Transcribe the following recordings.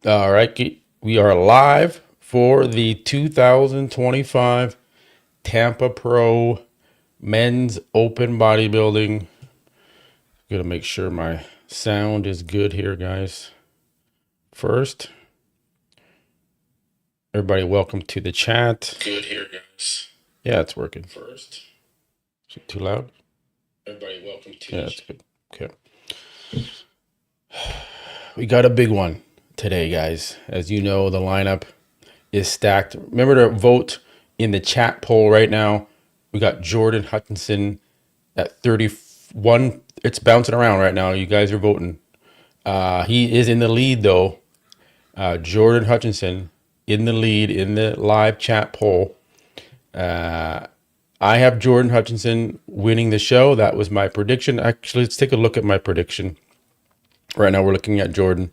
All right, we are live for the 2025 Tampa Pro Men's Open Bodybuilding. Gonna make sure my sound is good here, guys. First, everybody, welcome to the chat. Good here, guys. Yeah, it's working. First, is it too loud? Everybody, welcome to. Yeah, that's good. Okay. We got a big one today, guys. As you know, the lineup is stacked. Remember to vote in the chat poll right now. We got Jordan Hutchinson at 31. It's bouncing around right now. You guys are voting. He is in the lead, though. Jordan Hutchinson in the lead in the live chat poll. I have Jordan Hutchinson winning the show. That was my prediction. Actually, let's take a look at my prediction. Right now, we're looking at Jordan.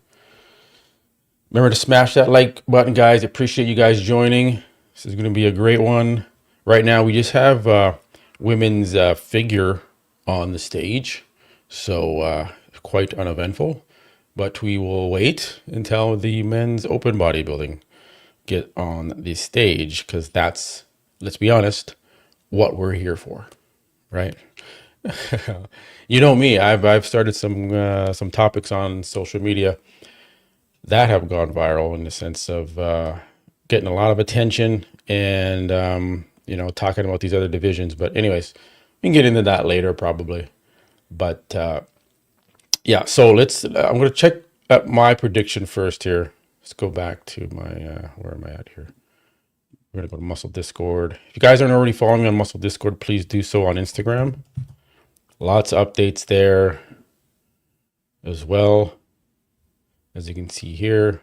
Remember to smash that like button, guys. Appreciate you guys joining. This is going to be a great one. Right now, we just have women's figure on the stage. So quite uneventful. But we will wait until the men's open bodybuilding get on the stage. Because that's, let's be honest, what we're here for. Right? You know me. I've started some topics on social media that have gone viral in the sense of getting a lot of attention and talking about these other divisions. But anyways, we can get into that later probably. But yeah, so I'm going to check my prediction first here. Let's go back to my where am I at here? We're going to go to Muscle Discord. If you guys aren't already following me on Muscle Discord, please do so on Instagram. Lots of updates there as well. As you can see here,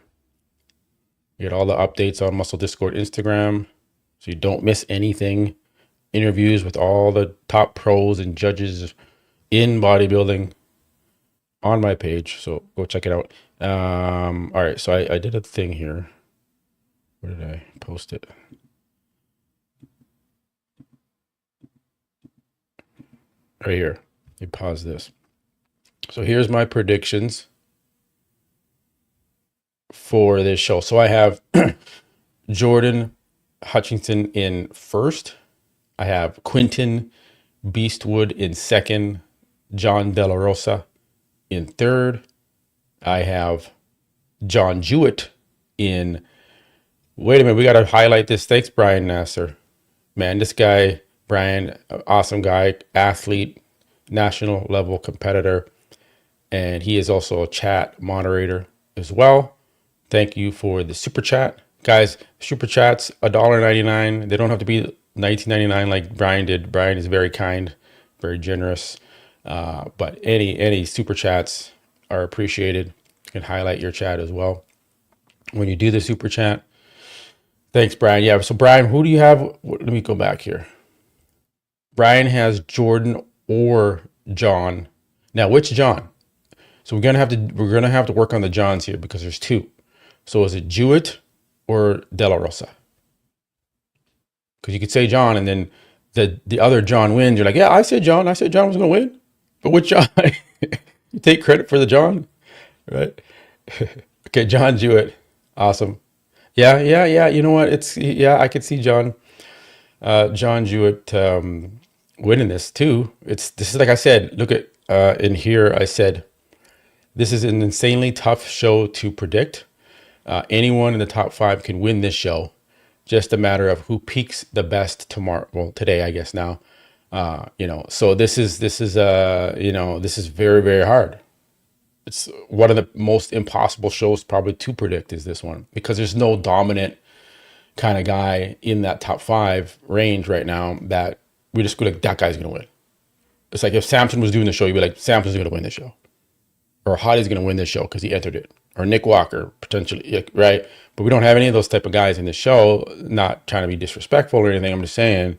you get all the updates on Muscle Discord Instagram, so you don't miss anything. Interviews with all the top pros and judges in bodybuilding on my page, so go check it out. All right, so I did a thing here. Where did I post it? Right here. You pause this. So here's my predictions for this show. So I have Jordan Hutchinson in first. I have Quinton Beastwood in second. John De La Rosa in third. I have John Jewett in. Wait a minute, we got to highlight this. Thanks, Brian Nasser. Man, this guy, Brian, awesome guy, athlete, national level competitor. And he is also a chat moderator as well. Thank you for the super chat. Guys, super chats, $1.99. They don't have to be $19.99 like Brian did. Brian is very kind, very generous. But any super chats are appreciated. You can highlight your chat as well when you do the super chat. Thanks, Brian. Yeah, so Brian, who do you have? Let me go back here. Brian has Jordan or John. Now, which John? So we're gonna have to work on the Johns here because there's two. So is it Jewett or De La Rosa? Because you could say John and then the other John wins. You're like, yeah, I said John. I said John was going to win. But which John? You take credit for the John, right? Okay, John Jewett. Awesome. Yeah. You know what? I could see John Jewett winning this too. This is like I said, look at in here, I said, this is an insanely tough show to predict. Anyone in the top 5 can win this show. Just a matter of who peaks the best tomorrow. Well, today, I guess now. So this is very, very hard. It's one of the most impossible shows probably to predict is this one because there's no dominant kind of guy in that top 5 range right now that we just go like, that guy's going to win. It's like if Samson was doing the show, you'd be like, Samson's going to win the show. Or Hottie's going to win this show because he entered it. Or Nick Walker, potentially, right? But we don't have any of those type of guys in the show. Not trying to be disrespectful or anything. I'm just saying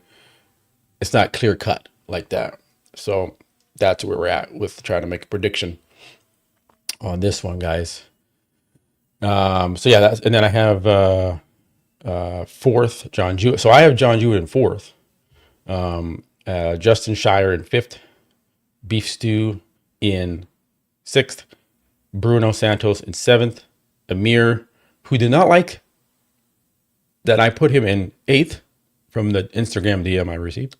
it's not clear cut like that. So that's where we're at with trying to make a prediction on this one, guys. So yeah, and then I have fourth, John Jewett. So I have John Jewett in fourth. Justin Shire in fifth. Beef Stew in sixth. Bruno Santos in seventh. Amir who did not like that I put him in 8th from the Instagram DM I received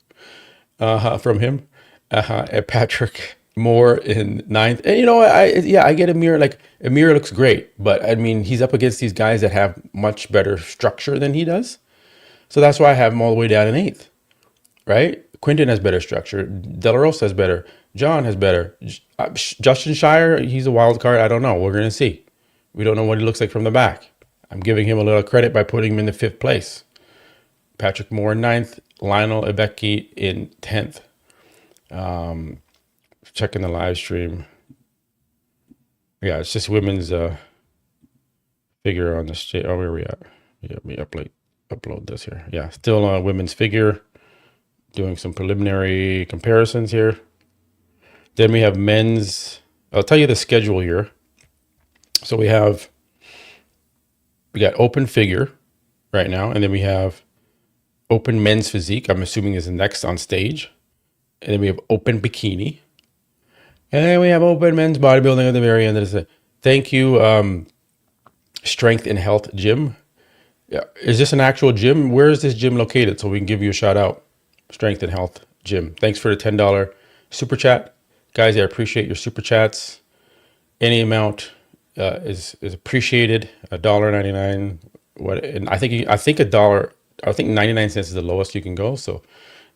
from him. And Patrick Moore in 9th. And you know, I get Amir. Like Amir looks great, but I mean, he's up against these guys that have much better structure than he does. So that's why I have him all the way down in 8th, right? Quinton has better structure. De La Rosa has better. John has better. Justin Shire, he's a wild card. I don't know. We're going to see. We don't know what he looks like from the back. I'm giving him a little credit by putting him in the 5th place. Patrick Moore in 9th. Lionel Ibeki in 10th. Checking the live stream. Yeah, it's just women's figure on the stage. Oh, where are we at? Yeah, let me upload this here. Yeah, still on women's figure. Doing some preliminary comparisons here. Then we have men's. I'll tell you the schedule here. So we got open figure right now, and then we have open men's physique. I'm assuming is next on stage, and then we have open bikini, and then we have open men's bodybuilding at the very end of the. Thank you, Strength and Health Gym. Yeah, is this an actual gym? Where is this gym located? So we can give you a shout out. Strength and Health Gym. Thanks for the $10 super chat, guys. I appreciate your super chats. Any amount is appreciated. $1.99. What? And I think a dollar. I think 99 cents is the lowest you can go. So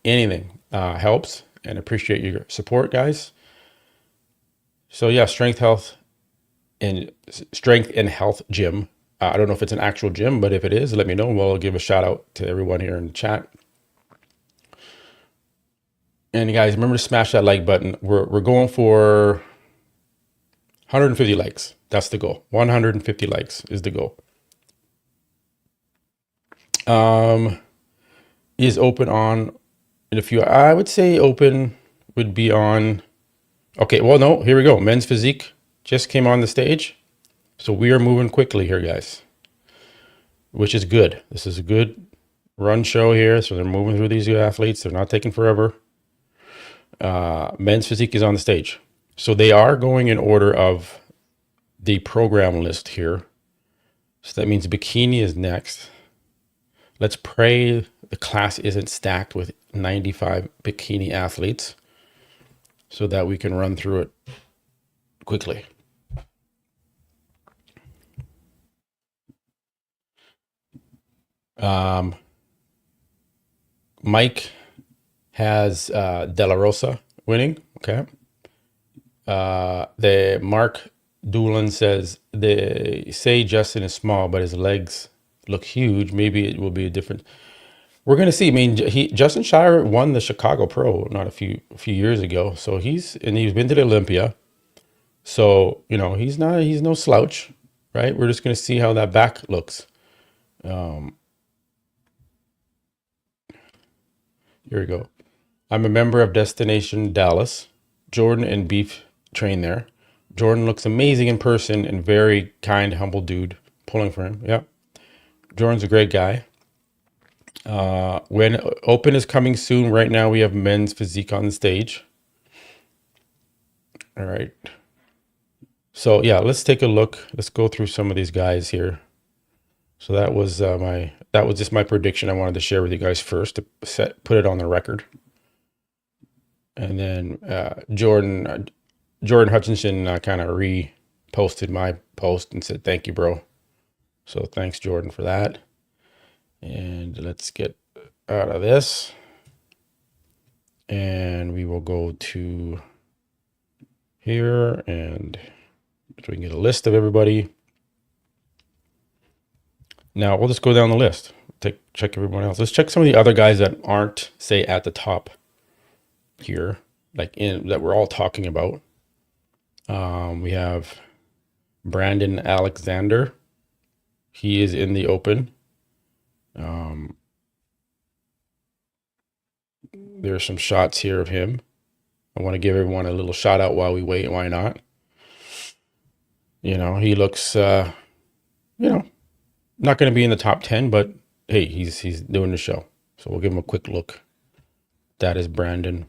anything helps, and appreciate your support, guys. So yeah, Strength and Health Gym. I don't know if it's an actual gym, but if it is, let me know. We'll give a shout out to everyone here in the chat. And guys, remember to smash that like button. We're going for 150 likes. That's the goal. 150 likes is the goal. Is open on in a few. I would say open would be on. Okay, well, no, here we go. Men's physique just came on the stage. So we are moving quickly here, guys, which is good. This is a good run show here. So they're moving through these athletes. They're not taking forever. Men's physique is on the stage. So they are going in order of the program list here. So that means bikini is next. Let's pray the class isn't stacked with 95 bikini athletes so that we can run through it quickly. Mike has De La Rosa winning. Okay. The Mark Doolan says they say Justin is small, but his legs look huge. Maybe it will be a different. We're gonna see. I mean, Justin Shire won the Chicago Pro not a few years ago, so he's been to the Olympia. So you know he's no slouch, right? We're just gonna see how that back looks. Here we go. I'm a member of Destination Dallas. Jordan and Beef train there. Jordan looks amazing in person and very kind, humble dude. Pulling for him. Yeah. Jordan's a great guy. When open is coming soon, right now we have men's physique on the stage. All right. So yeah, let's take a look. Let's go through some of these guys here. So that was just my prediction I wanted to share with you guys first to put it on the record. And then Jordan Hutchinson kind of reposted my post and said, thank you, bro. So thanks, Jordan, for that. And let's get out of this. And we will go to here and so we can get a list of everybody. Now we'll just go down the list. Check everyone else. Let's check some of the other guys that aren't, say, at the top here, like that we're all talking about. We have Brandon Alexander. He is in the open. There's some shots here of him. I want to give everyone a little shout out while we wait. Why not? You know, he looks, not going to be in the top 10, but hey, he's doing the show. So we'll give him a quick look. That is Brandon.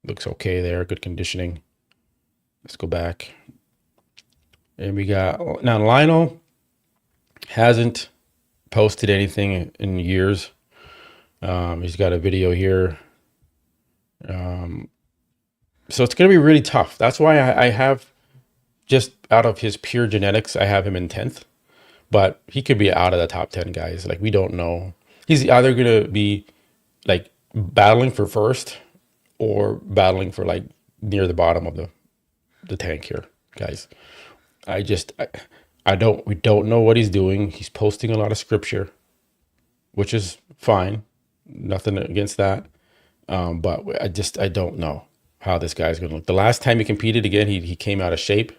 Looks okay there. Good conditioning. Let's go back. And we got now Lionel. Hasn't posted anything in years. He's got a video here. So it's going to be really tough. That's why I have, just out of his pure genetics, I have him in 10th. But he could be out of the top 10 guys. Like, we don't know. He's either going to be like battling for first or battling for like near the bottom of the tank here, guys. We don't know what he's doing. He's posting a lot of scripture, which is fine. Nothing against that. But I don't know how this guy's going to look. The last time he competed again, he came out of shape,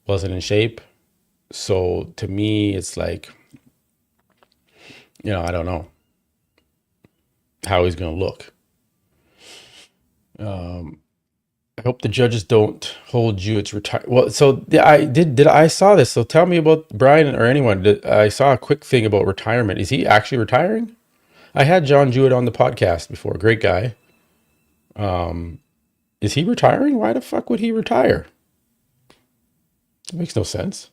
wasn't in shape. So to me, it's like, I don't know how he's going to look. I hope the judges don't hold you. It's retire. Well, so I saw this. So tell me about Brian or anyone. I saw a quick thing about retirement. Is he actually retiring? I had John Jewett on the podcast before. Great guy. Is he retiring? Why the fuck would he retire? It makes no sense.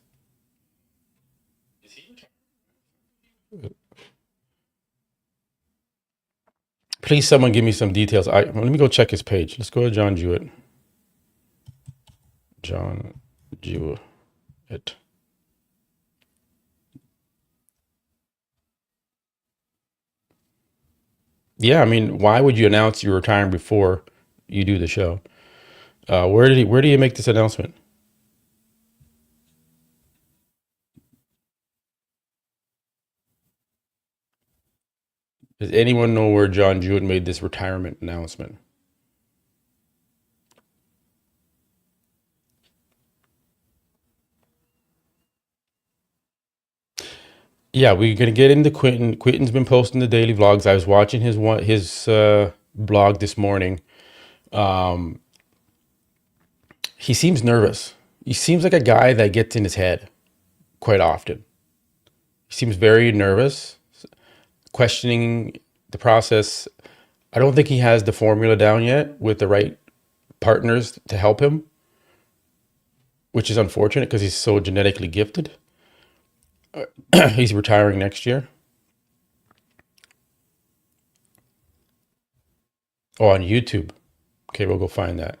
Please, someone give me some details. Let me go check his page. Let's go to John Jewett. John Jewett. Yeah, I mean, why would you announce you're retiring before you do the show? Where do you make this announcement? Does anyone know where John Jewett made this retirement announcement? Yeah, we're gonna get into Quentin. Quentin's been posting the daily vlogs. I was watching his blog this morning. He seems nervous. He seems like a guy that gets in his head quite often. He seems very nervous, questioning the process. I don't think he has the formula down yet with the right partners to help him, which is unfortunate because he's so genetically gifted. He's retiring next year. Oh, on YouTube. Okay, we'll go find that.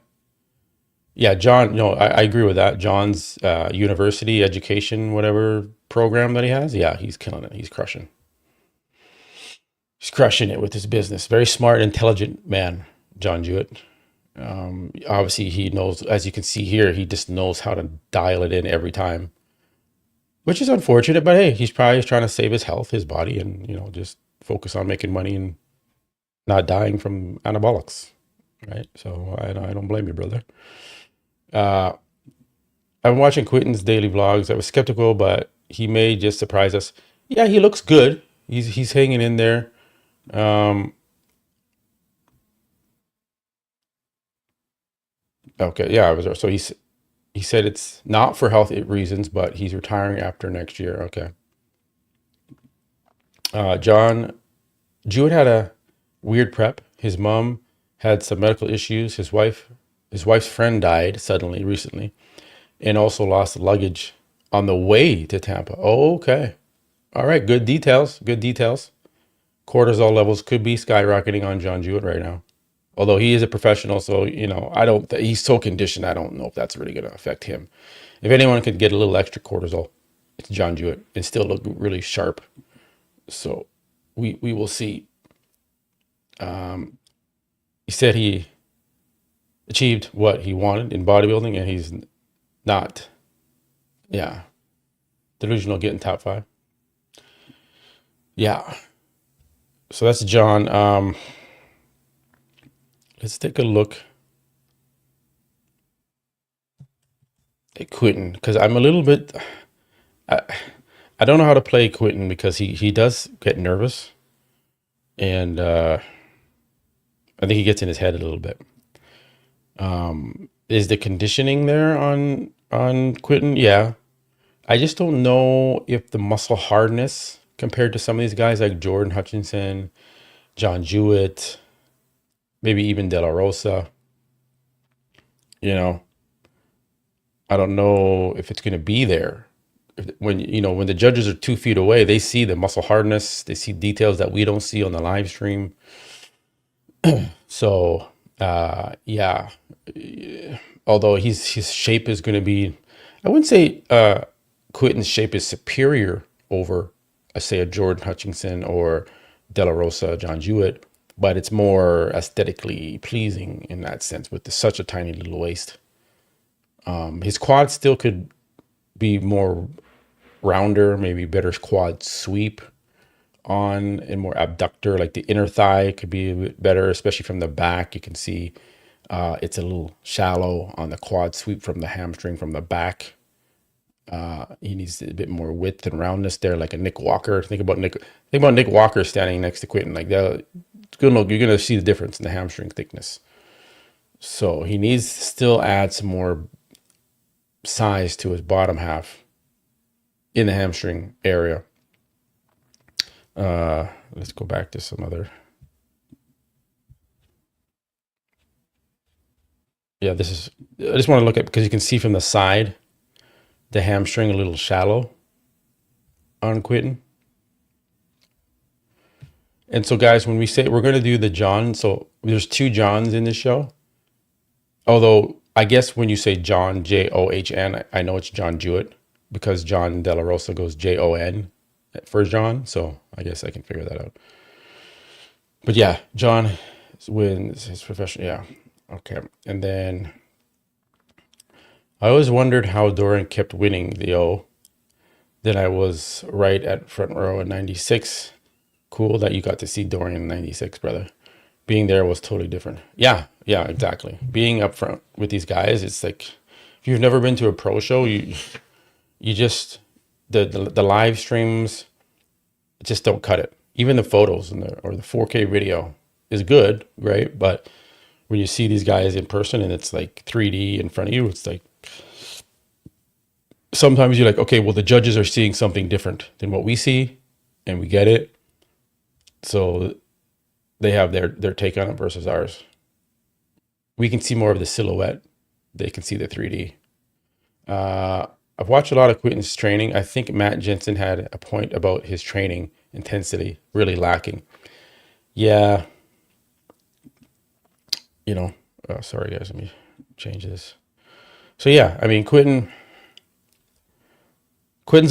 Yeah, John, no, I agree with that. John's university education, whatever program that he has. Yeah, he's killing it. He's crushing. He's crushing it with his business. Very smart, intelligent man, John Jewett. Obviously, he knows, as you can see here, he just knows how to dial it in every time, which is unfortunate. But hey, he's probably trying to save his health, his body, and just focus on making money and not dying from anabolics, right? So I don't blame you, brother. I'm watching Quentin's daily vlogs. I was skeptical, but he may just surprise us. Yeah, he looks good. He's hanging in there. Okay, yeah, so he said it's not for health reasons, but he's retiring after next year. Okay. John Jewett had a weird prep. His mom had some medical issues. His wife's friend died suddenly recently, and also lost luggage on the way to Tampa. Oh, okay. All right. Good details. Good details. Cortisol levels could be skyrocketing on John Jewett right now. Although he is a professional, so I don't. He's so conditioned. I don't know if that's really going to affect him. If anyone could get a little extra cortisol, it's John Jewett and still look really sharp. So we will see. He said he achieved what he wanted in bodybuilding, and he's not, yeah, delusional getting top 5. Yeah. So that's John. Let's take a look at Quentin, because I'm a little bit. I, I don't know how to play Quentin because he does get nervous, and I think he gets in his head a little bit. Is the conditioning there on Quentin? Yeah. I just don't know if the muscle hardness compared to some of these guys like Jordan Hutchinson, John Jewett, maybe even De La Rosa, you know, I don't know if it's going to be there. when when the judges are 2 feet away, they see the muscle hardness, they see details that we don't see on the live stream. So yeah, although his shape is going to be, I wouldn't say Quentin's shape is superior over, say, a Jordan Hutchinson or De La Rosa, John Jewett, but it's more aesthetically pleasing in that sense with such a tiny little waist. His quad still could be more rounder, maybe better quad sweep on, and more abductor, like the inner thigh could be a bit better, especially from the back. You can see it's a little shallow on the quad sweep from the hamstring from the back. He needs a bit more width and roundness there, like a Nick Walker. Think about Nick Walker standing next to Quentin. Like that, it's gonna look, you're gonna see the difference in the hamstring thickness. So he needs to still add some more size to his bottom half in the hamstring area. Let's go back to some other. Yeah, this is, I just want to look at, because you can see from the side, the hamstring a little shallow on Quentin. And so guys, when we say we're going to do the John, so there's 2 Johns in this show. Although I guess when you say John, John, I know it's John Jewett, because John De La Rosa goes Jon for John. So I guess I can figure that out. But yeah, John wins his professional. Yeah. Okay. And then I always wondered how Dorian kept winning the O. Then I was right at front row in 96. Cool that you got to see Dorian in 96, brother. Being there was totally different. Yeah, exactly. Being up front with these guys, it's like, if you've never been to a pro show, you just, the live streams just don't cut it. Even the photos or the 4K video is good, right? But when you see these guys in person and it's like 3D in front of you, it's like, sometimes you're like, okay, well, the judges are seeing something different than what we see, and we get it. So they have their take on it versus ours. We can see more of the silhouette. They can see the 3D. I've watched a lot of Quentin's training. I think Matt Jensen had a point about his training intensity really lacking. Yeah. Sorry guys, let me change this. So yeah, I mean, Quentin's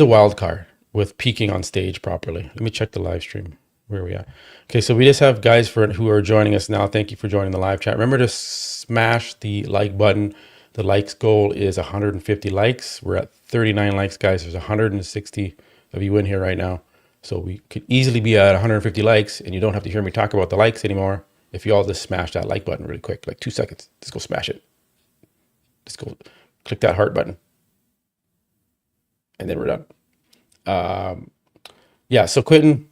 a wild card with peaking on stage properly. Let me check the live stream. Where are we at? Okay, so we just have guys who are joining us now. Thank you for joining the live chat. Remember to smash the like button. The likes goal is 150 likes. We're at 39 likes, guys. There's 160 of you in here right now. So we could easily be at 150 likes, and you don't have to hear me talk about the likes anymore if you all just smash that like button really quick, like 2 seconds. Just go smash it. Just go click that heart button. And then we're done. Yeah, so Quentin,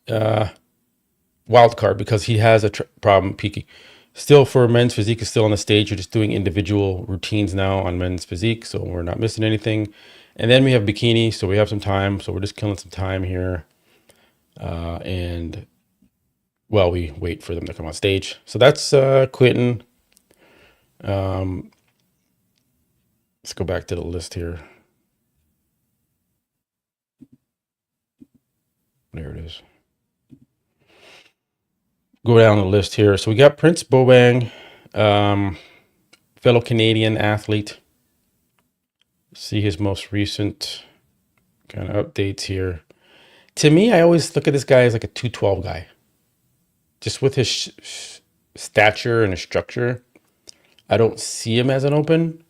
wild card, because he has a problem peaking. Still, for men's physique is still on the stage. You're just doing individual routines now on men's physique, so we're not missing anything. And then we have bikini, so we have some time. So we're just killing some time here. And while we wait for them to come on stage. So that's Quentin. Let's go back to the list here. There it is. Go down the list here. So we got Prince Boabeng, fellow Canadian athlete. See his most recent kind of updates here. To me, I always look at this guy as like a 212 guy. Just with his stature and his structure, I don't see him as an open.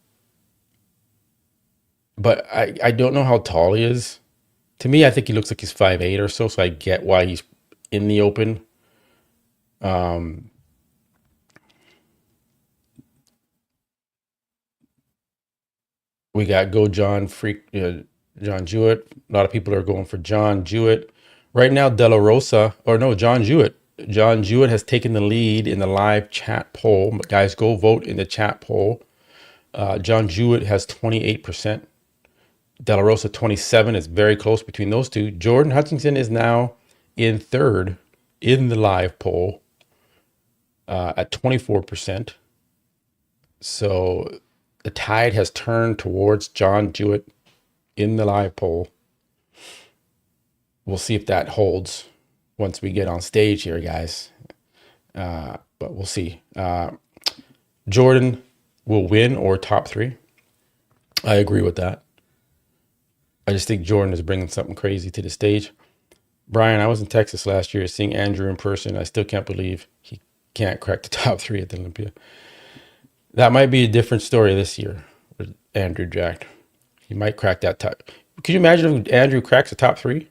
But I don't know how tall he is. To me, I think he looks like he's 5'8" or so I get why he's in the open. We got John Jewett. A lot of people are going for John Jewett. Right now, John Jewett. John Jewett has taken the lead in the live chat poll. Guys, go vote in the chat poll. John Jewett has 28%. De La Rosa 27. It's very close between those two. Jordan Hutchinson is now in third in the live poll at 24%. So the tide has turned towards John Jewett. in the live poll. We'll see if that holds once we get on stage here, guys. But we'll see. Jordan will win or top 3. I agree with that. I just think Jordan is bringing something crazy to the stage. Brian, I was in Texas last year seeing Andrew in person. I still can't believe he can't crack the top 3 at the Olympia. That might be a different story this year with Andrew Jack. He might crack that top. Could you imagine if Andrew cracks the top 3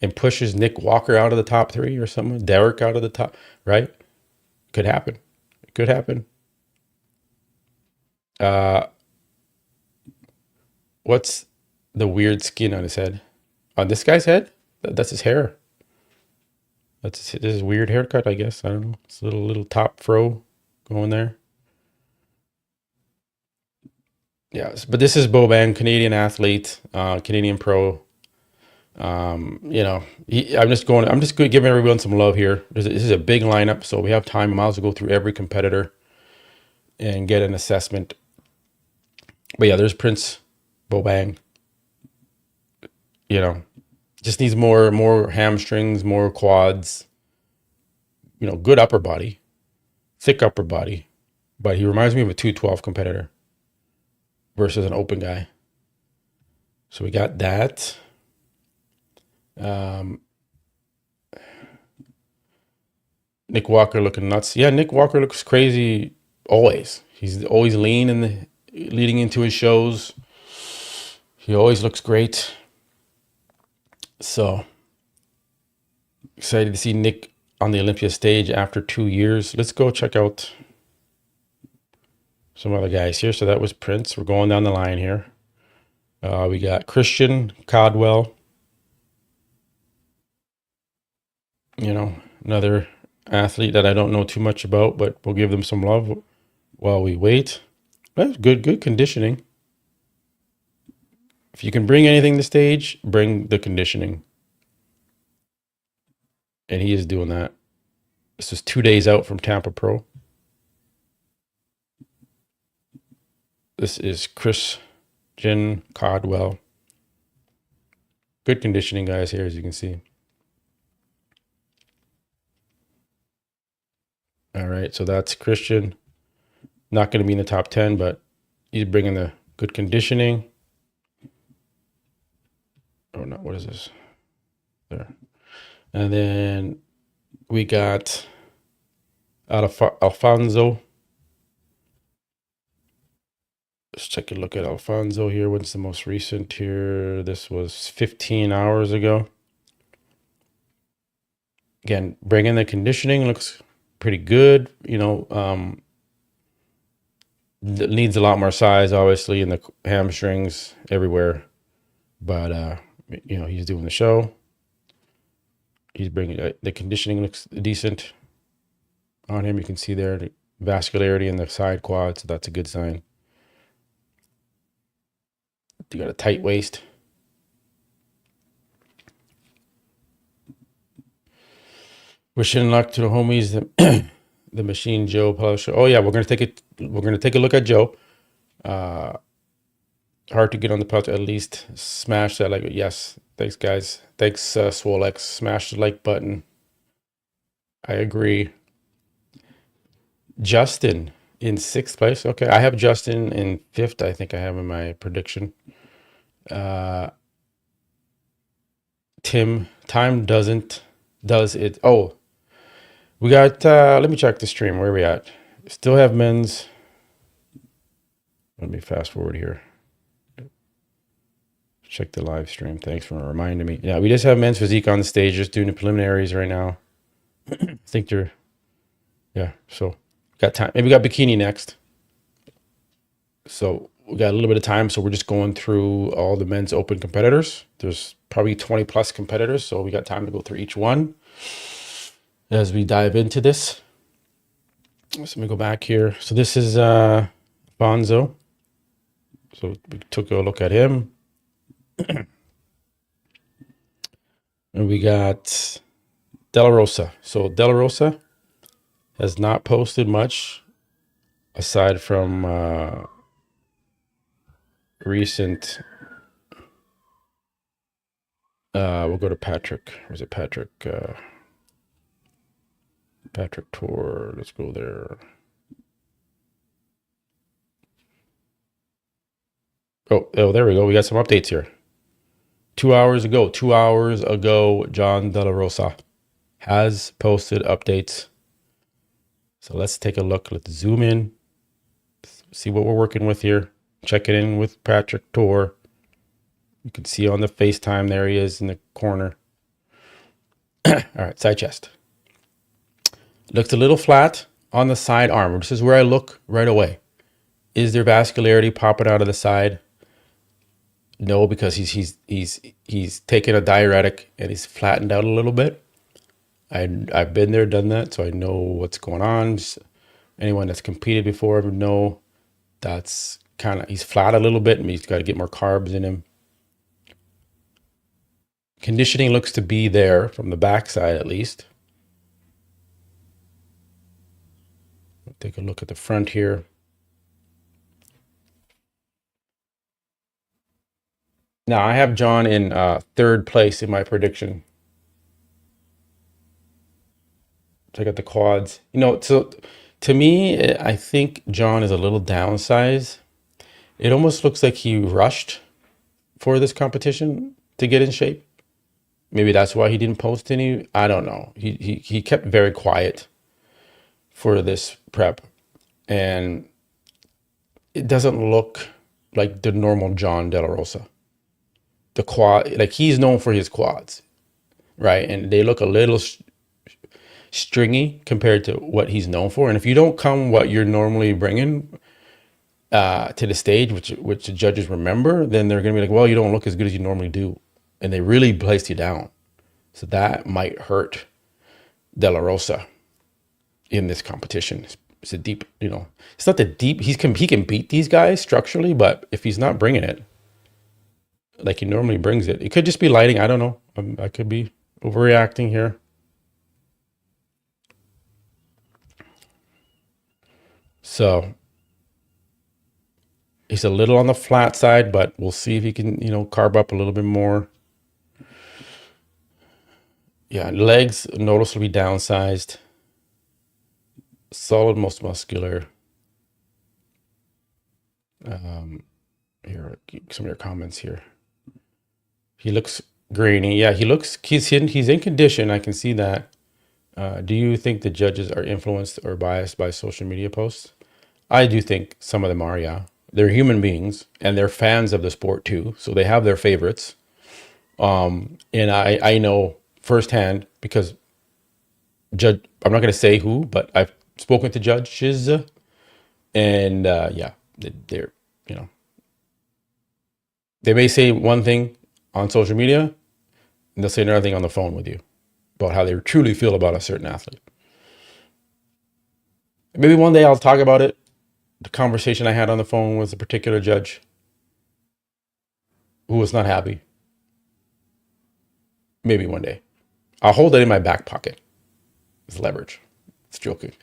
and pushes Nick Walker out of the top 3 or something? Derek out of the top, right? Could happen. It could happen. What's the weird skin on his head? On this guy's head? That's his hair. That's his weird haircut, I guess. I don't know. It's a little top fro going there. Yes, but this is Boban, Canadian athlete, Canadian pro. I'm just giving everyone some love here. This is a big lineup, so we have time. I might as well go through every competitor and get an assessment. But yeah, there's Prince Boban. Just needs more hamstrings, more quads. Good upper body, thick upper body. But he reminds me of a 212 competitor versus an open guy. So we got that. Nick Walker looking nuts. Yeah, Nick Walker looks crazy always. He's always lean leading into his shows. He always looks great. So excited to see Nick on the Olympia stage after 2 years. Let's go check out some other guys here. So that was Prince. We're going down the line here. We got Christian Caldwell. Another athlete that I don't know too much about, but we'll give them some love while we wait. That's good conditioning. If you can bring anything to stage, bring the conditioning. And he is doing that. This is 2 days out from Tampa Pro. This is Christian Caldwell. Good conditioning guys here, as you can see. All right, so that's Christian. Not going to be in the top 10, but he's bringing the good conditioning. Oh, no, what is this? There. And then we got Alfonso. Let's take a look at Alfonso here. What's the most recent here? This was 15 hours ago. Again, bringing the conditioning, looks pretty good. Needs a lot more size, obviously, in the hamstrings everywhere. But, he's doing the show. He's bringing the conditioning looks decent on him. You can see there the vascularity in the side quad, so that's a good sign. You got a tight waist. Wishing luck to the homies. The Machine Joe Publisher. Oh yeah, we're gonna take a look at Joe. Hard to get on the pouch. At least smash that like. Yes, thanks guys. Thanks Swolex. Smash the like button. I agree. Justin in 6th place. Okay, I have Justin in 5th. I think I have in my prediction. Tim, time does it. Oh, we got, let me check the stream. Where are we at? Still have men's. Let me fast forward here. Check the live stream. Thanks for reminding me. Yeah, we just have men's physique on the stage, just doing the preliminaries right now. I think they're, yeah, so got time. Maybe we got bikini next. So we got a little bit of time. So we're just going through all the men's open competitors. There's probably 20 plus competitors. So we got time to go through each one as we dive into this. So let me go back here. So this is Bonzo. So we took a look at him. And we got De La Rosa. So De La Rosa has not posted much aside from recent We'll go to Patrick. Where's it? Patrick. Patrick Tour. Let's go there. Oh, there we go. We got some updates here. 2 hours ago, John De La Rosa has posted updates. So let's take a look. Let's zoom in, see what we're working with here. Check it in with Patrick Tour. You can see on the FaceTime, there he is in the corner. All right, side chest. Looks a little flat on the side arm. This is where I look right away. Is there vascularity popping out of the side? No, because he's taken a diuretic and he's flattened out a little bit. I've been there, done that, so I know what's going on. Just anyone that's competed before would know that's kind of, he's flat a little bit and he's got to get more carbs in him. Conditioning looks to be there from the backside at least. Take a look at the front here. Now I have John in third place in my prediction. Check out the quads. So to me, I think John is a little downsized. It almost looks like he rushed for this competition to get in shape. Maybe that's why he didn't post any. I don't know. He kept very quiet for this prep, and it doesn't look like the normal John De La Rosa. The quad, like he's known for his quads, right? And they look a little stringy compared to what he's known for. And if you don't come what you're normally bringing to the stage, which the judges remember, then they're gonna be like, well, you don't look as good as you normally do, and they really placed you down. So that might hurt De La Rosa in this competition. It's a deep, it's not the deep. He can beat these guys structurally, but if he's not bringing it like he normally brings it, it could just be lighting. I don't know. I could be overreacting here. So he's a little on the flat side, but we'll see if he can, carb up a little bit more. Yeah, legs noticeably downsized. Solid, most muscular. Here, some of your comments here. He looks grainy. Yeah, he's in condition. I can see that. Do you think the judges are influenced or biased by social media posts? I do think some of them are, yeah. They're human beings and they're fans of the sport too. So they have their favorites. And I know firsthand because I'm not going to say who, but I've spoken to judges and yeah, they're, they may say one thing on social media and they'll say another thing on the phone with you about how they truly feel about a certain athlete. Maybe one day I'll talk about it. The conversation I had on the phone with a particular judge who was not happy. Maybe one day. I'll hold it in my back pocket. It's leverage. It's joking.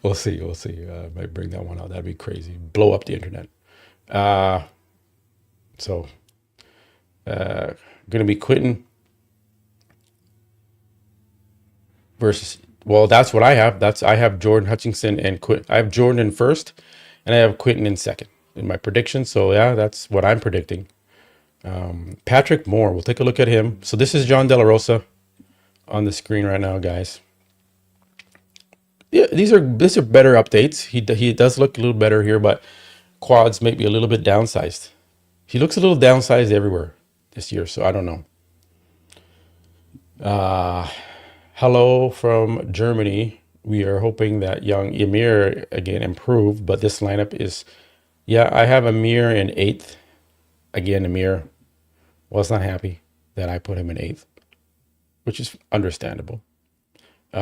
We'll see. I might bring that one out. That'd be crazy. Blow up the internet. So, going to be Quentin versus, well, that's what I have. I have Jordan Hutchinson and Quentin. I have Jordan in first, and I have Quentin in second in my prediction. So, yeah, that's what I'm predicting. Patrick Moore, we'll take a look at him. So, this is John De La Rosa on the screen right now, guys. Yeah, these are better updates. He does look a little better here, but quads may be a little bit downsized. He looks a little downsized everywhere this year, so I don't know. Hello from Germany. We are hoping that young Emir again improve, but this lineup is, yeah, I have Emir in 8th. Again, Emir was not happy that I put him in 8th, which is understandable. We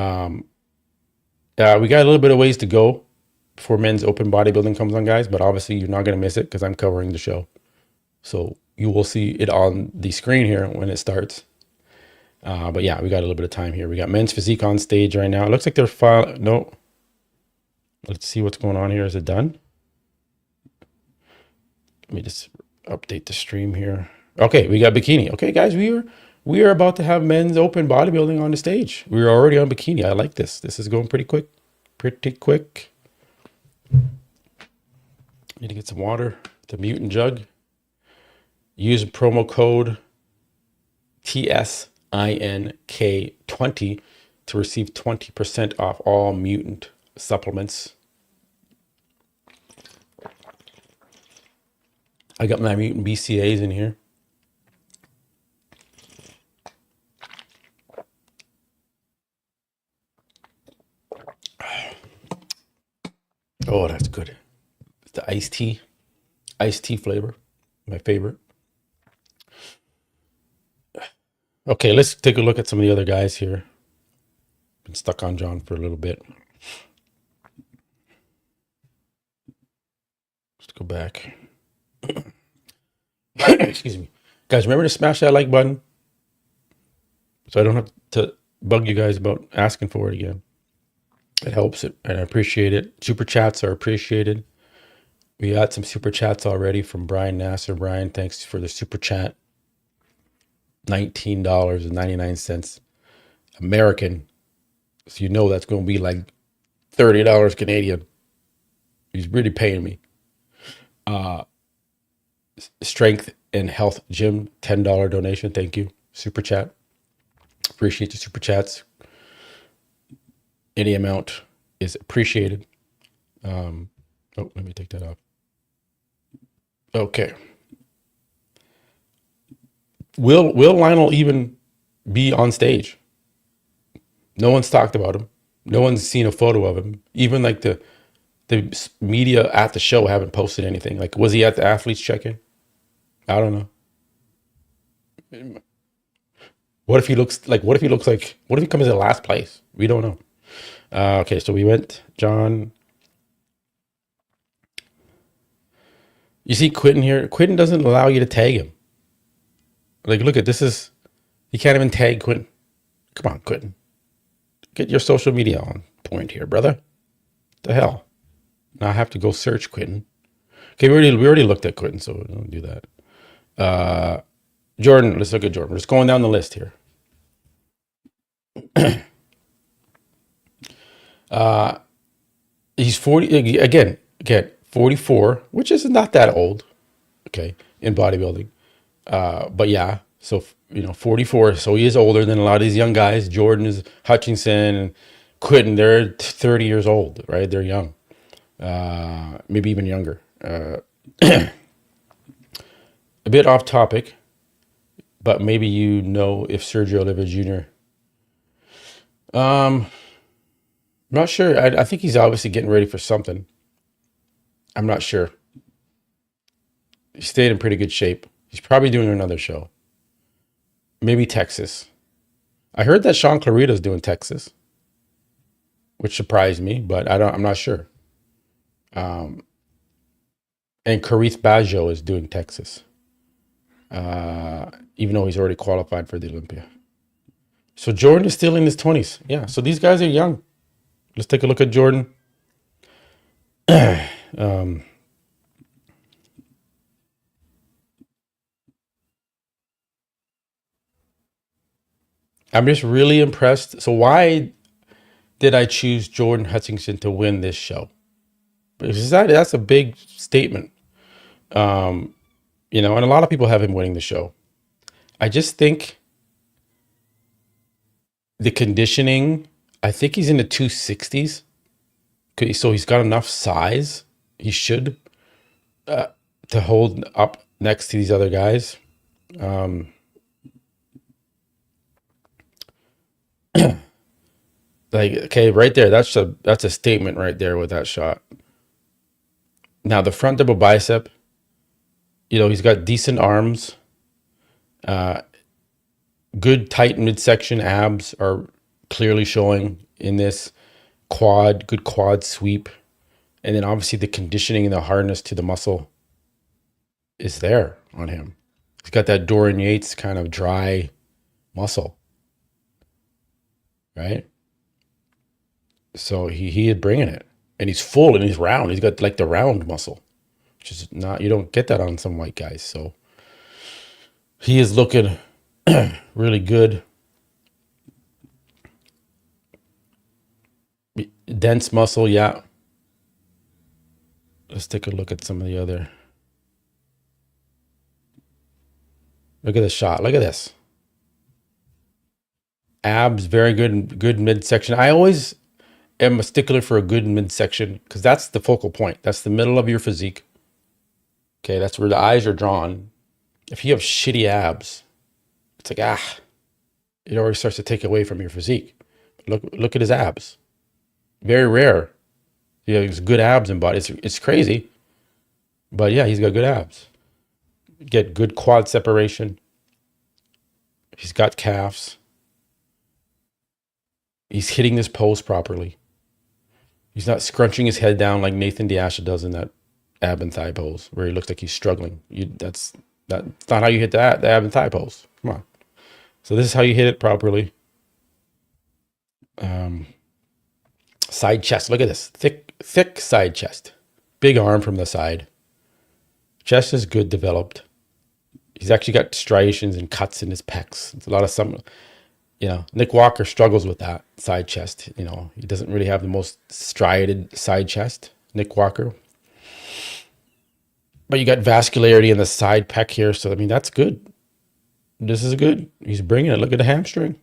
got a little bit of ways to go before men's open bodybuilding comes on, guys, but obviously you're not going to miss it because I'm covering the show. So you will see it on the screen here when it starts. But yeah, we got a little bit of time here. We got men's physique on stage right now. It looks like they're no. Let's see what's going on here. Is it done? Let me just update the stream here. Okay, we got bikini. Okay, guys, we are about to have men's open bodybuilding on the stage. We're already on bikini. I like this. This is going pretty quick. Pretty quick. Need to get some water. The mutant jug. Use promo code TSINK20 to receive 20% off all mutant supplements. I got my mutant BCAs in here. Oh, that's good. It's the iced tea flavor, my favorite. Okay, let's take a look at some of the other guys here. Been stuck on John for a little bit. Let's go back. Excuse me. Guys, remember to smash that like button so I don't have to bug you guys about asking for it again. It helps it, and I appreciate it. Super chats are appreciated. We got some super chats already from Brian Nasser. Brian, thanks for the super chat. $19.99 American. So you know that's going to be like $30 Canadian. He's really paying me. Strength and Health Gym, $10 donation. Thank you. Super chat. Appreciate the super chats. Any amount is appreciated. Oh, let me take that off. Okay. Will Lionel even be on stage? No one's talked about him. No one's seen a photo of him. Even like the media at the show haven't posted anything. Like, was he at the athletes check-in? I don't know. What if he comes in last place? We don't know. Okay, so we went, John. You see Quentin here? Quentin doesn't allow you to tag him. Like, look at this you can't even tag Quentin. Come on, Quentin. Get your social media on point here, brother. What the hell? Now I have to go search Quentin. Okay, we already looked at Quentin, so don't do that. Jordan, let's look at Jordan. We're just going down the list here. He's 40 again, 44, which is not that old, okay, in bodybuilding. But yeah, so 44, so he is older than a lot of these young guys. Jordan is Hutchinson and Quentin, they're 30 years old, right? They're young. Maybe even younger. A bit off topic, but maybe if Sergio Oliva Jr. Not sure. I think he's obviously getting ready for something. I'm not sure. He stayed in pretty good shape. He's probably doing another show. Maybe Texas. I heard that Sean Clarita's doing Texas, which surprised me, but I'm not sure. And Karith Baggio is doing Texas, even though he's already qualified for the Olympia. So Jordan is still in his 20s. Yeah, so these guys are young. Let's take a look at Jordan. I'm just really impressed. So why did I choose Jordan Hutchinson to win this show? Because that's a big statement. And a lot of people have him winning the show. I just think the conditioning, I think he's in the 260s. Okay, so he's got enough size. He should to hold up next to these other guys. Okay, right there. That's a statement right there with that shot. Now the front double bicep, he's got decent arms. Good tight midsection abs are clearly showing in this good quad sweep. And then obviously the conditioning and the hardness to the muscle is there on him. He's got that Dorian Yates kind of dry muscle, right? So he is bringing it, and he's full and he's round. He's got like the round muscle, which is you don't get that on some white guys. So He is looking really good. Dense muscle, yeah. Let's take a look at some of the other. Look at this shot. Look at this. Abs, very good. Good midsection. I always am a stickler for a good midsection because that's the focal point. That's the middle of your physique. Okay, that's where the eyes are drawn. If you have shitty abs, it's like, it already starts to take away from your physique. Look at his abs. Very rare. He has good abs and body. It's crazy. But yeah, he's got good abs. Get good quad separation. He's got calves. He's hitting this pose properly. He's not scrunching his head down like Nathan Diasha does in that ab and thigh pose where he looks like he's struggling. That's not how you hit the ab and thigh pose. Come on. So this is how you hit it properly. Side chest. Look at this. Thick side chest. Big arm from the side. Chest is good developed. He's actually got striations and cuts in his pecs. It's a lot of Nick Walker struggles with that side chest. He doesn't really have the most striated side chest, Nick Walker. But you got vascularity in the side pec here. So, that's good. This is good. He's bringing it. Look at the hamstring.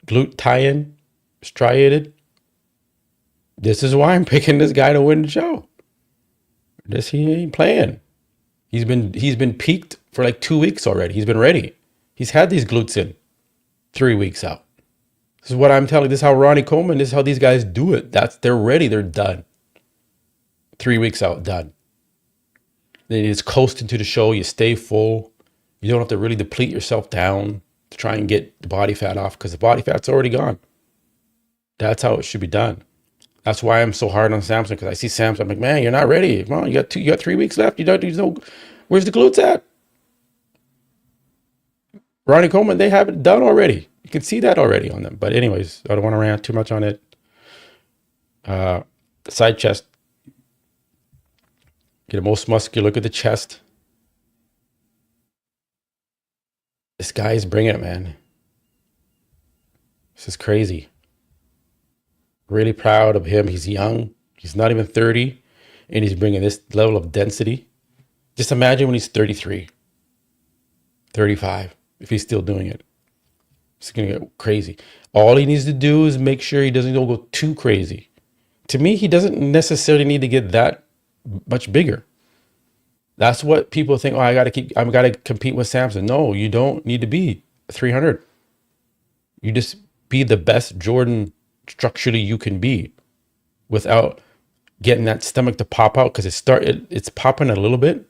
Glute tie-in, striated. This is why I'm picking this guy to win the show. He ain't playing. He's been peaked for like 2 weeks already. He's been ready. He's had these glutes in 3 weeks out. This is what I'm telling you. This is how Ronnie Coleman, this is how these guys do it. They're ready. They're done. 3 weeks out, done. Then you just coast into the show. You stay full. You don't have to really deplete yourself down to try and get the body fat off because the body fat's already gone. That's how it should be done. That's why I'm so hard on Samson, because I see Samson. I'm like, man, you're not ready. Come on, you got 3 weeks left. Where's the glutes at? Ronnie Coleman, they have it done already. You can see that already on them. But anyways, I don't want to rant too much on it. The side chest. Get the most muscular. Look at the chest. This guy is bringing it, man. This is crazy. Really proud of him. He's young. He's not even 30. And he's bringing this level of density. Just imagine when he's 33, 35, if he's still doing it. It's going to get crazy. All he needs to do is make sure he doesn't go too crazy. To me, he doesn't necessarily need to get that much bigger. That's what people think. I got to compete with Samson. No, you don't need to be 300. You just be the best Jordan structurally you can be without getting that stomach to pop out, because it's popping a little bit,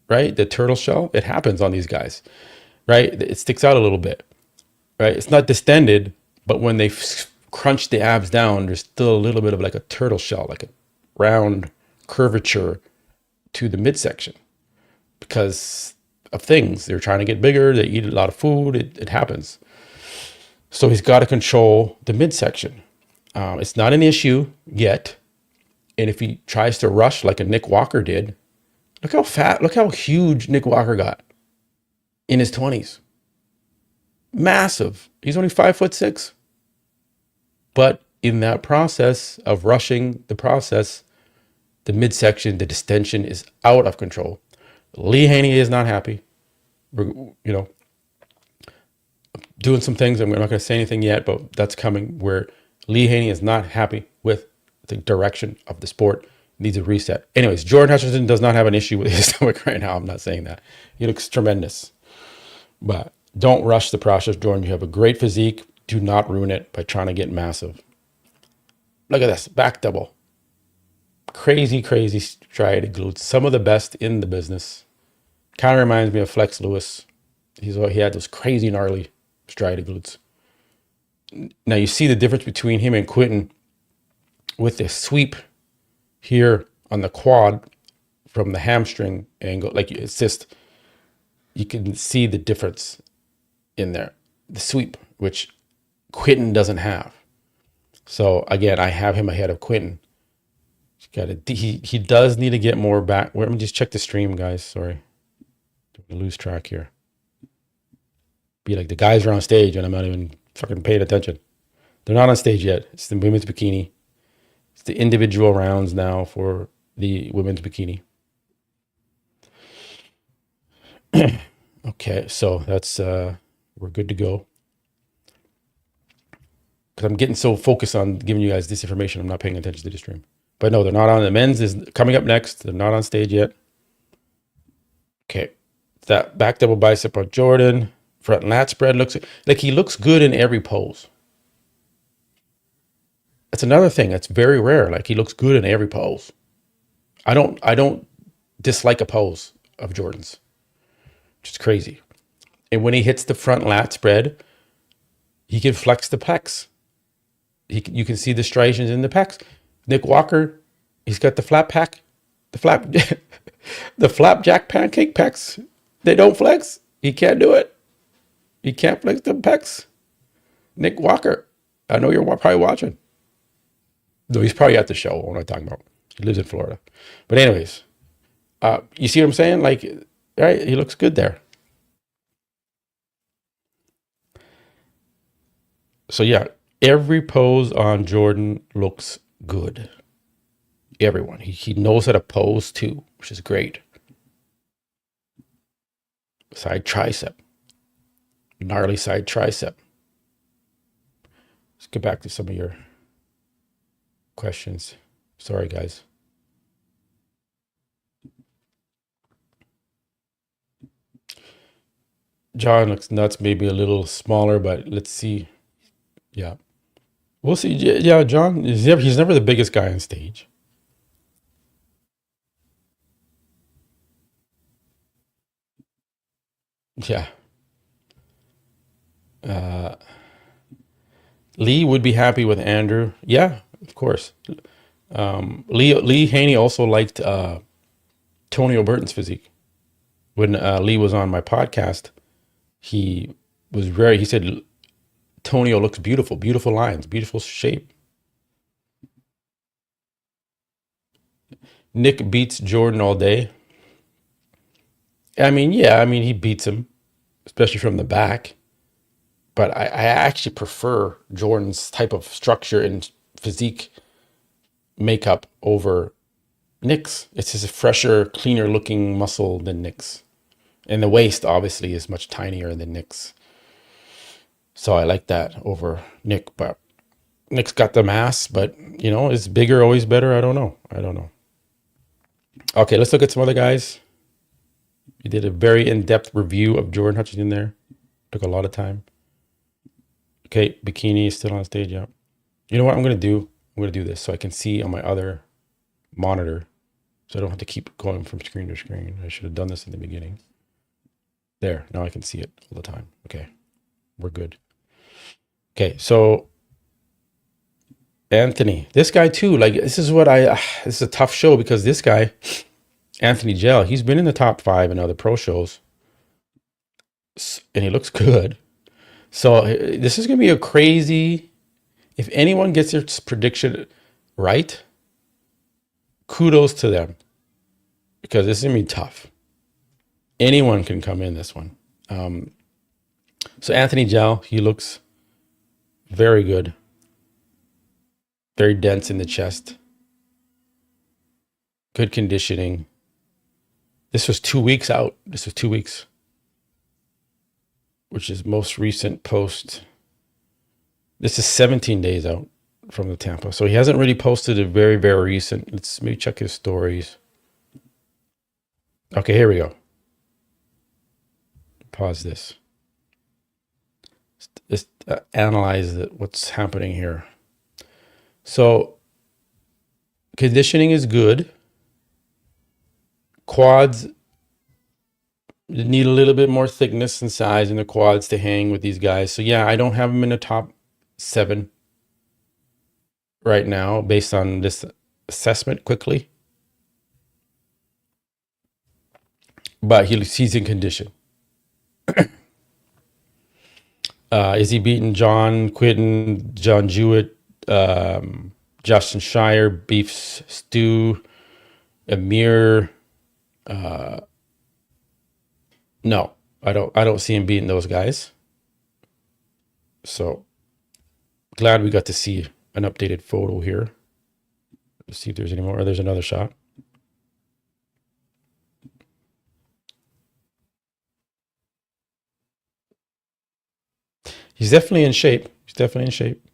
right? The turtle shell, it happens on these guys, right? It sticks out a little bit, right? It's not distended, but when they crunch the abs down, there's still a little bit of like a turtle shell, like a round curvature to the midsection because of things. They're trying to get bigger. They eat a lot of food. It happens. So he's got to control the midsection. It's not an issue yet. And if he tries to rush like a Nick Walker did, look how huge Nick Walker got in his 20s. Massive. He's only 5'6". But in that process of rushing the process, the midsection, the distension is out of control. Lee Haney is not happy. We're, doing some things. I'm not going to say anything yet, but that's coming, where Lee Haney is not happy with the direction of the sport. Needs a reset. Anyways, Jordan Hutchinson does not have an issue with his stomach right now. I'm not saying that. He looks tremendous. But don't rush the process, Jordan. You have a great physique. Do not ruin it by trying to get massive. Look at this. Back double. Crazy striated glutes. Some of the best in the business. Kind of reminds me of Flex Lewis. He had those crazy gnarly striated glutes. Now you see the difference between him and Quentin with the sweep here on the quad from the hamstring angle. Like it's just, you can see the difference in there. The sweep, which Quentin doesn't have. So again, I have him ahead of Quentin. He does need to get more back. Let me just check the stream, guys. Sorry. I lose track here. Be like the guys are on stage and I'm not even fucking paying attention. They're not on stage yet. It's the women's bikini. It's the individual rounds now for the women's bikini. Okay, so that's we're good to go. Because I'm getting so focused on giving you guys this information, I'm not paying attention to the stream. But no, they're not on. The men's is coming up next. They're not on stage yet. Okay, that back double bicep on Jordan. Front lat spread looks like he looks good in every pose. That's another thing that's very rare. Like he looks good in every pose. I don't dislike a pose of Jordan's, which is crazy. And when he hits the front lat spread, he can flex the pecs. You can see the striations in the pecs. Nick Walker, he's got the the flapjack pancake pecs. They don't flex. He can't do it. He can't flex the pecs. Nick Walker, I know you're probably watching. No, he's probably at the show. What am I talking about? He lives in Florida. But anyways, you see what I'm saying? Like, right? He looks good there. So yeah, every pose on Jordan looks good. Everyone. He knows how to pose too, which is great. Side tricep. Gnarly side tricep. Let's get back to some of your questions. Sorry, guys. John looks nuts, maybe a little smaller, but let's see. Yeah. We'll see. Yeah, John, he's never the biggest guy on stage. Yeah. Lee would be happy with Andrew. Yeah, of course. Lee Haney also liked Tony O'Burton's physique. When Lee was on my podcast, he said, Tonio looks beautiful, beautiful lines, beautiful shape. Nick beats Jordan all day. I mean, yeah, he beats him, especially from the back. But I actually prefer Jordan's type of structure and physique makeup over Nick's. It's just a fresher, cleaner looking muscle than Nick's. And the waist obviously is much tinier than Nick's. So I like that over Nick. But Nick's got the mass, but is bigger always better? I don't know. Okay, let's look at some other guys. You did a very in-depth review of Jordan Hutchinson there. Took a lot of time. Okay, bikini is still on stage, yeah. You know what I'm going to do? I'm going to do this so I can see on my other monitor, so I don't have to keep going from screen to screen. I should have done this in the beginning. There, now I can see it all the time. Okay, we're good. Okay, so Anthony, this guy too, like this is a tough show because this guy, Anthony Gell, he's been in the top 5 in other pro shows and he looks good. So this is going to be a crazy, if anyone gets their prediction right, kudos to them because this is going to be tough. Anyone can come in this one. So Anthony Gell, he looks very good. Very dense in the chest. Good conditioning. This was 2 weeks out. This was 2 weeks. Which is most recent post. This is 17 days out from the Tampa. So he hasn't really posted a very, very recent. Let's maybe check his stories. Okay, here we go. Pause this. Just analyze what's happening here. So conditioning is good. Quads need a little bit more thickness and size in the quads to hang with these guys. So yeah, I don't have him in the top 7 right now based on this assessment quickly. But he's in condition. Is he beating John Quinton, John Jewett, Justin Shire, Beef Stew, Amir, No, I don't see him beating those guys. So glad we got to see an updated photo here. Let's see if there's any more. There's another shot. He's definitely in shape. He's definitely in shape.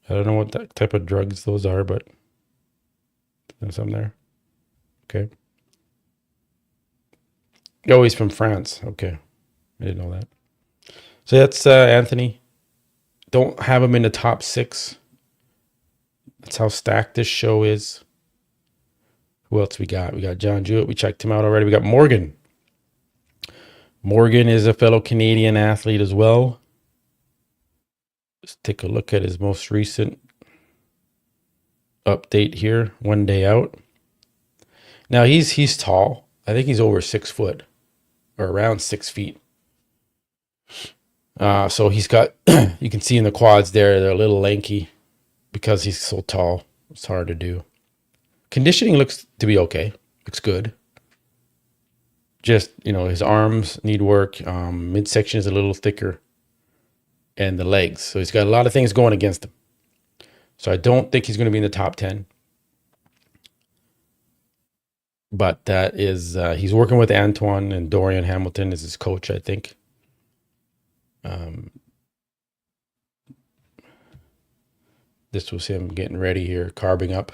I don't know what that type of drugs those are, but there's some there. Okay. Oh, he's from France. Okay. I didn't know that. So that's Anthony. Don't have him in the top 6. That's how stacked this show is. Who else we got? We got John Jewett. We checked him out already. We got Morgan. Morgan is a fellow Canadian athlete as well. Let's take a look at his most recent update here. 1 day out. Now he's tall. I think he's over 6 foot or around 6 feet. So he's got, you can see in the quads there, they're a little lanky because he's so tall. It's hard to do. Conditioning looks to be okay. Looks good. Just, his arms need work. Midsection is a little thicker. And the legs. So he's got a lot of things going against him. So I don't think he's going to be in the top 10. But that is, he's working with Antoine, and Dorian Hamilton is his coach, I think. This was him getting ready here, carbing up.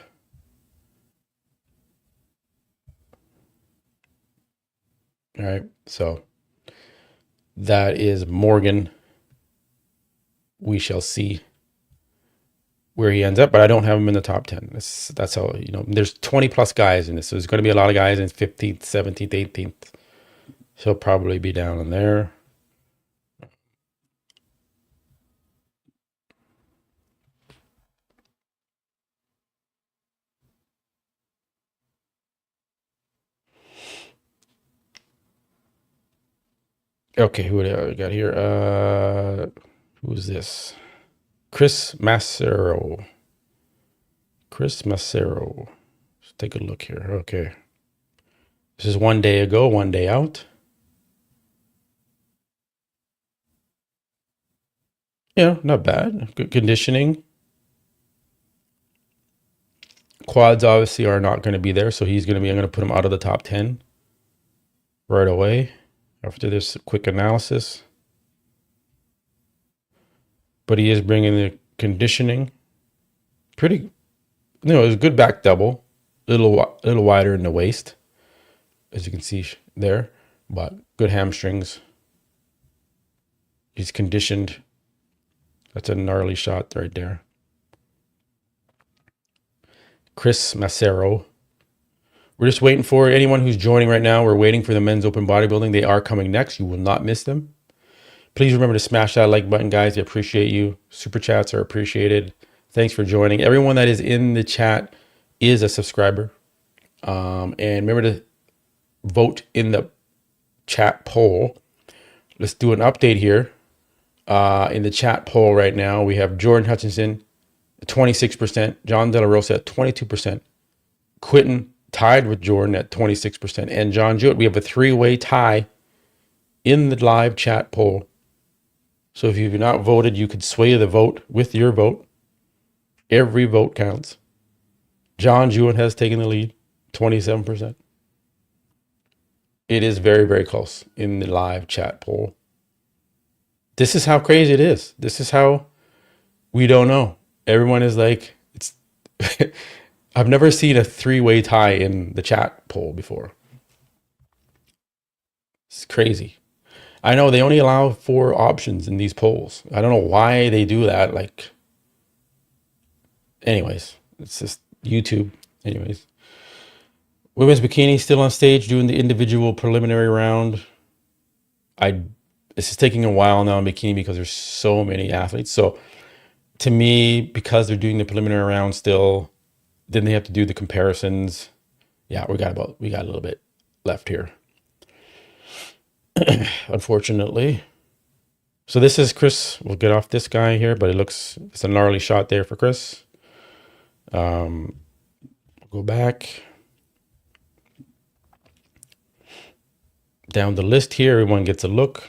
All right, so that is Morgan. We shall see where he ends up, but I don't have him in the top 10. That's how, there's 20 plus guys in this. So there's going to be a lot of guys in 15th, 17th, 18th. He'll probably be down in there. Okay, who do we got here? Who's this? Chris Massero. Let's take a look here. Okay. This is 1 day ago, 1 day out. Not bad. Good conditioning. Quads obviously are not going to be there, so I'm going to put him out of the top 10 right away after this quick analysis. But he is bringing the conditioning. Pretty, it was a good back double. A little wider in the waist, as you can see there, but good hamstrings. He's conditioned. That's a gnarly shot right there. Chris Massero. We're just waiting for anyone who's joining right now. We're waiting for the men's open bodybuilding. They are coming next. You will not miss them. Please remember to smash that like button, guys. I appreciate you. Super chats are appreciated. Thanks for joining. Everyone that is in the chat is a subscriber. And remember to vote in the chat poll. Let's do an update here. In the chat poll right now, we have Jordan Hutchinson, 26%. John De La Rosa at 22%. Quentin tied with Jordan at 26%. And John Jewett, we have a 3-way tie in the live chat poll. So if you've not voted, you could sway the vote with your vote. Every vote counts. John Jewett has taken the lead, 27%. It is very, very close in the live chat poll. This is how crazy it is. This is how we don't know. Everyone is like, it's. I've never seen a 3-way tie in the chat poll before. It's crazy. I know they only allow 4 options in these polls. I don't know why they do that. Anyways, it's just YouTube. Anyways, women's bikini still on stage doing the individual preliminary round. This is taking a while now in bikini because there's so many athletes. So to me, because they're doing the preliminary round still, then they have to do the comparisons. Yeah, we got a little bit left here. Unfortunately. So this is Chris. We'll get off this guy here, but it's a gnarly shot there for Chris. Go back down the list here. Everyone gets a look.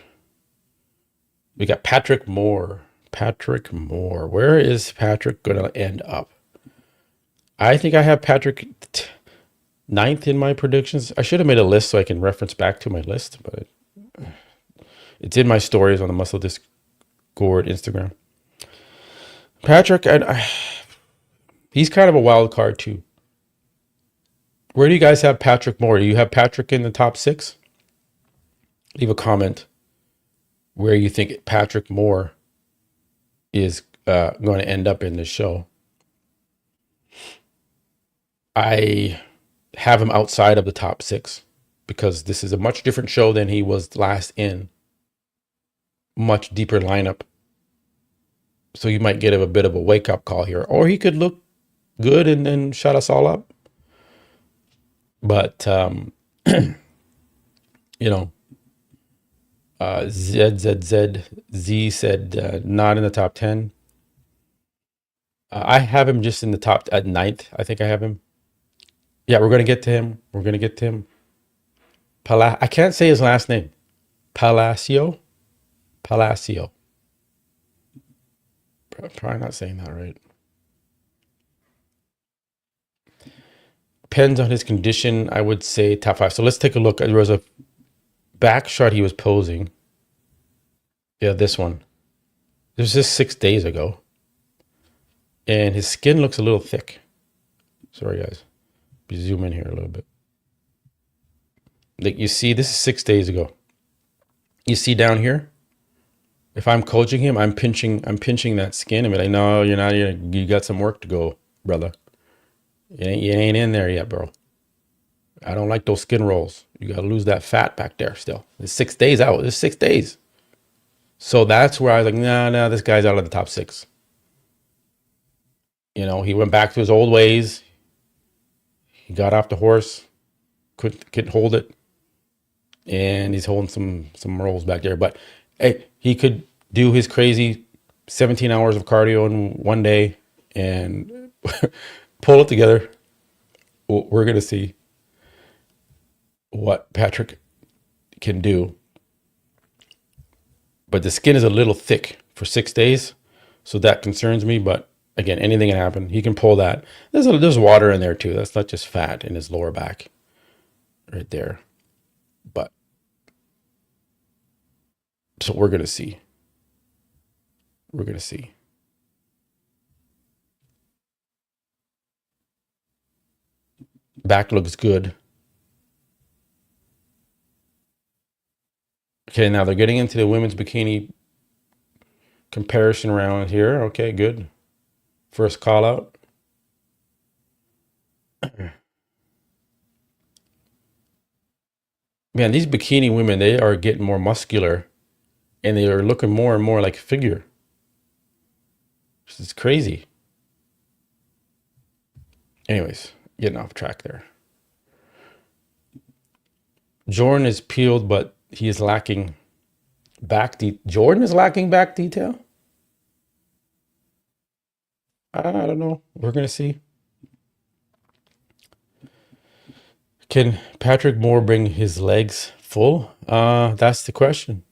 We got Patrick Moore. Patrick Moore. Where is Patrick going to end up? I think I have Patrick ninth in my predictions. I should have made a list so I can reference back to my list, but it's in my stories on the Muscle Discord Instagram. Patrick, he's kind of a wild card too. Where do you guys have Patrick Moore? Do you have Patrick in the top 6? Leave a comment where you think Patrick Moore is going to end up in this show. I have him outside of the top 6 because this is a much different show than he was last in. Much deeper lineup. So you might get a bit of a wake-up call here. Or he could look good and then shut us all up. But, you know, Z said not in the top 10. I have him just in the top at 9th. I think I have him. Yeah, we're going to get to him. We're going to get to him. I can't say his last name. Palacio. Probably not saying that right. Depends on his condition. I would say top 5. So let's take a look. There was a back shot he was posing. Yeah, this one. This was just 6 days ago. And his skin looks a little thick. Sorry, guys. Zoom in here a little bit. Like you see, this is 6 days ago. You see down here, if I'm coaching him, I'm pinching that skin and be like, no, you're not. You got some work to go, brother. You ain't in there yet, bro. I don't like those skin rolls. You got to lose that fat back there still. It's 6 days out. It's 6 days. So that's where I was like, nah, this guy's out of the top 6. You know, he went back to his old ways. He got off the horse, couldn't hold it, and he's holding some rolls back there. But hey, he could do his crazy 17 hours of cardio in one day and pull it together. We're gonna see what Patrick can do. But the skin is a little thick for 6 days, so that concerns me. But again, anything can happen. He can pull that. There's water in there too. That's not just fat in his lower back, right there. But so we're gonna see. We're gonna see. Back looks good. Okay, now they're getting into the women's bikini comparison round here. Okay, good. First call out. Man, these bikini women, they are getting more muscular and they are looking more and more like a figure. This is crazy. Anyways, getting off track there. Jordan is peeled, but he is lacking Jordan is lacking back detail? I don't know. We're going to see. Can Patrick Moore bring his legs full? That's the question.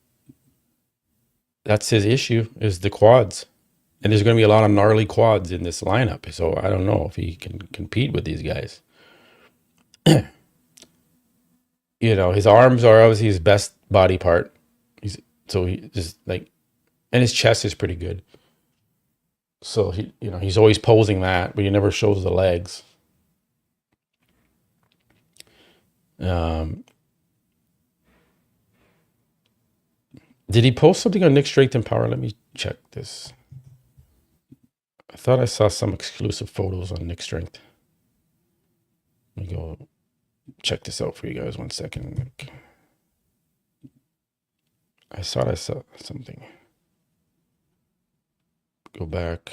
That's his issue, is the quads. And there's going to be a lot of gnarly quads in this lineup. So I don't know if he can compete with these guys. You know, his arms are obviously his best body part. He just like, and his chest is pretty good. So he's always posing that, but he never shows the legs. Did he post something on Nick Strength and Power? Let me check this. I thought I saw some exclusive photos on Nick Strength. Let me go check this out for you guys 1 second. I thought I saw something. Go back.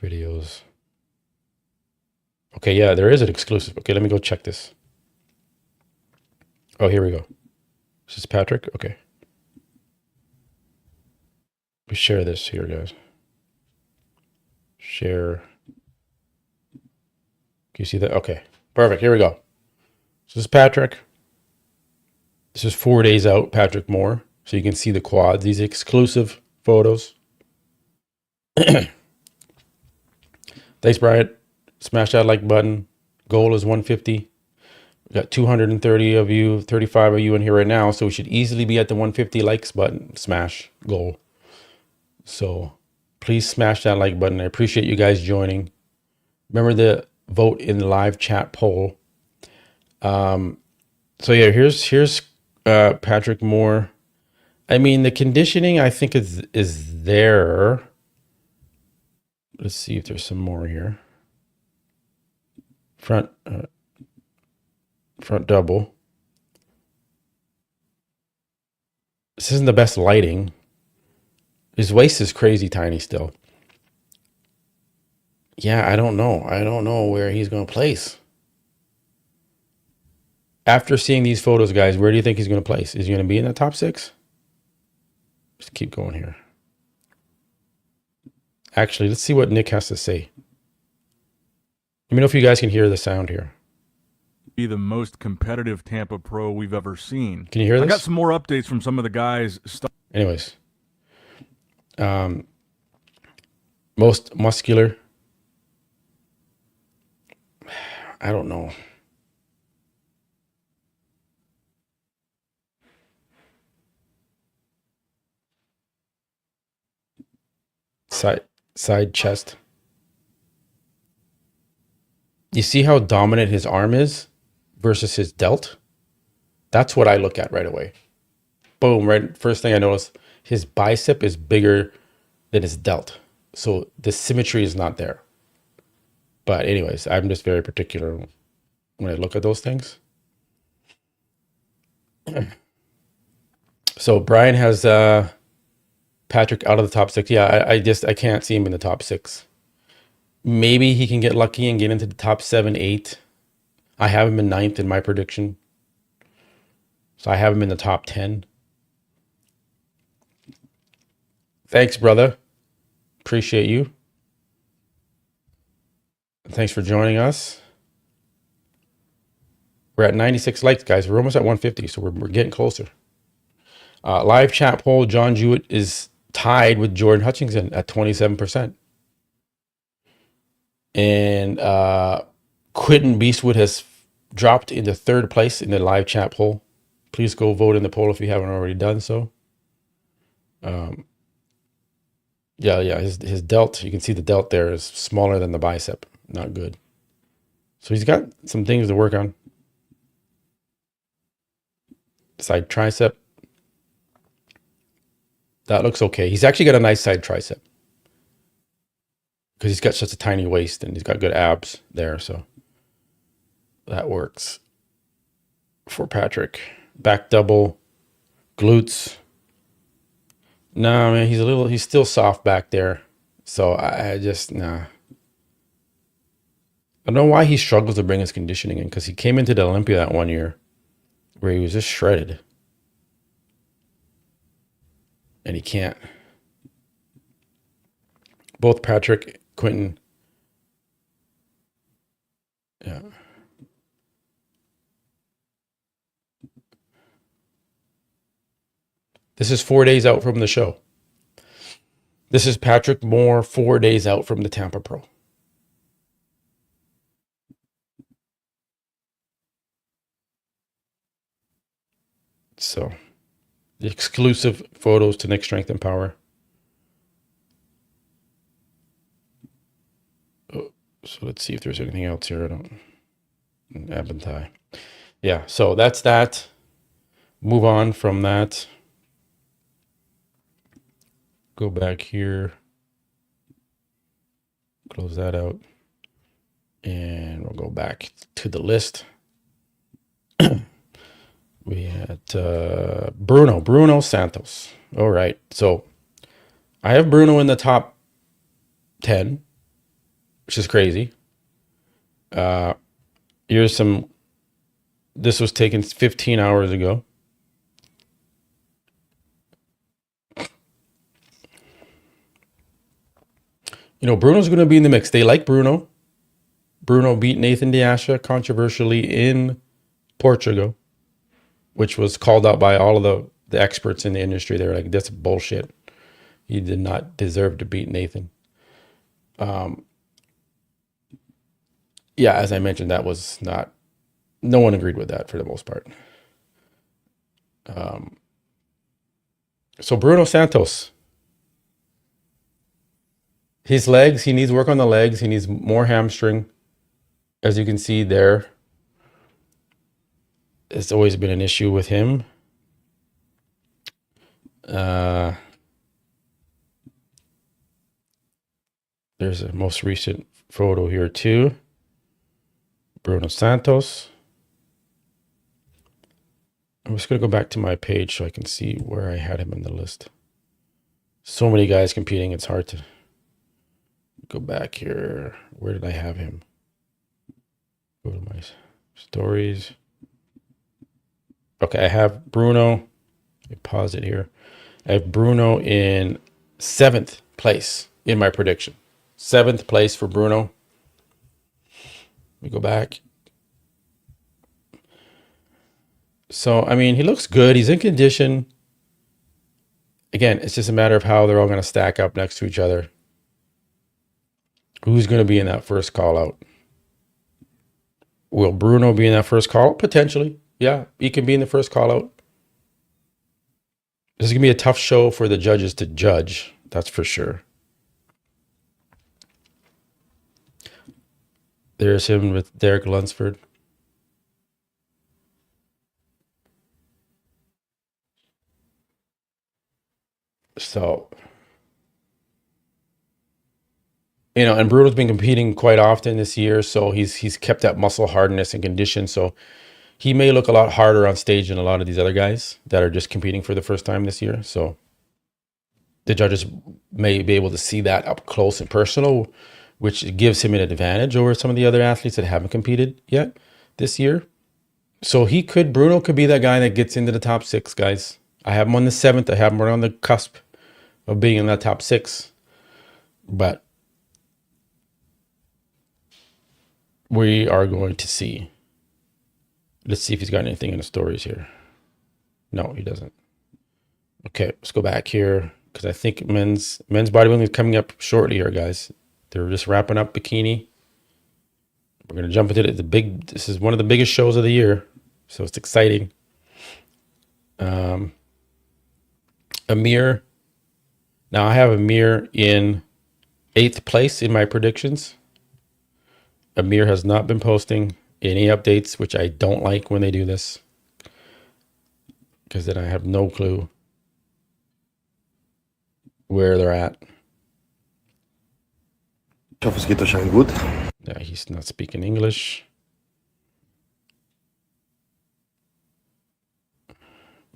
Videos. Okay, yeah, there is an exclusive. Okay, let me go check this. Oh, here we go. This is Patrick. Okay. We share this here, guys. Share. Can you see that? Okay, perfect. Here we go. So this is Patrick. This is 4 days out, Patrick Moore. So you can see the quads. These exclusive photos. Thanks, Brian. Smash that like button. Goal is 150. We got 230 of you, 35 of you in here right now. So we should easily be at the 150 likes button. Smash goal. So please smash that like button. I appreciate you guys joining. Remember the vote in the live chat poll. So yeah, here's Patrick Moore. I mean, the conditioning I think is there. Let's see if there's some more here. Front double. This isn't the best lighting. His waist is crazy tiny still. Yeah, I don't know. I don't know where he's going to place. After seeing these photos, guys, where do you think he's going to place? Is he going to be in the top 6? Just keep going here. Actually, let's see what Nick has to say. Let me know if you guys can hear the sound here. Be the most competitive Tampa pro we've ever seen. Can you hear this? I got some more updates from some of the guys. Anyways, most muscular. I don't know. Side chest. You see how dominant his arm is versus his delt? That's what I look at right away. Boom, right? First thing I notice, his bicep is bigger than his delt. So the symmetry is not there. But anyways, I'm just very particular when I look at those things. So Brian has Patrick out of the top 6. Yeah, I can't see him in the top 6. Maybe he can get lucky and get into the top 7, 8. I have him in 9th in my prediction. So I have him in the top 10. Thanks, brother. Appreciate you. Thanks for joining us. We're at 96 likes, guys. We're almost at 150, so we're getting closer. Live chat poll, John Jewett is tied with Jordan Hutchinson at 27%. And Quentin Beastwood has dropped into 3rd place in the live chat poll. Please go vote in the poll if you haven't already done so. Yeah, his delt, you can see the delt there is smaller than the bicep. Not good. So he's got some things to work on. Side tricep. That looks okay. He's actually got a nice side tricep because he's got such a tiny waist and he's got good abs there. So that works for Patrick. Back double, glutes. No, man, he's still soft back there. So I don't know why he struggles to bring his conditioning in, because he came into the Olympia that one year where he was just shredded. And he can't. Both Patrick, Quentin. Yeah. This is 4 days out from the show. This is Patrick Moore 4 days out from the Tampa Pro. So, the exclusive photos to Nick Strength and Power. Oh, so let's see if there's anything else here. I don't. Ab and thigh. Yeah, so that's that. Move on from that. Go back here. Close that out. And we'll go back to the list. We had Bruno Santos. All right. So I have Bruno in the top 10, which is crazy. Here's some. This was taken 15 hours ago. You know, Bruno's going to be in the mix. They like Bruno. Bruno beat Nathan Diasha controversially in Portugal, which was called out by all of the experts in the industry. They're like, that's bullshit. He did not deserve to beat Nathan. Yeah, as I mentioned, that was not, no one agreed with that for the most part. So Bruno Santos, his legs, he needs work on the legs. He needs more hamstring. As you can see there, it's always been an issue with him. There's a most recent photo here too. Bruno Santos. I'm just going to go back to my page so I can see where I had him in the list. So many guys competing, it's hard to go back here. Where did I have him? Go to my stories. Okay, I have Bruno. Let me pause it here. I have Bruno in 7th place in my prediction. 7th place for Bruno. Let me go back. So, I mean, he looks good. He's in condition. Again, it's just a matter of how they're all going to stack up next to each other. Who's going to be in that first call out? Will Bruno be in that first call out? Potentially. Yeah, he can be in the first call out. This is going to be a tough show for the judges to judge. That's for sure. There's him with Derek Lunsford. So, you know, and Bruno's been competing quite often this year, so he's kept that muscle hardness and condition. So he may look a lot harder on stage than a lot of these other guys that are just competing for the first time this year. So the judges may be able to see that up close and personal, which gives him an advantage over some of the other athletes that haven't competed yet this year. So Bruno could be that guy that gets into the top 6, guys. I have him on the 7th. I have him right on the cusp of being in that top 6. But we are going to see. Let's see if he's got anything in the stories here. No, he doesn't. Okay, let's go back here because I think men's bodybuilding is coming up shortly here, guys. They're just wrapping up bikini. We're gonna jump into this is one of the biggest shows of the year, so it's exciting. Amir. Now I have Amir in 8th place in my predictions. Amir has not been posting any updates, which I don't like when they do this, because then I have no clue where they're at. Ich hoffe, es geht euch allen gut. Yeah, he's not speaking English.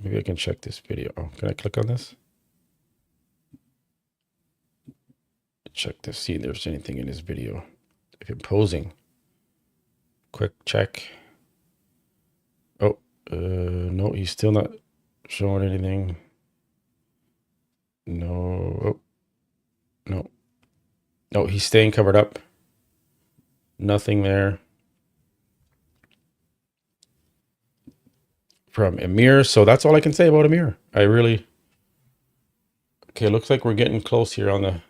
Maybe I can check this video. Oh, can I click on this? Check to see if there's anything in this video. If you're posing. Quick check. Oh, no, he's still not showing anything. No. Oh, no. No, he's staying covered up. Nothing there from Amir. So that's all I can say about Amir. Okay, looks like we're getting close here on the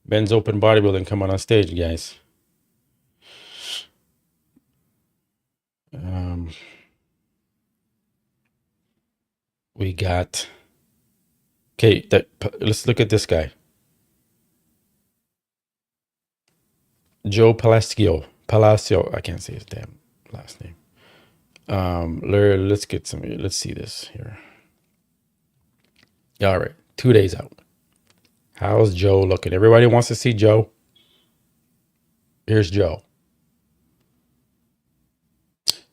men's open bodybuilding coming on stage, guys. We got, okay, let's look at this guy. Joe Palacio, I can't say his damn last name. Let's see this here. All right, 2 days out. How's Joe looking? Everybody wants to see Joe. Here's Joe.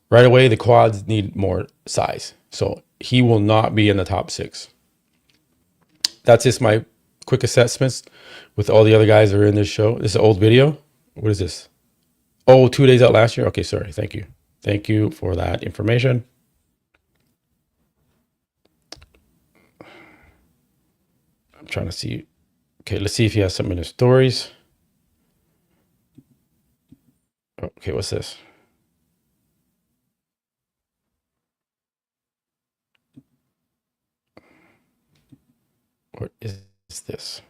Right away, the quads need more size. So he will not be in the top 6. That's just my quick assessments with all the other guys that are in this show. This is an old video. What is this? Oh, 2 days out last year. Okay, sorry. Thank you. Thank you for that information. I'm trying to see. Okay, let's see if he has something in his stories. Okay, what's this? What is this?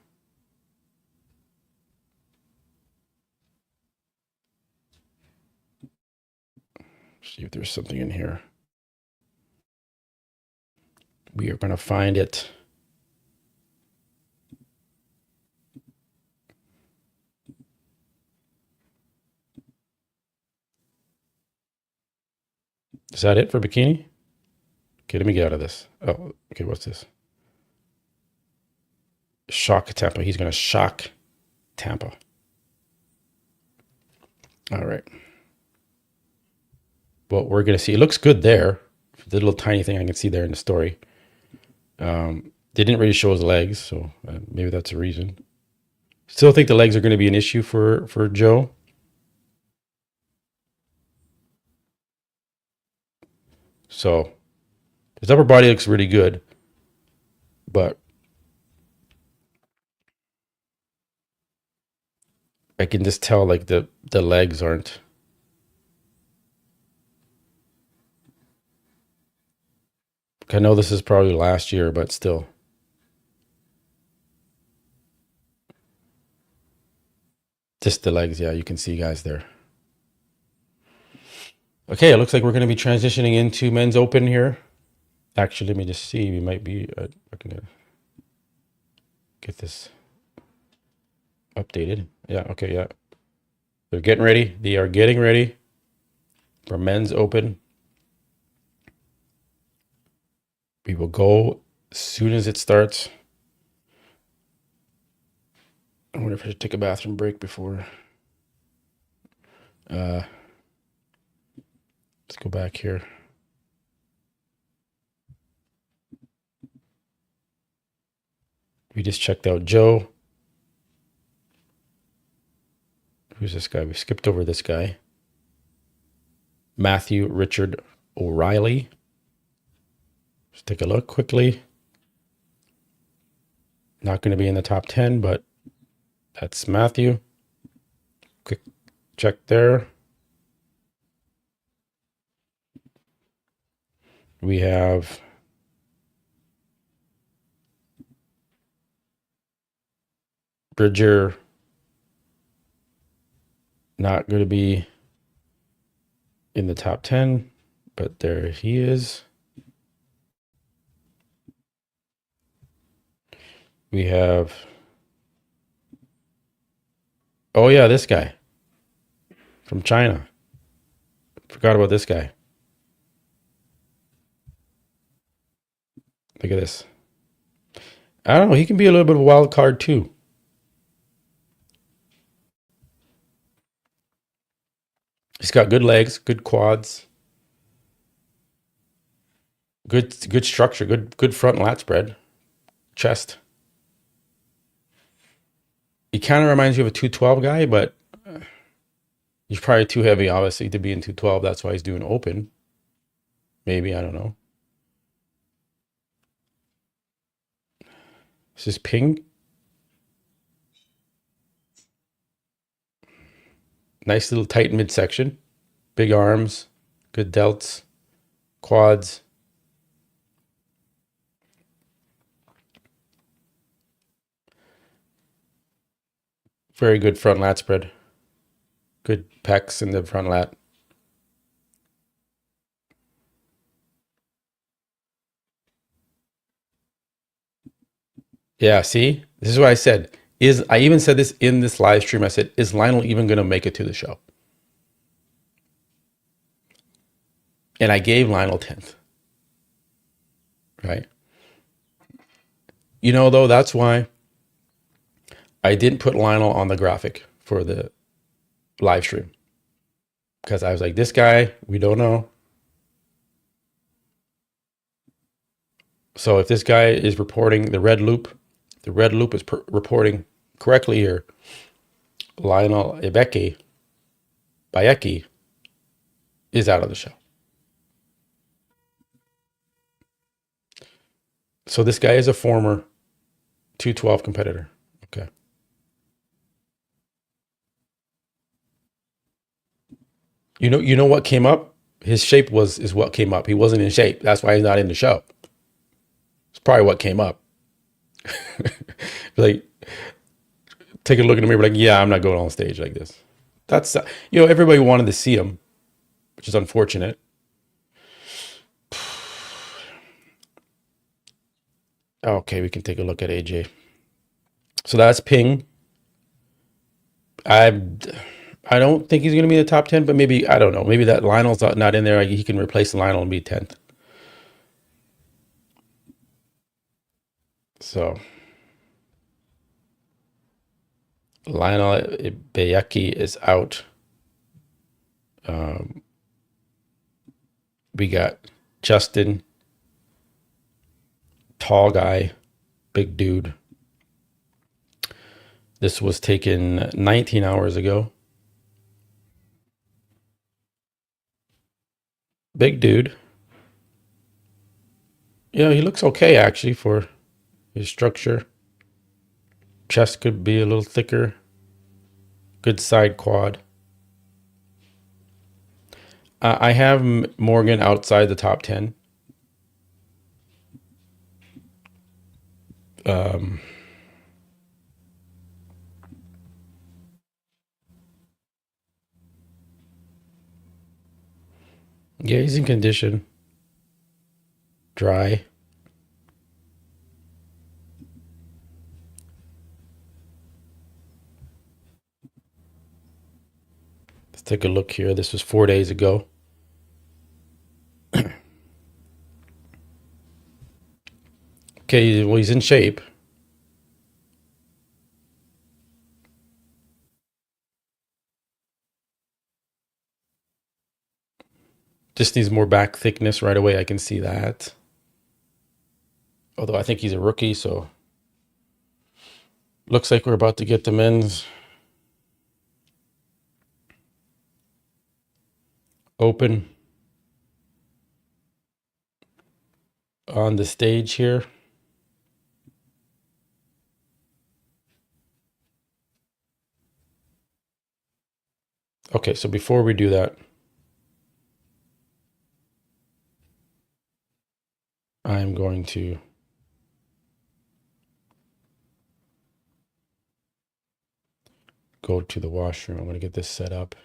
See if there's something in here. We are going to find it. Is that it for bikini? Okay, let me get out of this. Oh, okay, what's this? Shock Tampa. He's going to shock Tampa. All right. Well, we're going to see. It looks good there. The little tiny thing I can see there in the story. They didn't really show his legs, so maybe that's a reason. Still think the legs are going to be an issue for Joe. So his upper body looks really good, but I can just tell like the legs aren't. I know this is probably last year, but still. Just the legs, yeah, you can see guys there. Okay, it looks like we're going to be transitioning into men's open here. Actually, let me just see. We might be looking to get this updated. Yeah, okay, yeah. They're getting ready. They are getting ready for men's open. We will go as soon as it starts. I wonder if I should take a bathroom break before. Let's go back here. We just checked out Joe. Who's this guy? We skipped over this guy. Matthew Richard O'Reilly. Let's take a look quickly. Not going to be in the top 10, but that's Matthew. Quick check there. We have Bridger. Not going to be in the top 10, but there he is. We have, oh yeah, this guy from China. Forgot about this guy. Look at this. I don't know. He can be a little bit of a wild card too. He's got good legs, good quads, good structure, good front lat spread, chest. He kind of reminds you of a 212 guy, but he's probably too heavy, obviously, to be in 212. That's why he's doing open. Maybe, I don't know. This is Ping. Nice little tight midsection. Big arms, good delts, quads. Very good front lat spread. Good pecs in the front lat. Yeah, see? This is what I said. I even said this in this live stream. I said, is Lionel even going to make it to the show? And I gave Lionel 10th. Right? You know, though, that's why I didn't put Lionel on the graphic for the live stream. Because I was like, this guy, we don't know. So if this guy is reporting the red loop is reporting correctly here. Lionel Bayeki is out of the show. So this guy is a former 212 You know what came up? His shape is what came up. He wasn't in shape. That's why he's not in the show. It's probably what came up. Like, take a look in the mirror, like, yeah, I'm not going on stage like this. That's everybody wanted to see him, which is unfortunate. Okay, we can take a look at AJ. So that's Ping. I don't think he's going to be in the top 10, but maybe, I don't know. Maybe that Lionel's not in there. He can replace Lionel and be 10th. So Lionel Bayeki is out. We got Justin, tall guy, big dude. This was taken 19 hours ago. Big dude. Yeah, he looks okay actually for his structure. Chest could be a little thicker. Good side quad. I have Morgan outside the top 10. Yeah, he's in condition. Dry. Let's take a look here. This was 4 days ago. Okay, well, he's in shape. Just needs more back thickness right away. I can see that. Although I think he's a rookie, so looks like we're about to get the men's open on the stage here. Okay, so before we do that, I'm going to go to the washroom. I'm going to get this set up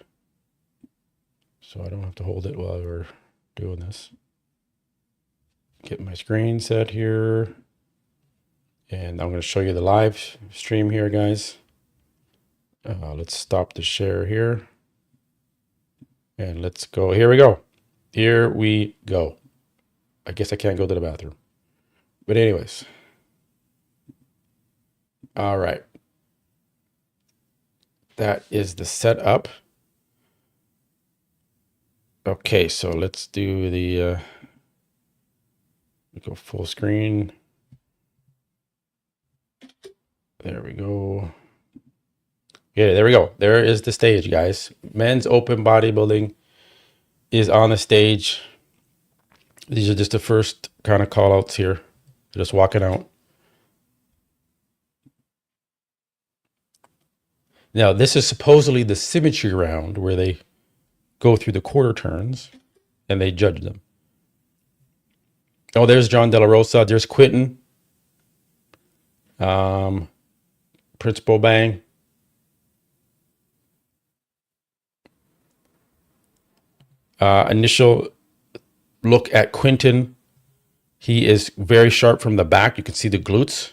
so I don't have to hold it while we're doing this. Get my screen set here. And I'm going to show you the live stream here, guys. Let's stop the share here. And let's go. Here we go. Here we go. I guess I can't go to the bathroom. But anyways. All right. That is the setup. Okay, so let's do the go full screen. There we go. Yeah, there we go. There is the stage, guys. Men's open bodybuilding is on the stage. These are just the first kind of call outs here. Just walking out. Now, this is supposedly the symmetry round where they go through the quarter turns and they judge them. Oh, there's John De La Rosa. There's Quentin. Principal Bang. Initial look at Quentin. He is very sharp from the back. You can see the glutes.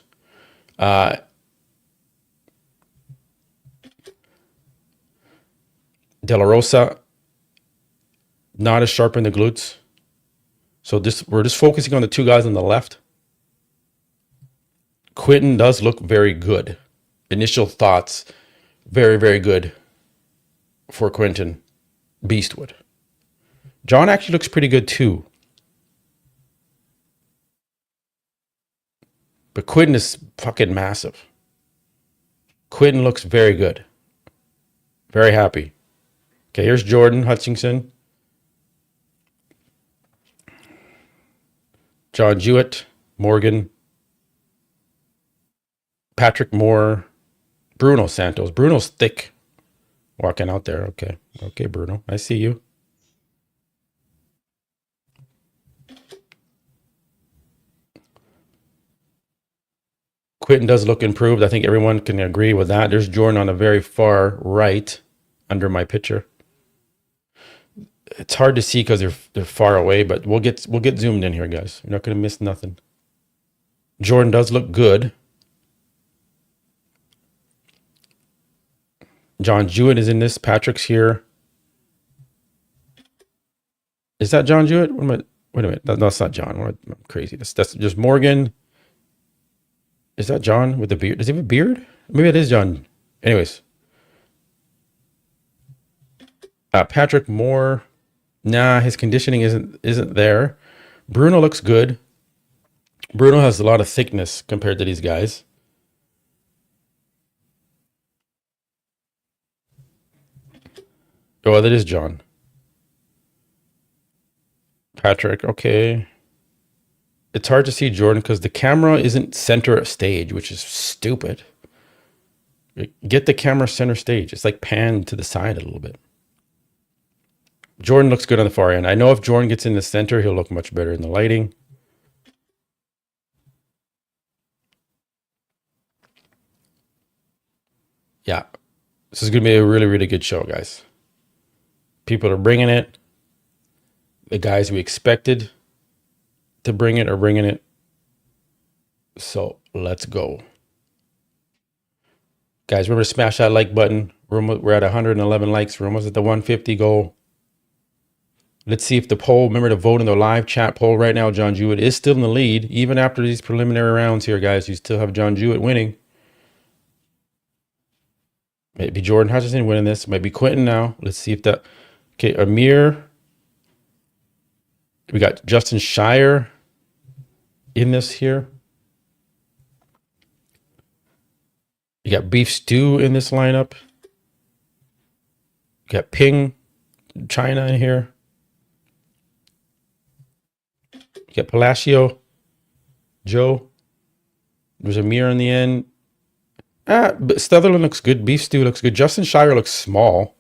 De La Rosa, not as sharp in the glutes. So we're just focusing on the two guys on the left. Quentin does look very good. Initial thoughts, very, very good for Quentin Beastwood. John actually looks pretty good too. But Quentin is fucking massive. Quentin looks very good. Very happy. Okay, here's Jordan Hutchinson. John Jewett, Morgan, Patrick Moore, Bruno Santos. Bruno's thick walking out there. Okay, Bruno, I see you. Quentin does look improved. I think everyone can agree with that. There's Jordan on the very far right under my picture. It's hard to see because they're far away, but we'll get zoomed in here, guys. You're not going to miss nothing. Jordan does look good. John Jewett is in this. Patrick's here. Is that John Jewett? Wait a minute. No, that's not John. I'm crazy. That's just Morgan. Is that John with the beard? Does he have a beard? Maybe it is John. Anyways. Patrick Moore. Nah, his conditioning isn't there. Bruno looks good. Bruno has a lot of thickness compared to these guys. Oh, that is John. Patrick, okay. It's hard to see Jordan because the camera isn't center stage, which is stupid. Get the camera center stage. It's like panned to the side a little bit. Jordan looks good on the far end. I know if Jordan gets in the center, he'll look much better in the lighting. Yeah, this is going to be a really, really good show, guys. People are bringing it. The guys we expected to bring it are bringing it. So let's go. Guys, remember to smash that like button. We're at 111 likes. We're almost at the 150 goal. Let's see if the poll, remember to vote in the live chat poll right now. John Jewett is still in the lead. Even after these preliminary rounds here, guys, you still have John Jewett winning. Maybe Jordan Hutchinson winning this. Might be Quentin now. Let's see if that... Okay, Amir. We got Justin Shire in this here. You got Beef Stew in this lineup. You got Ping China in here. You got Palacio, Joe. There's Amir in the end. But Stutherland looks good. Beef Stew looks good. Justin Shire looks small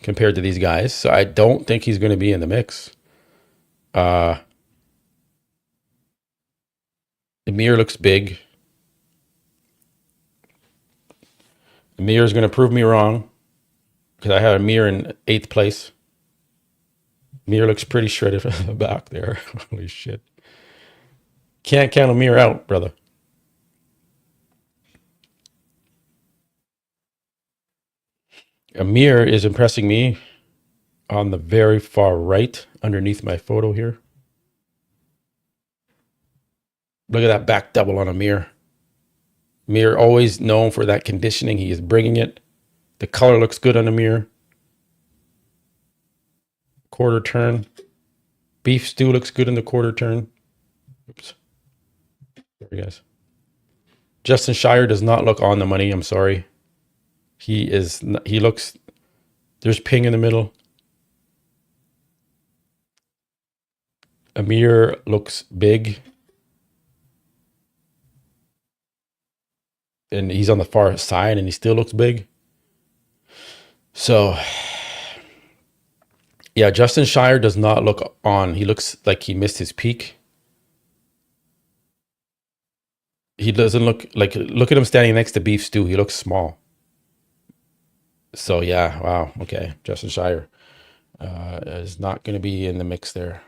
compared to these guys, so I don't think he's going to be in the mix. Amir looks big. Amir is going to prove me wrong because I had Amir in 8th place. Amir looks pretty shredded from the back there. Holy shit. Can't count Amir out, brother. Amir is impressing me on the very far right underneath my photo here. Look at that back double on Amir. Amir always known for that conditioning. He is bringing it. The color looks good on Amir. Quarter turn. Beef Stew looks good in the quarter turn. Oops. Sorry, guys. Justin Shire does not look on the money. I'm sorry. He looks, there's Ping in the middle. Amir looks big. And he's on the far side and he still looks big. So, yeah, Justin Shire does not look on. He looks like he missed his peak. He doesn't look like, look at him standing next to Beef Stew. He looks small. So, yeah, wow. Okay, Justin Shire is not going to be in the mix there.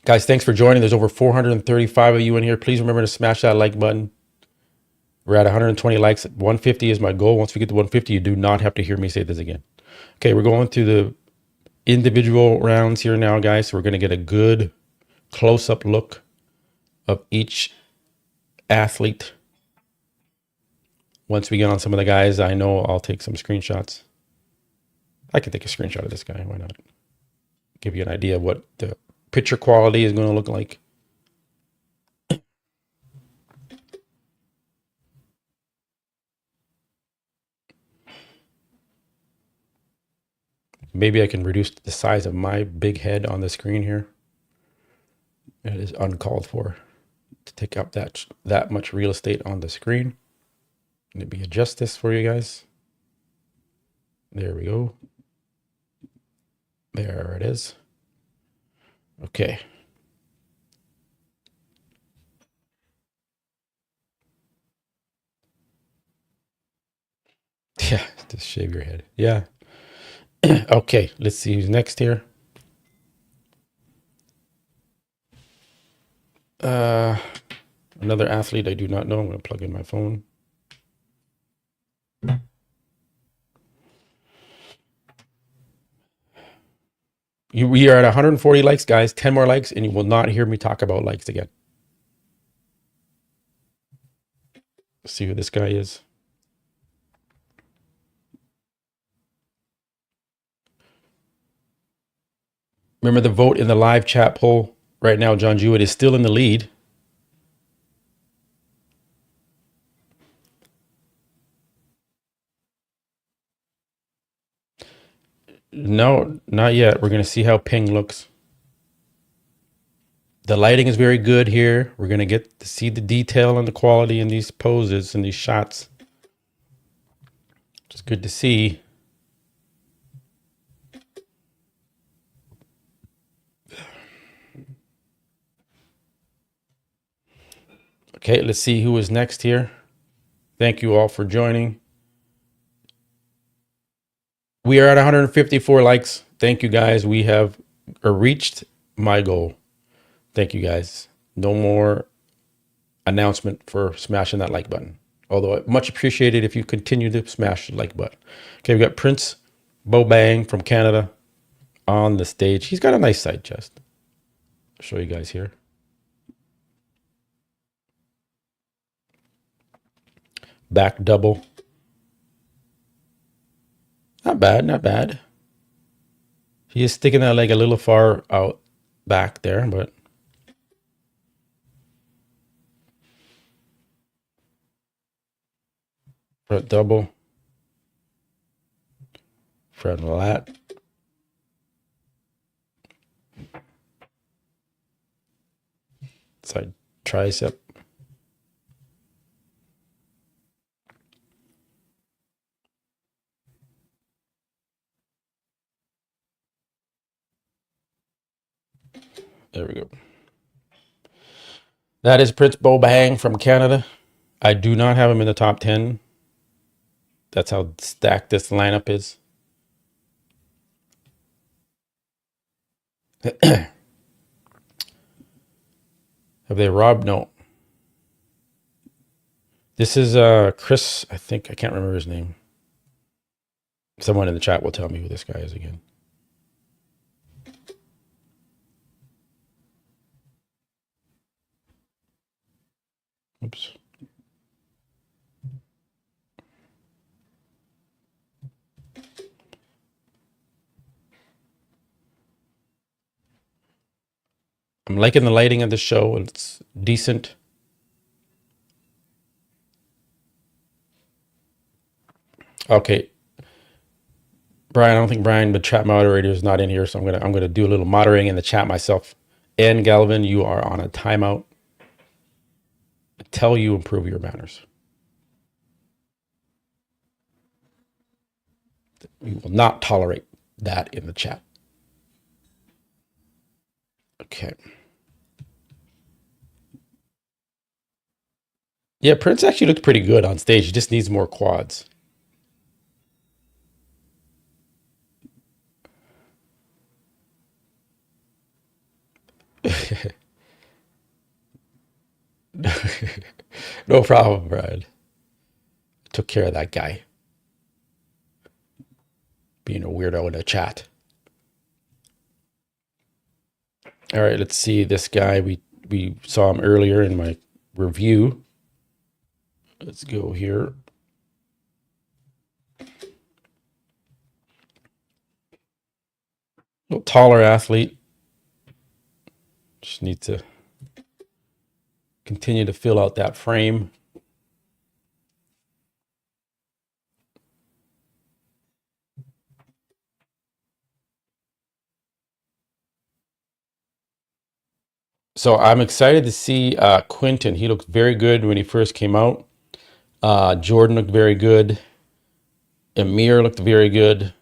Guys, thanks for joining. There's over 435 of you in here. Please remember to smash that like button. We're at 120 likes. 150 is my goal. Once we get to 150, you do not have to hear me say this again. Okay, we're going through the individual rounds here now, guys. So we're going to get a good close-up look of each athlete. Once we get on some of the guys, I know I'll take some screenshots. I can take a screenshot of this guy. Why not? Give you an idea of what the picture quality is going to look like. Maybe I can reduce the size of my big head on the screen here. It is uncalled for to take up that much real estate on the screen. Maybe adjust this for you guys. There we go. There it is. Okay. Just shave your head. Yeah. Okay, let's see who's next here. Another athlete I do not know. I'm going to plug in my phone. We are at 140 likes, guys. 10 more likes, and you will not hear me talk about likes again. Let's see who this guy is. Remember the vote in the live chat poll right now. John Jewett is still in the lead. No, not yet. We're going to see how Ping looks. The lighting is very good here. We're going to get to see the detail and the quality in these poses and these shots. It's good to see. Okay, let's see who is next here. Thank you all for joining. We are at 154 likes. Thank you, guys. We have reached my goal. Thank you, guys. No more announcement for smashing that like button. Although much appreciated if you continue to smash the like button. Okay, we got Prince Bobang from Canada on the stage. He's got a nice side chest. I'll show you guys here. Back double. Not bad, not bad. He is sticking that leg a little far out back there, but front double, front lat, side tricep. There we go. That is Prince Bobang from Canada. I do not have him in the top 10. That's how stacked this lineup is. Have they robbed? No. This is Chris, I think. I can't remember his name. Someone in the chat will tell me who this guy is again. Oops. I'm liking the lighting of the show. It's decent. Okay. Brian, I don't think Brian, the chat moderator, is not in here, so I'm gonna do a little moderating in the chat myself. And Galvin, you are on a timeout until you improve your manners. We will not tolerate that in the chat. Okay. Yeah, Prince actually looked pretty good on stage. He just needs more quads. No problem, Brad. Took care of that guy. Being a weirdo in a chat. All right, let's see this guy. We saw him earlier in my review. Let's go here. A little taller athlete. Just need to continue to fill out that frame. So I'm excited to see Quinton. He looked very good when he first came out. Jordan looked very good. Amir looked very good.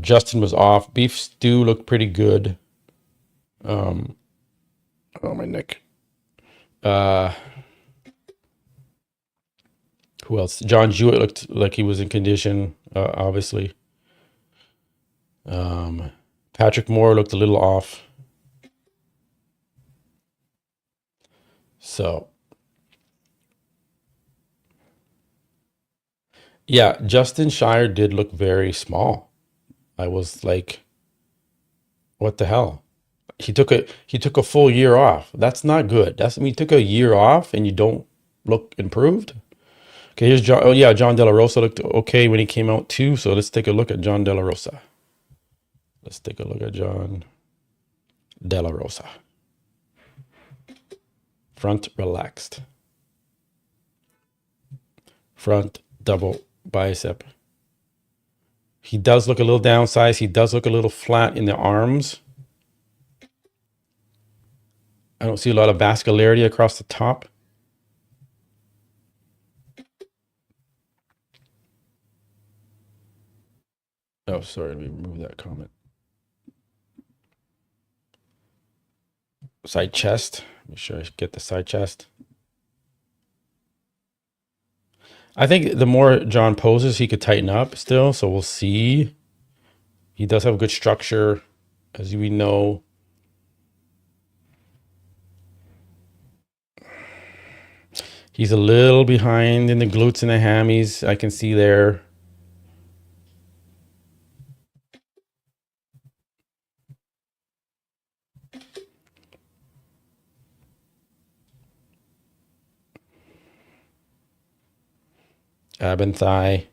Justin was off. Beef Stew looked pretty good. Oh, my neck. Who else? John Jewett looked like he was in condition, obviously. Patrick Moore looked a little off. So, yeah, Justin Shire did look very small. I was like, what the hell? He took a full year off. That's not good. I mean, you took a year off and you don't look improved. Okay, here's John. Oh yeah, John De La Rosa looked okay when he came out too. So let's take a look at John De La Rosa. Let's take a look at John De La Rosa. Front relaxed. Front double bicep. He does look a little downsized. He does look a little flat in the arms. I don't see a lot of vascularity across the top. Oh, sorry, let me remove that comment. Side chest. Make sure I get the side chest. I think the more John poses, he could tighten up still. So we'll see. He does have good structure, as we know. He's a little behind in the glutes and the hammies. I can see there. Ab and thigh.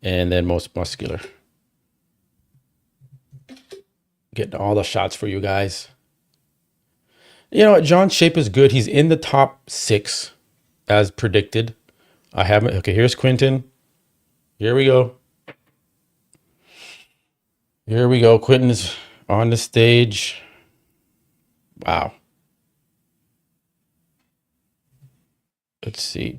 And then most muscular. Getting all the shots for you guys. You know what? John's shape is good. He's in the top 6 as predicted. I haven't. Okay, here's Quentin. Here we go. Here we go. Quentin's on the stage. Wow. Let's see.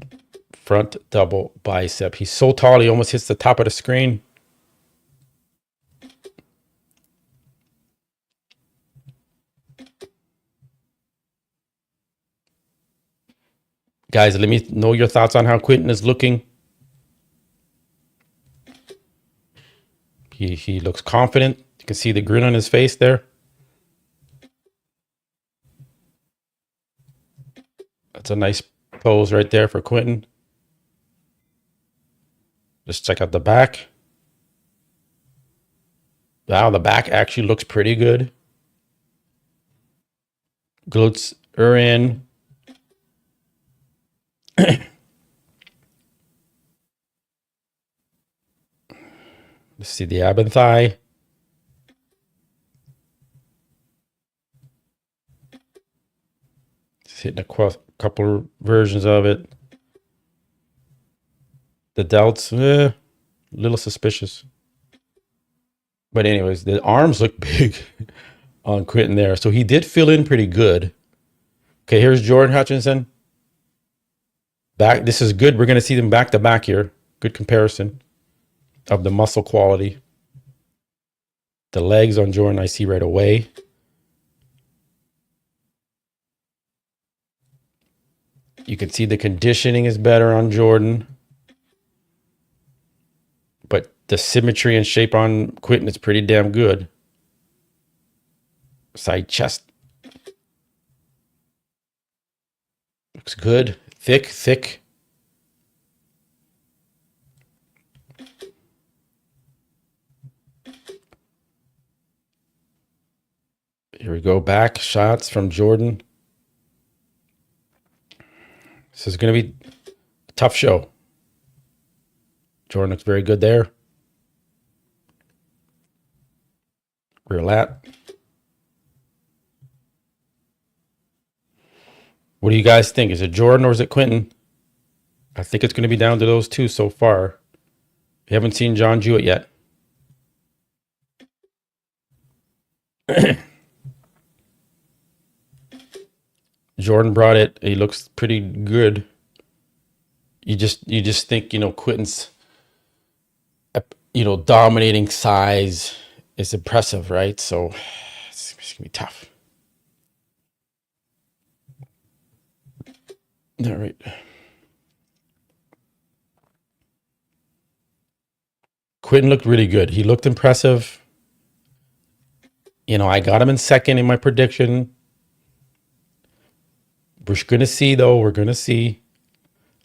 Front double bicep. He's so tall, he almost hits the top of the screen. Guys, let me know your thoughts on how Quentin is looking. He looks confident. You can see the grin on his face there. That's a nice pose right there for Quentin. Just check out the back. Wow, the back actually looks pretty good. Glutes are in. Let's see the ab and thigh. Just hitting a couple versions of it. The delts, a little suspicious. But anyways, the arms look big on Quentin there. So he did fill in pretty good. Okay, here's Jordan Hutchinson. Back. This is good. We're going to see them back to back here. Good comparison of the muscle quality. The legs on Jordan I see right away. You can see the conditioning is better on Jordan. But the symmetry and shape on Quentin is pretty damn good. Side chest. Looks good. Thick. Here we go. Back shots from Jordan. This is going to be a tough show. Jordan looks very good there. Rear lat. What do you guys think? Is it Jordan or is it Quentin? I think it's going to be down to those two so far. We haven't seen John Jewett yet. Jordan brought it. He looks pretty good. You just think, Quentin's, dominating size is impressive, right? So it's going to be tough. All right. Quentin looked really good. He looked impressive. You know, I got him in second in my prediction. We're going to see, though. We're going to see.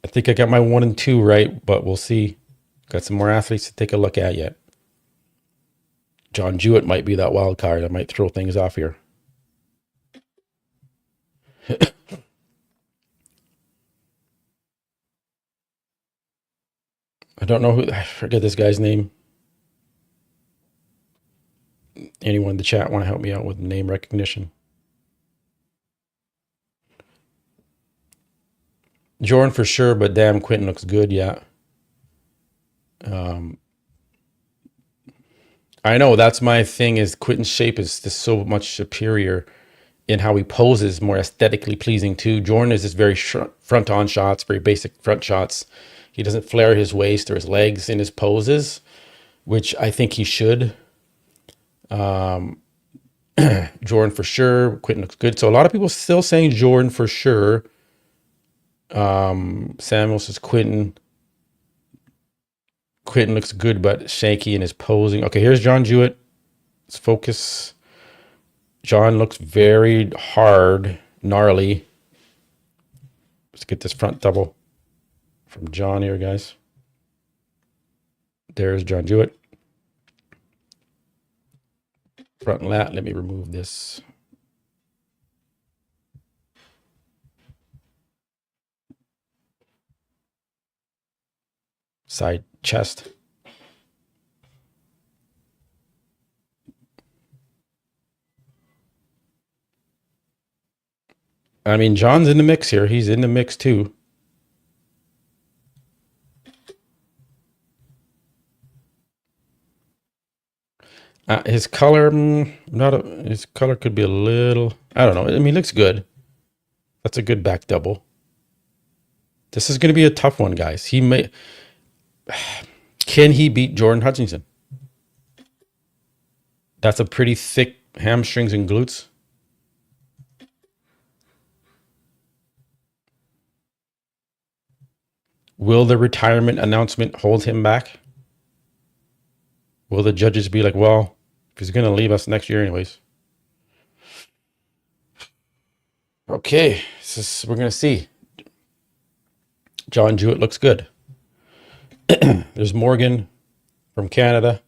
I think I got my 1 and 2 right, but we'll see. Got some more athletes to take a look at yet. John Jewett might be that wild card. I might throw things off here. I don't know who. I forget this guy's name. Anyone in the chat want to help me out with name recognition? Jordan for sure, but damn, Quentin looks good. Yeah. I know that's my thing. Is Quentin's shape is just so much superior in how he poses, more aesthetically pleasing too. Jordan is just very front on shots, very basic front shots. He doesn't flare his waist or his legs in his poses, which I think he should. Jordan for sure. Quentin looks good. So a lot of people still saying Jordan for sure. Samuel says Quentin. Quentin looks good, but shaky in his posing. Okay, here's John Jewett. Let's focus. John looks very hard, gnarly. Let's get this front double from John here, guys. There's John Jewett. Front lat. Let me remove this. Side chest. I mean, John's in the mix here. He's in the mix too. His color, his color could be a little, I don't know. I mean, he looks good. That's a good back double. This is going to be a tough one, guys. Can he beat Jordan Hutchinson? That's a pretty thick hamstrings and glutes. Will the retirement announcement hold him back? Will the judges be like, well, if he's going to leave us next year anyways? Okay, we're going to see. John Jewett looks good. There's Morgan from Canada.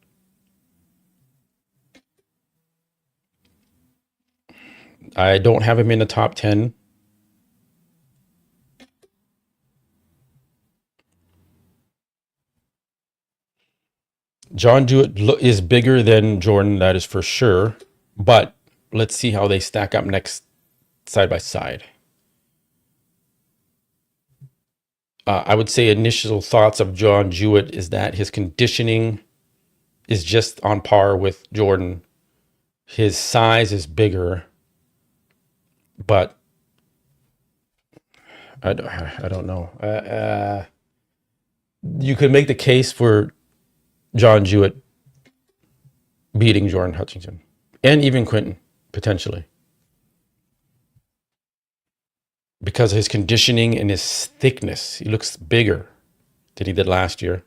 I don't have him in the top 10. John Jewett is bigger than Jordan, that is for sure. But let's see how they stack up next side by side. I would say initial thoughts of John Jewett is that his conditioning is just on par with Jordan. His size is bigger, but I don't know. You could make the case for John Jewett beating Jordan Hutchinson and even Quentin potentially because of his conditioning and his thickness. He looks bigger than he did last year.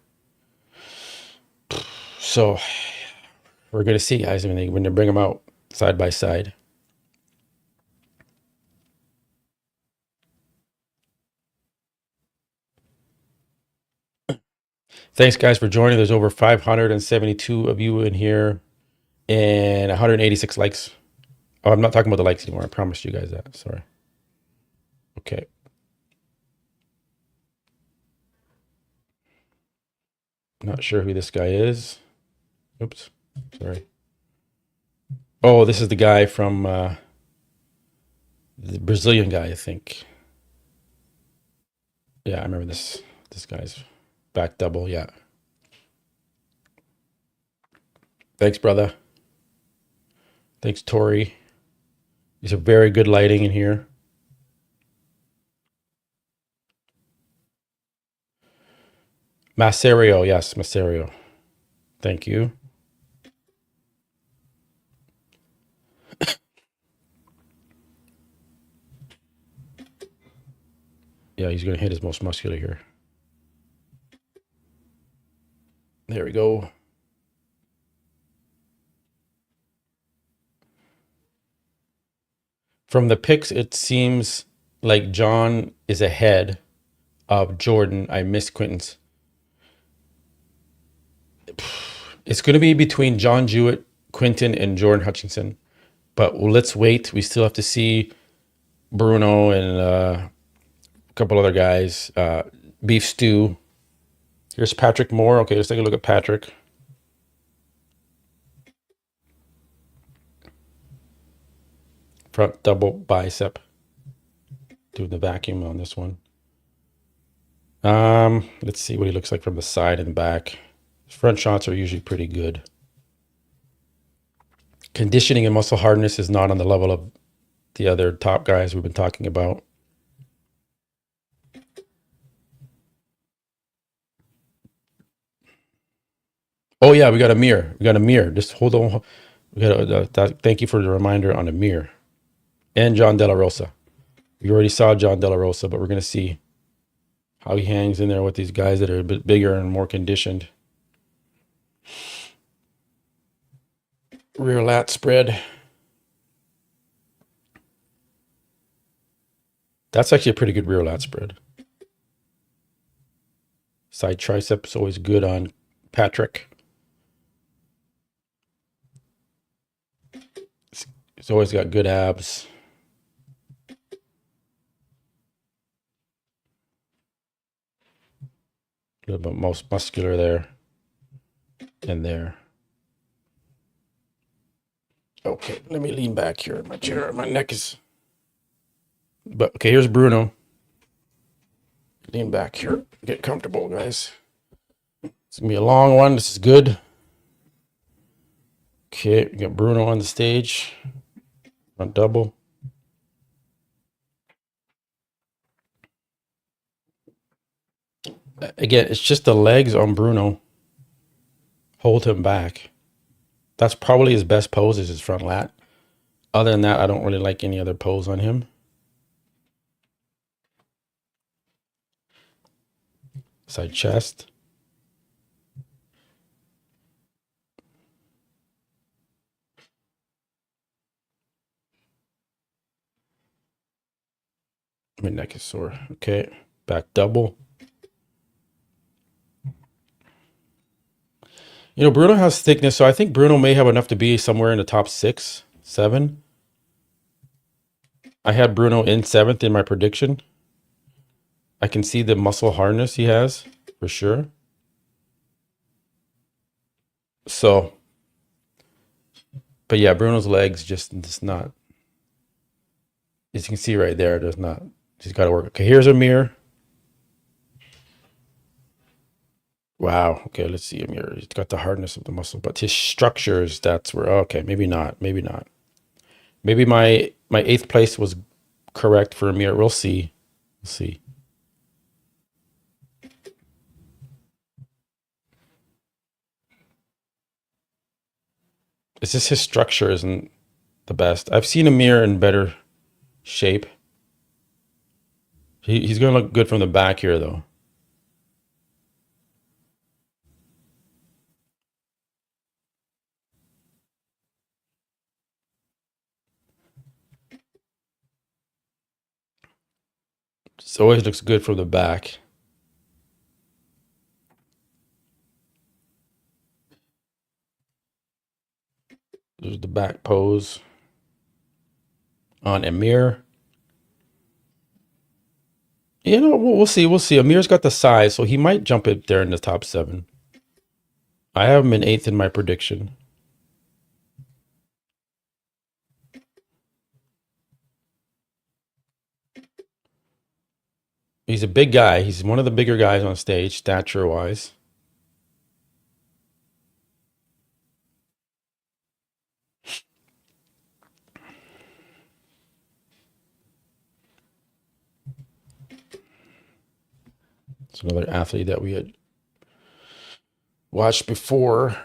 So we're going to see, guys, when they bring them out side by side. Thanks, guys, for joining. There's over 572 of you in here and 186 likes. Oh, I'm not talking about the likes anymore. I promised you guys that. Sorry. Okay. Not sure who this guy is. Oops. Sorry. Oh, this is the guy from the Brazilian guy, I think. Yeah, I remember this guy's back double. Yeah. Thanks, brother. Thanks, Tori. These are very good lighting in here. Masario, yes, Masario. Thank you. Yeah, he's going to hit his most muscular here. There we go. From the pics, it seems like John is ahead of Jordan. I missed Quinton's. It's going to be between John Jewett, Quinton, and Jordan Hutchinson. But let's wait. We still have to see Bruno and a couple other guys. Beef Stew. Here's Patrick Moore. Okay, let's take a look at Patrick. Front double bicep. Do the vacuum on this one. Let's see what he looks like from the side and back. His front shots are usually pretty good. Conditioning and muscle hardness is not on the level of the other top guys we've been talking about. Oh yeah, we got a mirror. We got a mirror. Just hold on. We got thank you for the reminder on a mirror. And John De La Rosa. We already saw John De La Rosa, but we're gonna see how he hangs in there with these guys that are a bit bigger and more conditioned. Rear lat spread. That's actually a pretty good rear lat spread. Side triceps always good on Patrick. He's always got good abs. A little bit most muscular there and there. Okay, let me lean back here in my chair. My neck is... But okay, here's Bruno. Lean back here. Get comfortable, guys. It's going to be a long one. This is good. Okay, we got Bruno on the stage. Front double. Again, it's just the legs on Bruno hold him back. That's probably his best pose is his front lat. Other than that, I don't really like any other pose on him. Side chest. My neck is sore. Okay, back double. You know, Bruno has thickness, so I think Bruno may have enough to be somewhere in the top 6, 7. I had Bruno in 7th in my prediction. I can see the muscle hardness he has, for sure. So, but yeah, Bruno's legs just not, as you can see right there, does not, he's got to work. Okay, here's a mirror. Wow. Okay, let's see a mirror. He's got the hardness of the muscle, but his structures, that's where, okay, maybe not, maybe not. Maybe my 8th place was correct for a mirror. We'll see. We'll see. It's just his structure isn't the best. I've seen Amir in better shape. He's going to look good from the back here, though. It always looks good from the back. There's the back pose on Amir. You know, we'll see. We'll see. Amir's got the size, so he might jump it there in the top 7. I have him in 8th in my prediction. He's a big guy. He's one of the bigger guys on stage, stature-wise. It's another athlete that we had watched before.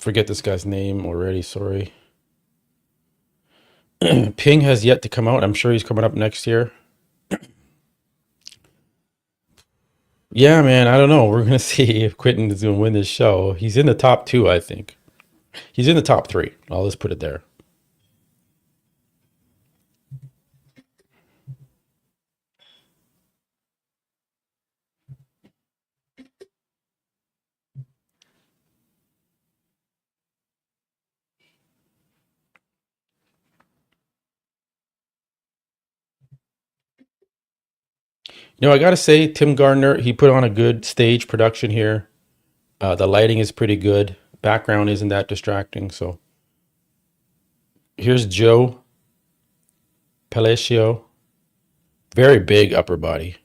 forget this guy's name already. Sorry. Ping has yet to come out. I'm sure he's coming up next year. Yeah, man. I don't know. We're gonna see if Quentin is gonna win this show. He's in the top 2, I think. He's in the top 3. I'll just put it there. I gotta say, Tim Gardner, he put on a good stage production here. The lighting is pretty good. Background isn't that distracting. So here's Joe Palacio. Very big upper body.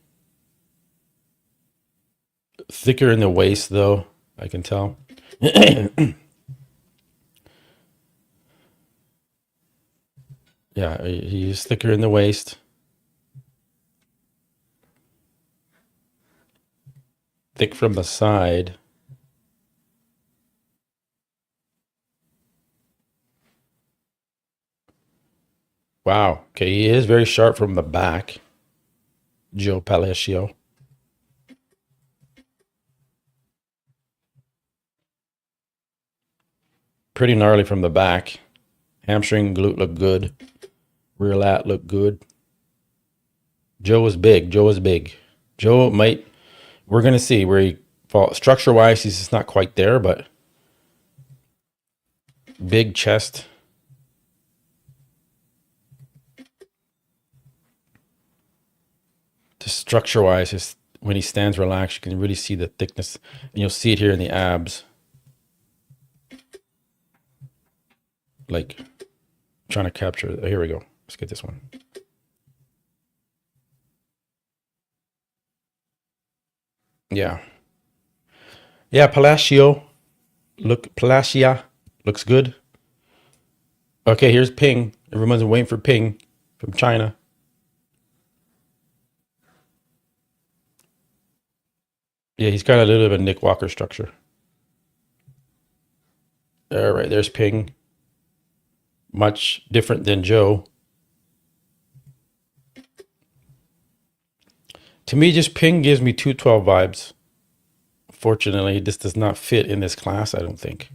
Thicker in the waist, though, I can tell. Yeah, he's thicker in the waist. Thick from the side. Wow. Okay, he is very sharp from the back. Joe Palacio. Pretty gnarly from the back. Hamstring, glute look good. Rear lat look good. Joe is big. Joe is big. Joe might, we're going to see where he falls. Structure-wise, he's just not quite there, but big chest. Just structure-wise, just when he stands relaxed, you can really see the thickness. And you'll see it here in the abs. Like, trying to capture. Here we go. Let's get this one. Yeah. Yeah, Palacio. Palacia looks good. Okay, here's Ping. Everyone's waiting for Ping from China. Yeah, he's got a little bit of a Nick Walker structure. All right, there's Ping. Much different than Joe. To me, just Ping gives me 212 vibes. Fortunately, this does not fit in this class, I don't think.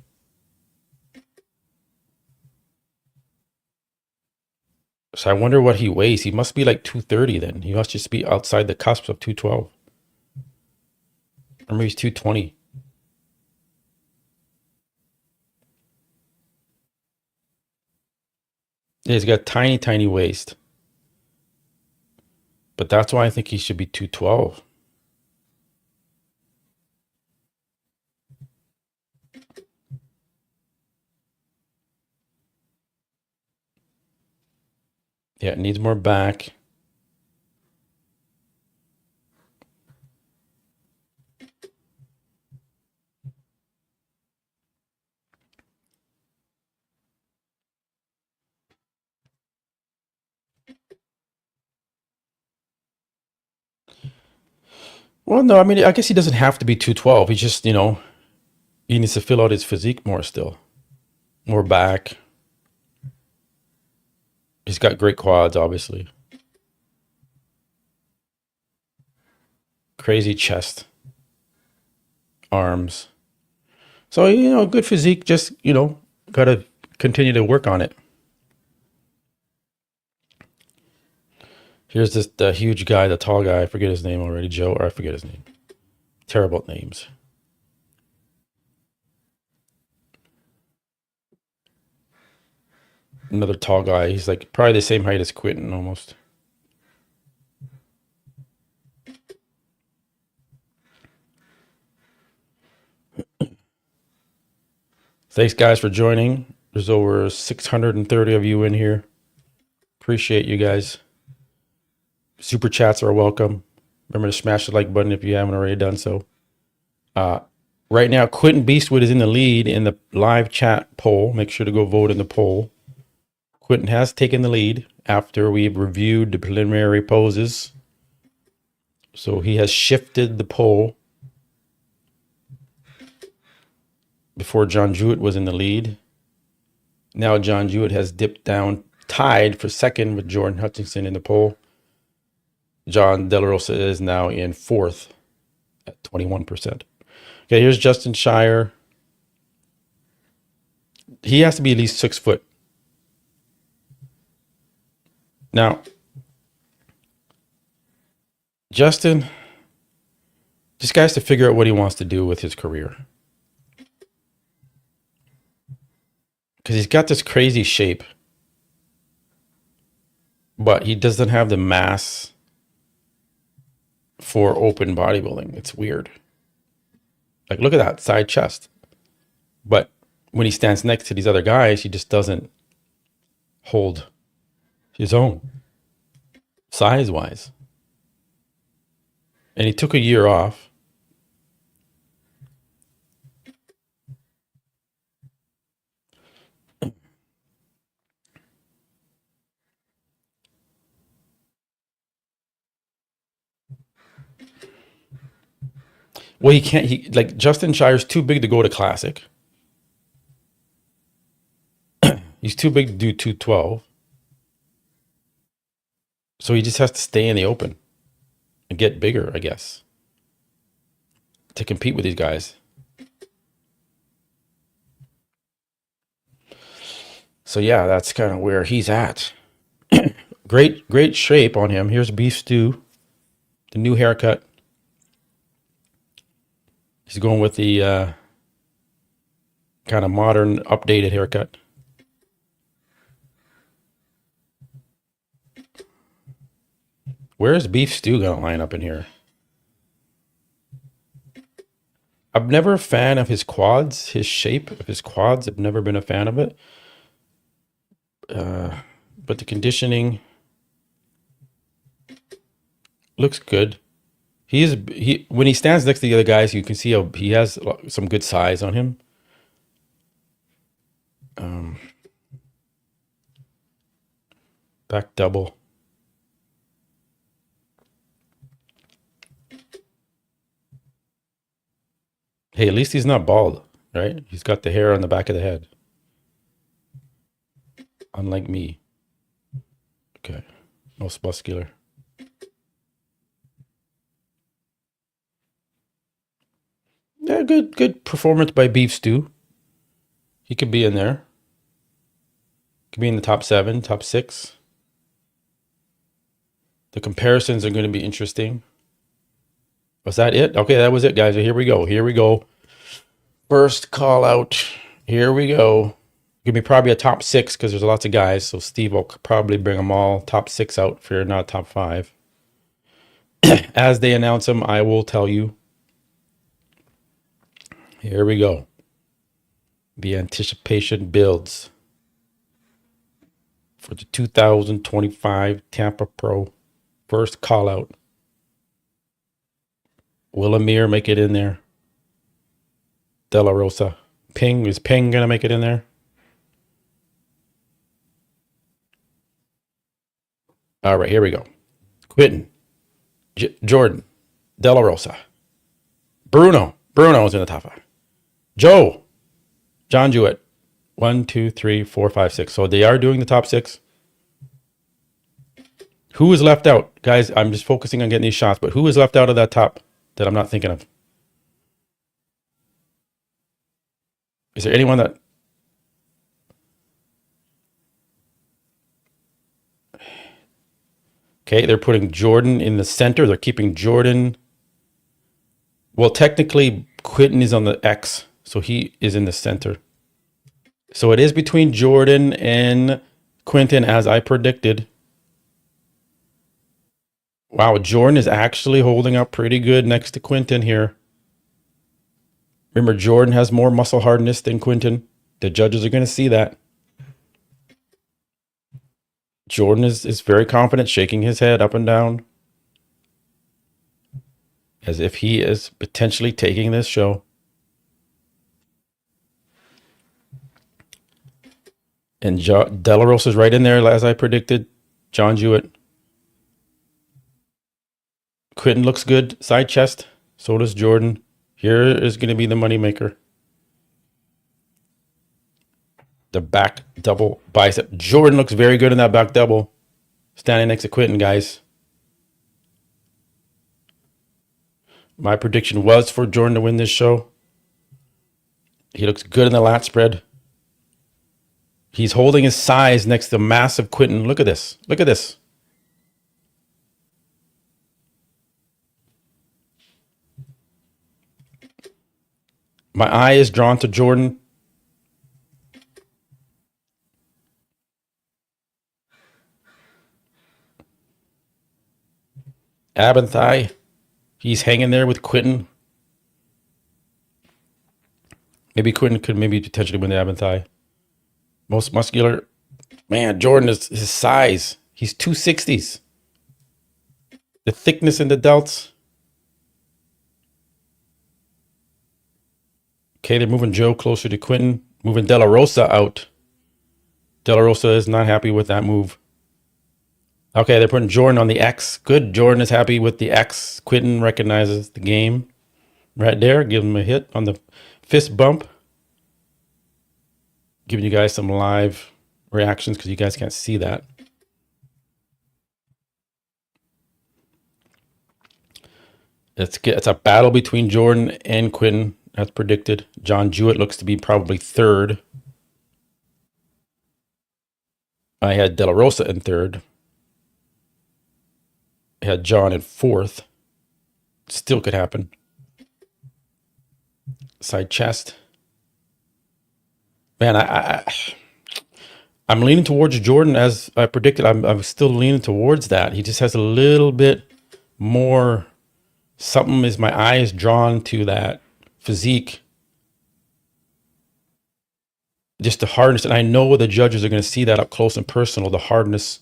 So I wonder what he weighs. He must be like 230 then. He must just be outside the cusp of 212. Or maybe he's 220. Yeah, he's got tiny, tiny waist. But that's why I think he should be 212. Yeah, it needs more back. Well, no, I mean, I guess he doesn't have to be 212. He just, he needs to fill out his physique more still. More back. He's got great quads, obviously. Crazy chest. Arms. So, good physique, just, got to continue to work on it. Here's the huge guy, the tall guy. I forget his name already. Joe, or I forget his name. Terrible names. Another tall guy. He's like probably the same height as Quentin almost. Thanks, guys, for joining. There's over 630 of you in here. Appreciate you guys. Super chats are welcome. Remember to smash the like button if you haven't already done so. Right now, Quentin Beastwood is in the lead in the live chat poll. Make sure to go vote in the poll. Quentin has taken the lead after we've reviewed the preliminary poses. So he has shifted the poll. before John Jewett was in the lead. Now John Jewett has dipped down, tied for second with Jordan Hutchinson in the poll. John De La Rosa is now in fourth at 21%. Okay, here's Justin Shire. He has to be at least 6 foot. Now, Justin, this guy has to figure out what he wants to do with his career. Because he's got this crazy shape, but he doesn't have the mass for open bodybuilding. It's weird. Like, look at that side chest. But when he stands next to these other guys, he just doesn't hold his own size-wise. And he took a year off. Well, he can't. He like Justin Shire's too big to go to Classic. He's too big to do 212. So he just has to stay in the open and get bigger, I guess, to compete with these guys. So yeah, that's kind of where he's at. Great shape on him. Here's Beef Stew, the new haircut. He's going with the kind of modern, updated haircut. Where is Beef Stew going to line up in here? I'm never a fan of his quads, his shape of his quads. I've never been a fan of it. But the conditioning looks good. When he stands next to the other guys, you can see how he has some good size on him. Back double. Hey, at least he's not bald, right? He's got the hair on the back of the head. Unlike me. Okay. Most muscular. Yeah, good performance by Beef Stew. He could be in there. Could be in the top 7, top 6. The comparisons are going to be interesting. Was that it? Okay, that was it, guys. Here we go. First call out. Here we go. Give me probably a top 6 because there's lots of guys. So Steve will probably bring them all top 6 out if you're not top 5. As they announce them, I will tell you. Here we go. The anticipation builds for the 2025 Tampa Pro first call out. Will Amir make it in there? De La Rosa. Is Ping going to make it in there? All right, here we go. Quentin. Jordan. De La Rosa. Bruno's in the top 5. Joe. John Jewett. 1, 2, 3, 4, 5, 6. So they are doing the top 6. Who is left out? Guys, I'm just focusing on getting these shots, but who is left out of that top that I'm not thinking of? Is there anyone that... Okay, they're putting Jordan in the center. They're keeping Jordan... Well, technically, Quentin is on the X, so he is in the center. So it is between Jordan and Quentin, as I predicted. Wow, Jordan is actually holding up pretty good next to Quentin here. Remember, Jordan has more muscle hardness than Quentin. The judges are going to see that. Jordan is very confident, shaking his head up and down, as if he is potentially taking this show. And De La Rosa is right in there, as I predicted. John Jewett. Quentin looks good. Side chest. So does Jordan. Here is going to be the moneymaker. The back double bicep. Jordan looks very good in that back double. Standing next to Quentin, guys. My prediction was for Jordan to win this show. He looks good in the lat spread. He's holding his size next to massive Quentin. Look at this. Look at this. My eye is drawn to Jordan. Ab and thigh. He's hanging there with Quentin. Maybe Quentin could maybe potentially win the ab and thigh. Most muscular. Man, Jordan is his size. He's 260s. The thickness in the delts. Okay, they're moving Joe closer to Quentin. Moving De La Rosa out. De La Rosa is not happy with that move. Okay, they're putting Jordan on the X. Good. Jordan is happy with the X. Quentin recognizes the game. Right there. Give him a hit on the fist bump. Giving you guys some live reactions because you guys can't see that. It's a battle between Jordan and Quentin, as predicted. John Jewett looks to be probably third. I had De La Rosa in third. I had John in fourth. Still could happen. Side chest. Man, I'm leaning towards Jordan as I predicted. I'm still leaning towards that. He just has a little bit more. Something is my eye is drawn to that physique. Just the hardness. And I know the judges are going to see that up close and personal. The hardness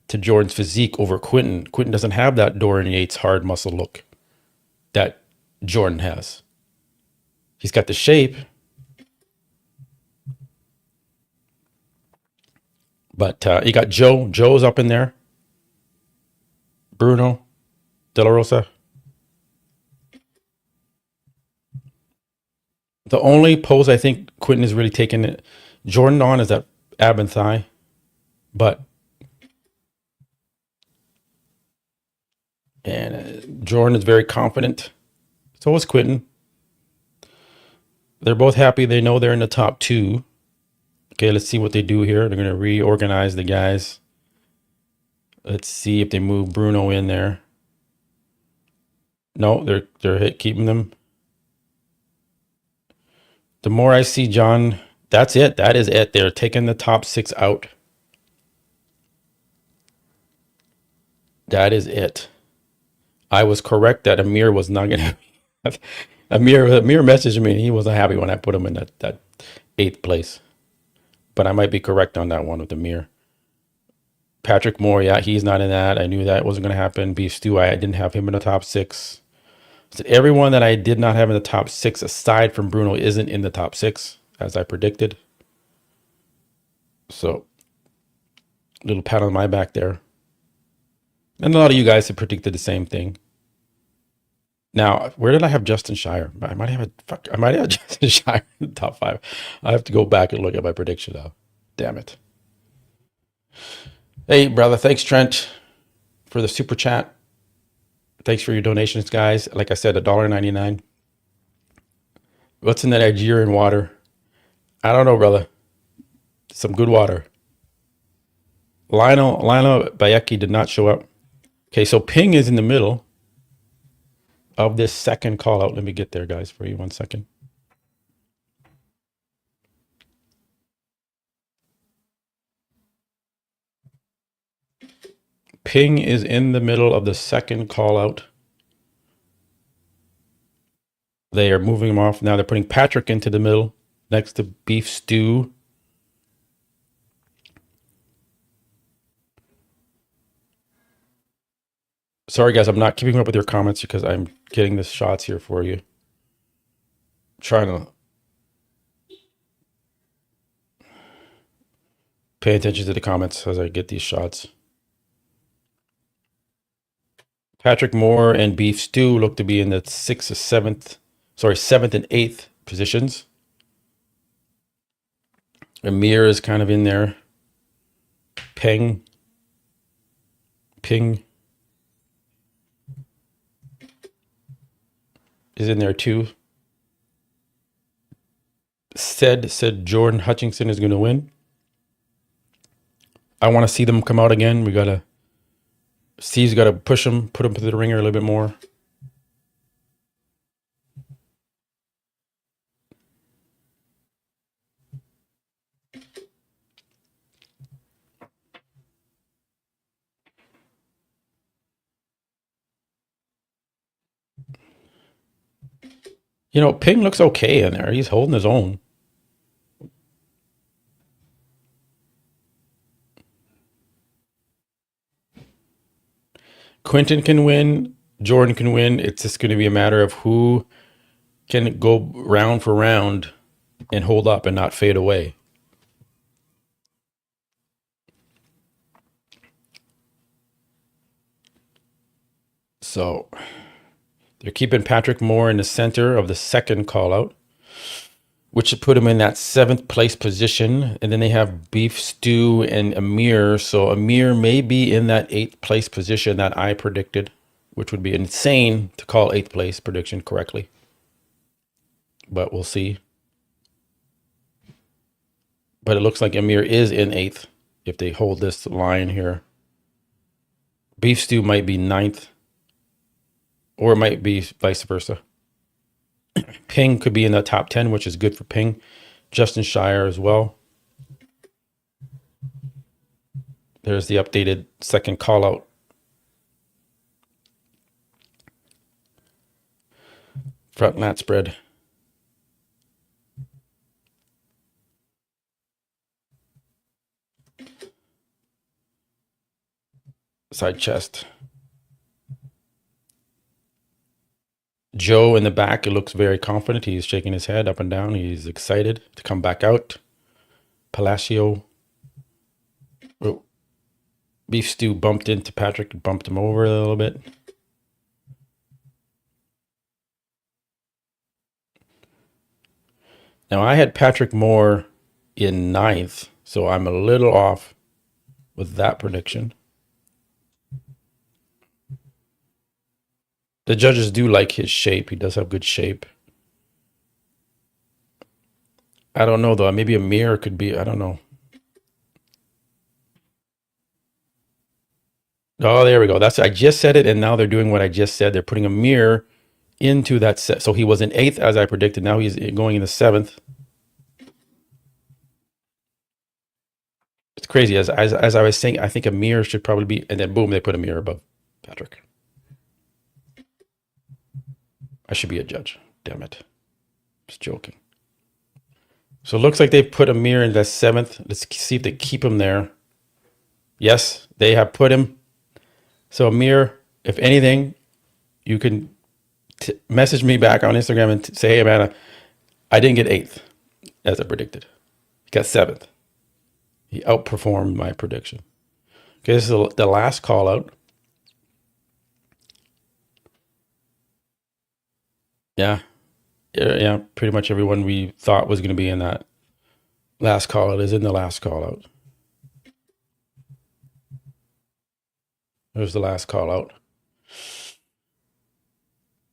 to Jordan's physique over Quentin. Quentin doesn't have that Dorian Yates hard muscle look that Jordan has. He's got the shape. But you got Joe. Joe's up in there. Bruno. De La Rosa. The only pose I think Quentin is really taking Jordan on is that ab and thigh. But Jordan is very confident. So is Quentin. They're both happy. They know they're in the top two. Okay, let's see what they do here. They're going to reorganize the guys. Let's see if they move Bruno in there. No, they're keeping them. The more I see John, that's it. That is it. They're taking the top six out. That is it. I was correct that Amir was not going to. Amir messaged me and he wasn't happy when I put him in that 8th place. But I might be correct on that one with Amir. Patrick Moore, yeah, he's not in that. I knew that wasn't going to happen. Beef Stew, I didn't have him in the top 6. So everyone that I did not have in the top 6, aside from Bruno, isn't in the top 6, as I predicted. So, little pat on my back there. And a lot of you guys have predicted the same thing. Now, where did I have Justin Shire? I might have Justin Shire in the top 5. I have to go back and look at my prediction now. Damn it. Hey, brother. Thanks, Trent, for the super chat. Thanks for your donations, guys. Like I said, $1.99. What's in that Nigerian water? I don't know, brother. Some good water. Lionel Bayeki did not show up. Okay, so Ping is in the middle of this second call out. Let me get there, guys, for you 1 second. Ping is in the middle of the second call out. They are moving him off. Now they're putting Patrick into the middle next to Beef Stew. Sorry, guys, I'm not keeping up with your comments because I'm getting the shots here for you. Trying to pay attention to the comments as I get these shots. Patrick Moore and Beef Stew look to be in the 7th and 8th positions. Amir is kind of in there. Ping is in there too. Said Jordan Hutchinson is going to win. I want to see them come out again. We got to, Steve's got to push them, put them through the ringer a little bit more. You know, Ping looks okay in there. He's holding his own. Quentin can win. Jordan can win. It's just going to be a matter of who can go round for round and hold up and not fade away. So they're keeping Patrick Moore in the center of the second call out, which should put him in that 7th place position. And then they have Beef Stew and Amir. So Amir may be in that 8th place position that I predicted, which would be insane to call 8th place prediction correctly. But we'll see. But it looks like Amir is in 8th if they hold this line here. Beef Stew might be 9th, or it might be vice versa. Ping could be in the top 10, which is good for Ping. Justin Shire as well. There's the updated second call out. Front mat spread. Side chest. Joe in the back, it looks very confident. He's shaking his head up and down. He's excited to come back out. Palacio. Oh. Beef Stew bumped into Patrick, bumped him over a little bit. Now I had Patrick Moore in 9th, so I'm a little off with that prediction. The judges do like his shape. He does have good shape. I don't know, though. Maybe Amir could be, I don't know. Oh, there we go. I just said it, and now they're doing what I just said. They're putting Amir into that set. So he was in 8th, as I predicted. Now he's going in the 7th. It's crazy. As I was saying, I think Amir should probably be, and then boom, they put Amir above Patrick. I should be a judge. Damn it. Just joking. So it looks like they've put Amir in the 7th. Let's see if they keep him there. Yes, they have put him. So Amir, if anything, you can message me back on Instagram and say, hey, man, I didn't get 8th, as I predicted. He got 7th. He outperformed my prediction. Okay, this is the last call out. Yeah, pretty much everyone we thought was going to be in that last call out is in the last call out. There's the last call out.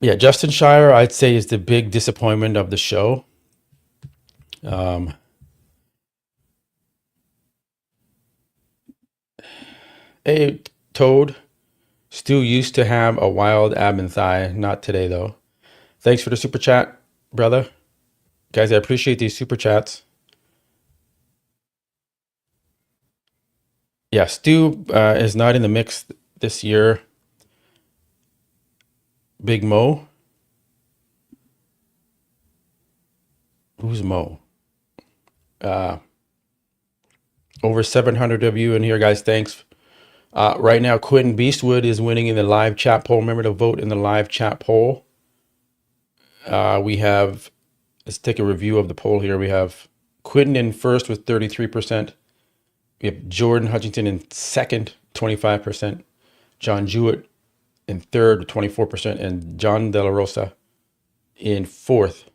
Yeah, Justin Shire, I'd say, is the big disappointment of the show. Hey, Toad. Stu used to have a wild ab and thigh. Not today, though. Thanks for the super chat, brother. Guys, I appreciate these super chats. Yeah, Stu is not in the mix this year. Big Mo. Who's Mo? Over 700 of you in here, guys. Thanks. Right now, Quentin Beastwood is winning in the live chat poll. Remember to vote in the live chat poll. We have, let's take a review of the poll here. We have Quentin in first with 33%. We have Jordan Hutchinson in second, 25%. John Jewett in third with 24%. And John De La Rosa in fourth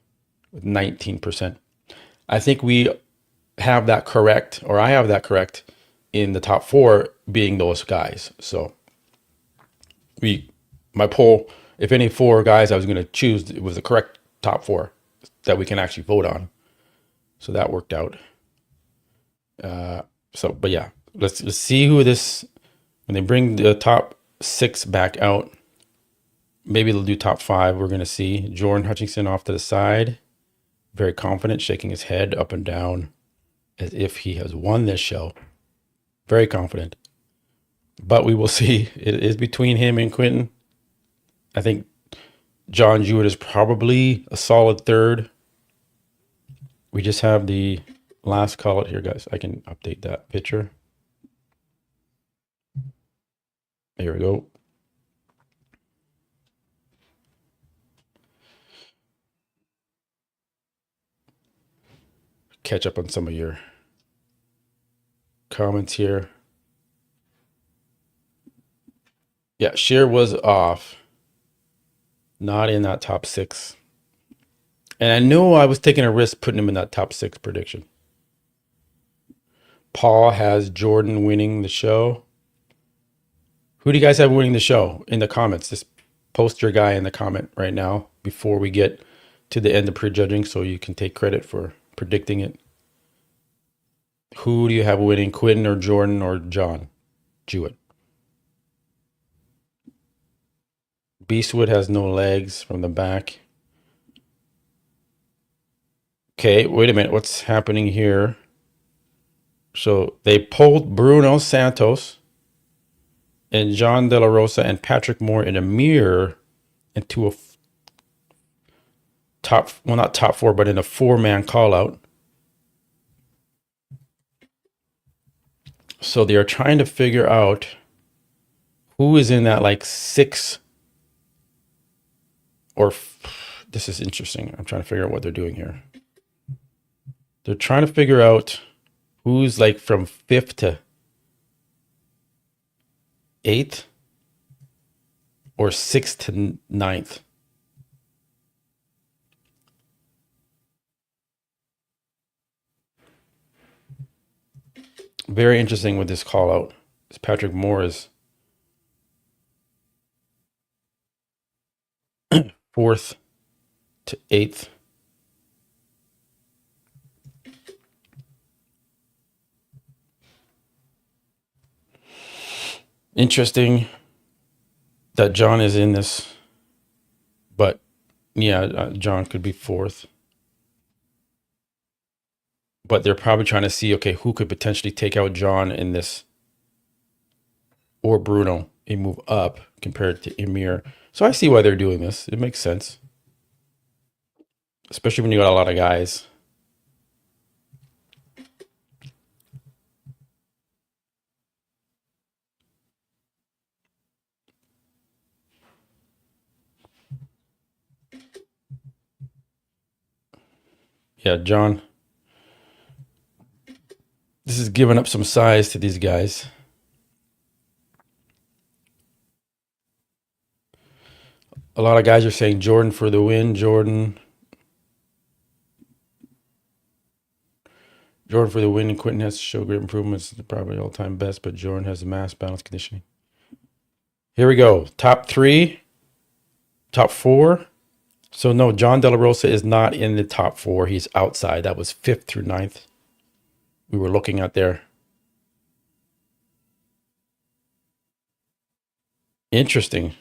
with 19%. I think we have that correct, or I have that correct in the top 4 being those guys. So my poll, if any 4 guys I was going to choose, it was the correct top 4 that we can actually vote on. So that worked out. But yeah, let's see who this, when they bring the top 6 back out, maybe they'll do top 5. We're going to see Jordan Hutchinson off to the side, very confident, shaking his head up and down as if he has won this show. Very confident. But we will see. It is between him and Quentin. I think John Jewett is probably a solid 3rd. We just have the last call it here, guys. I can update that picture. There we go. Catch up on some of your comments here. Yeah, Shear was off. Not in that top 6. And I knew I was taking a risk putting him in that top 6 prediction. Paul has Jordan winning the show. Who do you guys have winning the show in the comments? Just post your guy in the comment right now before we get to the end of prejudging so you can take credit for predicting it. Who do you have winning, Quentin or Jordan or John Jewett? Beastwood has no legs from the back. Okay, wait a minute. What's happening here? So they pulled Bruno Santos and John De La Rosa and Patrick Moore in a mirror into a not top 4, but in a 4-man call out. So they are trying to figure out who is in that like 6 or this is interesting. I'm trying to figure out what they're doing here. They're trying to figure out who's like from 5th to 8th or 6th to 9th. Very interesting with this call out. Patrick Moore is 4th to 8th. Interesting that John is in this, but yeah, John could be 4th. But they're probably trying to see, okay, who could potentially take out John in this, or Bruno, a move up compared to Emir. So I see why they're doing this. It makes sense, especially when you got a lot of guys. Yeah, John. This is giving up some size to these guys. A lot of guys are saying Jordan for the win. Jordan for the win, and Quentin has to show great improvements. Probably all-time best, but Jordan has the mass balance conditioning. Here we go. Top 3, top 4. So no, John De La Rosa is not in the top 4. He's outside. That was 5th through 9th. We were looking at there. Interesting.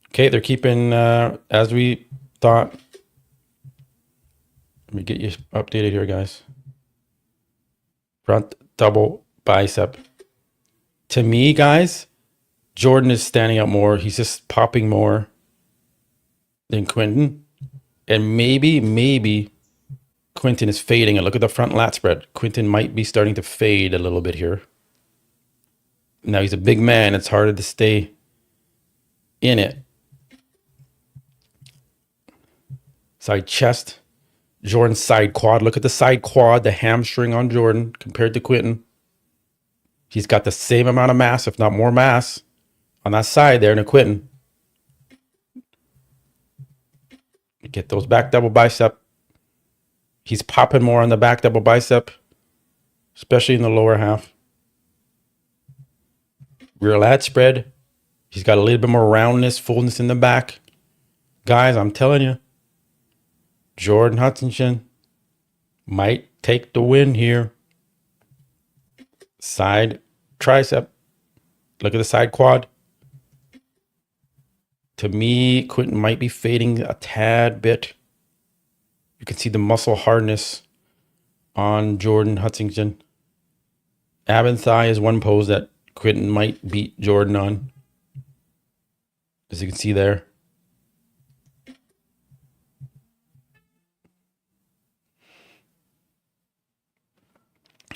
Okay, they're keeping as we thought. Let me get you updated here, guys. Front double bicep. To me, guys, Jordan is standing out more. He's just popping more than Quentin. And maybe Quentin is fading. And look at the front lat spread. Quentin might be starting to fade a little bit here. Now he's a big man. It's harder to stay in it. Side chest. Jordan's side quad. Look at the side quad, the hamstring on Jordan compared to Quentin. He's got the same amount of mass, if not more mass, on that side there than Quentin. Get those back double bicep. He's popping more on the back double bicep, especially in the lower half. Rear lat spread. He's got a little bit more roundness, fullness in the back. Guys, I'm telling you, Jordan Hutchinson might take the win here. Side tricep. Look at the side quad. To me, Quinton might be fading a tad bit. You can see the muscle hardness on Jordan Hutchinson. Ab and thigh is one pose that Quinton might beat Jordan on. As you can see there.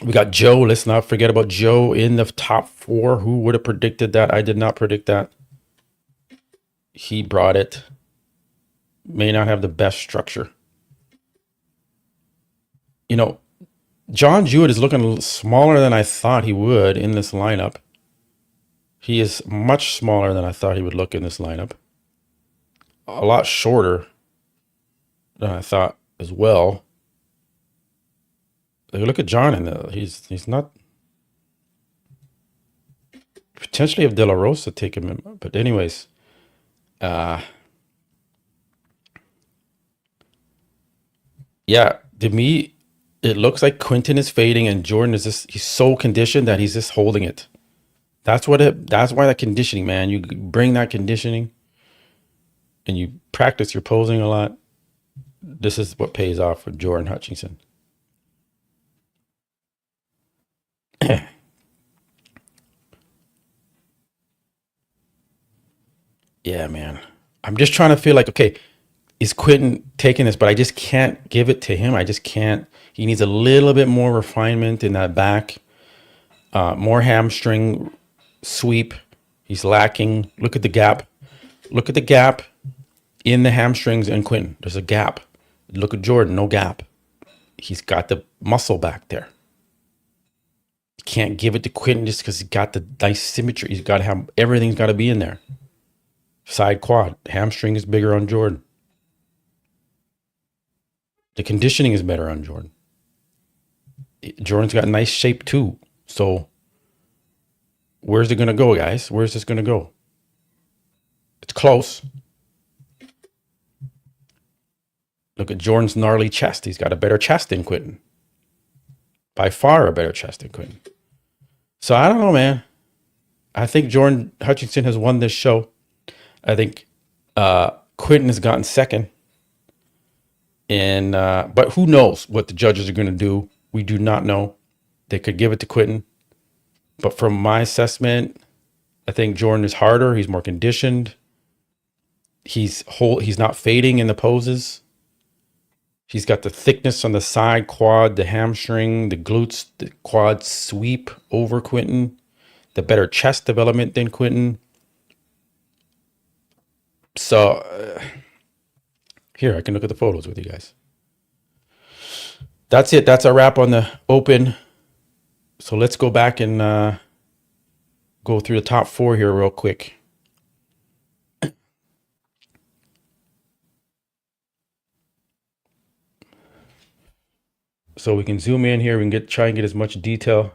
We got Joe. Let's not forget about Joe in the top 4. Who would have predicted that? I did not predict that. He brought it. May not have the best structure. You know, John Jewett is looking a little smaller than I thought he would in this lineup. He is much smaller than I thought he would look in this lineup. A lot shorter than I thought as well. Look at John in there. He's not. Potentially if De La Rosa take him in. But anyways. Yeah, to me, it looks like Quinton is fading and Jordan is just, he's so conditioned that he's just holding it. That's why that conditioning, man. You bring that conditioning and you practice your posing a lot. This is what pays off for Jordan Hutchinson. Yeah, man. I'm just trying to feel like, okay, is Quinton taking this? But I just can't give it to him. I just can't. He needs a little bit more refinement in that back. More hamstring sweep. He's lacking. Look at the gap. Look at the gap in the hamstrings and Quinton. There's a gap. Look at Jordan, no gap. He's got the muscle back there. You can't give it to Quinton just because he's got the nice symmetry. He's got to have, everything's got to be in there. Side quad. Hamstring is bigger on Jordan. The conditioning is better on Jordan. Jordan's got nice shape too. So where's it going to go, guys? Where's this going to go? It's close. Look at Jordan's gnarly chest. He's got a better chest than Quinton. By far a better chest than Quinton. So I don't know, man. I think Jordan Hutchinson has won this show. I think Quinton has gotten second. And but who knows what the judges are going to do? We do not know. They could give it to Quinton. But from my assessment, I think Jordan is harder. He's more conditioned. He's not fading in the poses. He's got the thickness on the side quad, the hamstring, the glutes, the quad sweep over Quinton. The better chest development than Quinton. So here, I can look at the photos with you guys. That's it. That's a wrap on the open. So let's go back and go through the top 4 here real quick. So we can zoom in here. We can try and get as much detail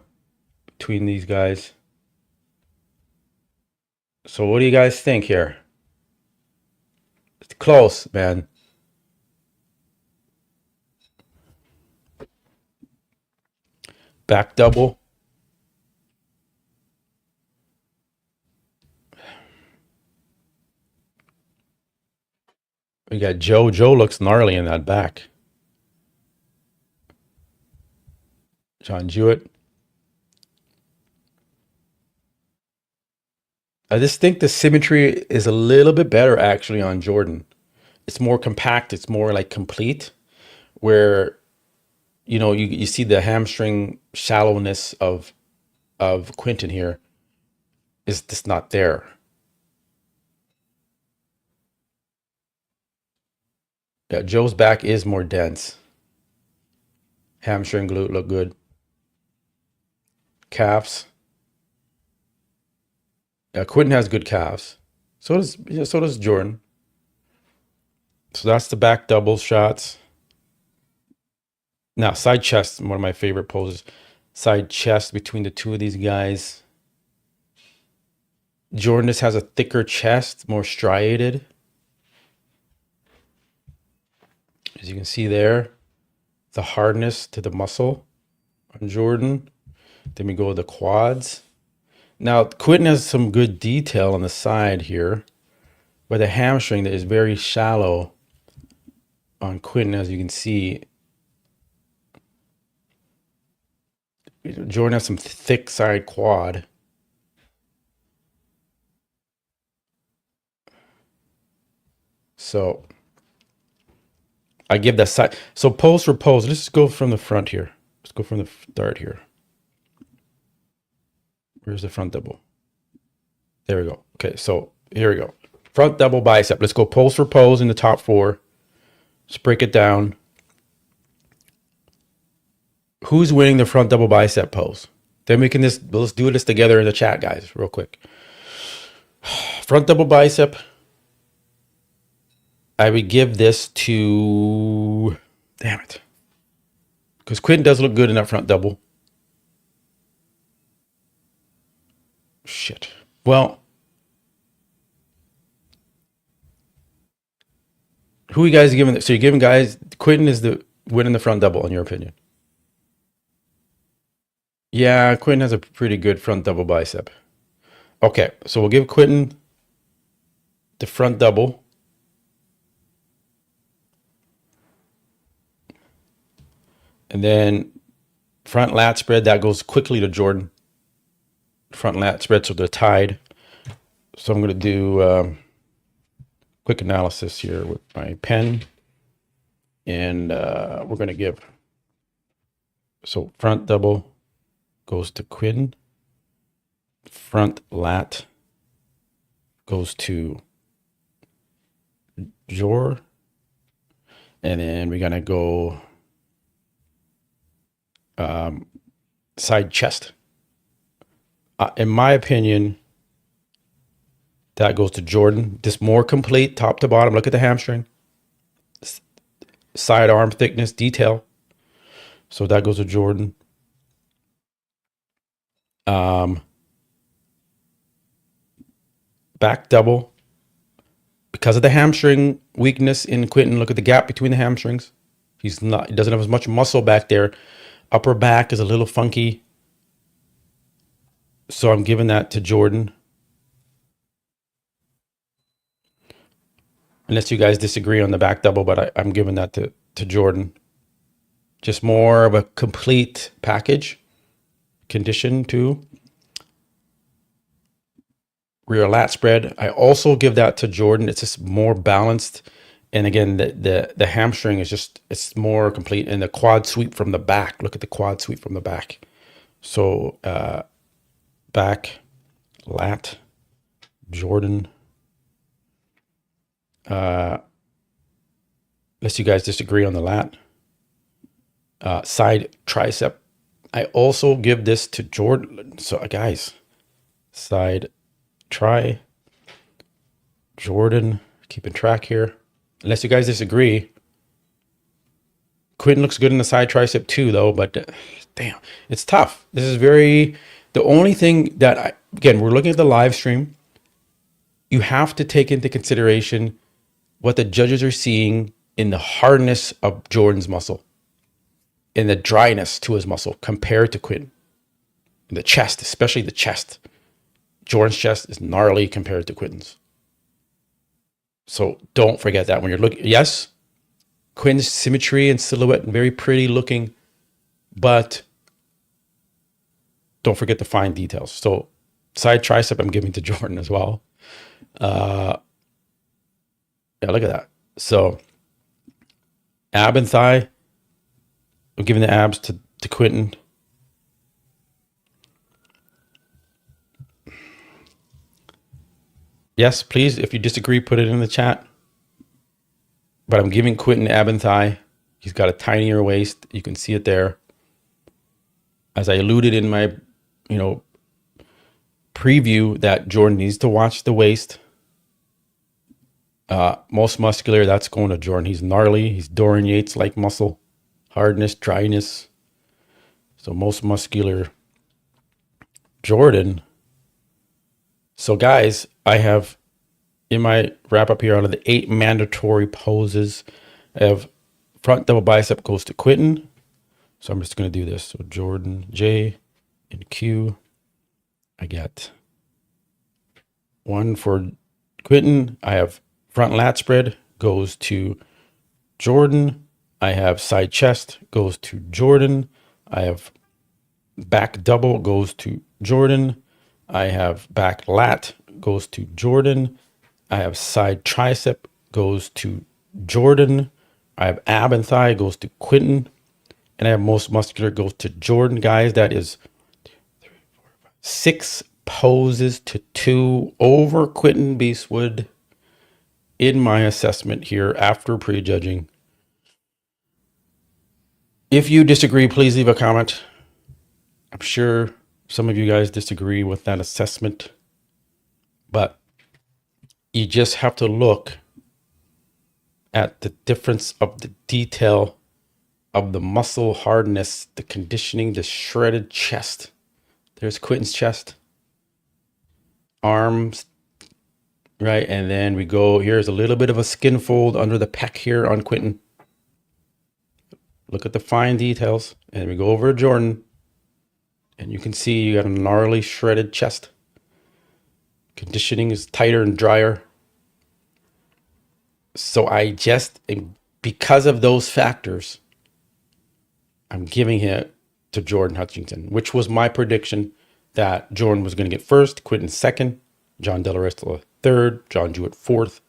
between these guys. So what do you guys think here? It's close, man. Back double. We got Joe. Joe looks gnarly in that back. John Jewett. I just think the symmetry is a little bit better actually on Jordan. It's more compact. It's more like complete. Where, you know, you see the hamstring shallowness of Quinton here is just not there. Yeah, Joe's back is more dense. Hamstring glute look good. Calves. Yeah, Quinton has good calves. So does Jordan. So that's the back double shots. Now, side chest, one of my favorite poses. Side chest between the two of these guys. Jordan just has a thicker chest, more striated. As you can see there, the hardness to the muscle on Jordan. Then we go to the quads. Now, Quentin has some good detail on the side here, but the hamstring that is very shallow on Quentin, as you can see. Jordan has some thick side quad. So I give that side. So pose for pose. Let's just go from the front here. Let's go from the start here. Where's the front double? There we go. Okay, so here we go. Front double bicep. Let's go pose for pose in the top four. Let's break it down. Who's winning the front double bicep pose? Then we can let's do this together in the chat, guys, real quick. Front double bicep. I would give this to, damn it, because Quentin does look good in that front double. Shit. Well, who are you guys giving? So you're giving guys, Quentin is the winning the front double in your opinion? Yeah, Quentin has a pretty good front double bicep. Okay, so we'll give Quentin the front double. And then front lat spread, that goes quickly to Jordan. Front lat spread, so they're tied. So I'm going to do quick analysis here with my pen. And we're going to give. So front double goes to Quinn. Front lat goes to Jor. And then we're going to go side chest. In my opinion, that goes to Jordan. Just more complete, top to bottom. Look at the hamstring. Side arm thickness, detail. So that goes to Jordan. Back double. Because of the hamstring weakness in Quentin, look at the gap between the hamstrings. He doesn't have as much muscle back there. Upper back is a little funky. So I'm giving that to Jordan. Unless you guys disagree on the back double, but I'm giving that to Jordan. Just more of a complete package. Condition too. Rear lat spread. I also give that to Jordan. It's just more balanced. And again, the hamstring is just, it's more complete. And the quad sweep from the back. Look at the quad sweep from the back. So back, lat, Jordan. Unless you guys disagree on the lat. Side tricep. I also give this to Jordan. So guys, side tri, Jordan, keeping track here. Unless you guys disagree. Quentin looks good in the side tricep too, though, but damn, it's tough. This is the only thing that again, we're looking at the live stream. You have to take into consideration what the judges are seeing in the hardness of Jordan's muscle, in the dryness to his muscle compared to Quentin. In the chest, especially the chest. Jordan's chest is gnarly compared to Quentin's. So don't forget that when you're looking. Yes, Quentin's symmetry and silhouette and very pretty looking, but don't forget the fine details. So side tricep I'm giving to Jordan as well. Yeah, look at that. So ab and thigh, I'm giving the abs to Quentin. Yes, please, if you disagree, put it in the chat. But I'm giving Quentin ab and thigh. He's got a tinier waist. You can see it there. As I alluded in my, preview, that Jordan needs to watch the waist. Most muscular, that's going to Jordan. He's gnarly. He's Dorian Yates-like muscle. hardness, dryness. So most muscular Jordan. So guys, I have in my wrap up here out of the 8 mandatory poses, I have front double bicep goes to Quentin. So I'm just going to do this. So Jordan, J, and Q. I got one for Quentin. I have front lat spread goes to Jordan. I have side chest goes to Jordan. I have back double goes to Jordan. I have back lat goes to Jordan. I have side tricep goes to Jordan. I have ab and thigh goes to Quentin. And I have most muscular goes to Jordan. Guys, that is 6 poses to 2 over Quentin Beastwood in my assessment here after prejudging. If you disagree, please leave a comment. I'm sure some of you guys disagree with that assessment, but you just have to look at the difference of the detail of the muscle hardness, the conditioning, the shredded chest. There's Quentin's chest, arms, right? And then we go, here's a little bit of a skin fold under the pec here on Quentin. Look at the fine details. And we go over to Jordan. And you can see you got a gnarly shredded chest. Conditioning is tighter and drier. So I just, because of those factors, I'm giving it to Jordan Hutchinson, which was my prediction that Jordan was going to get first, Quentin second, John Delaresto third, John Jewett fourth.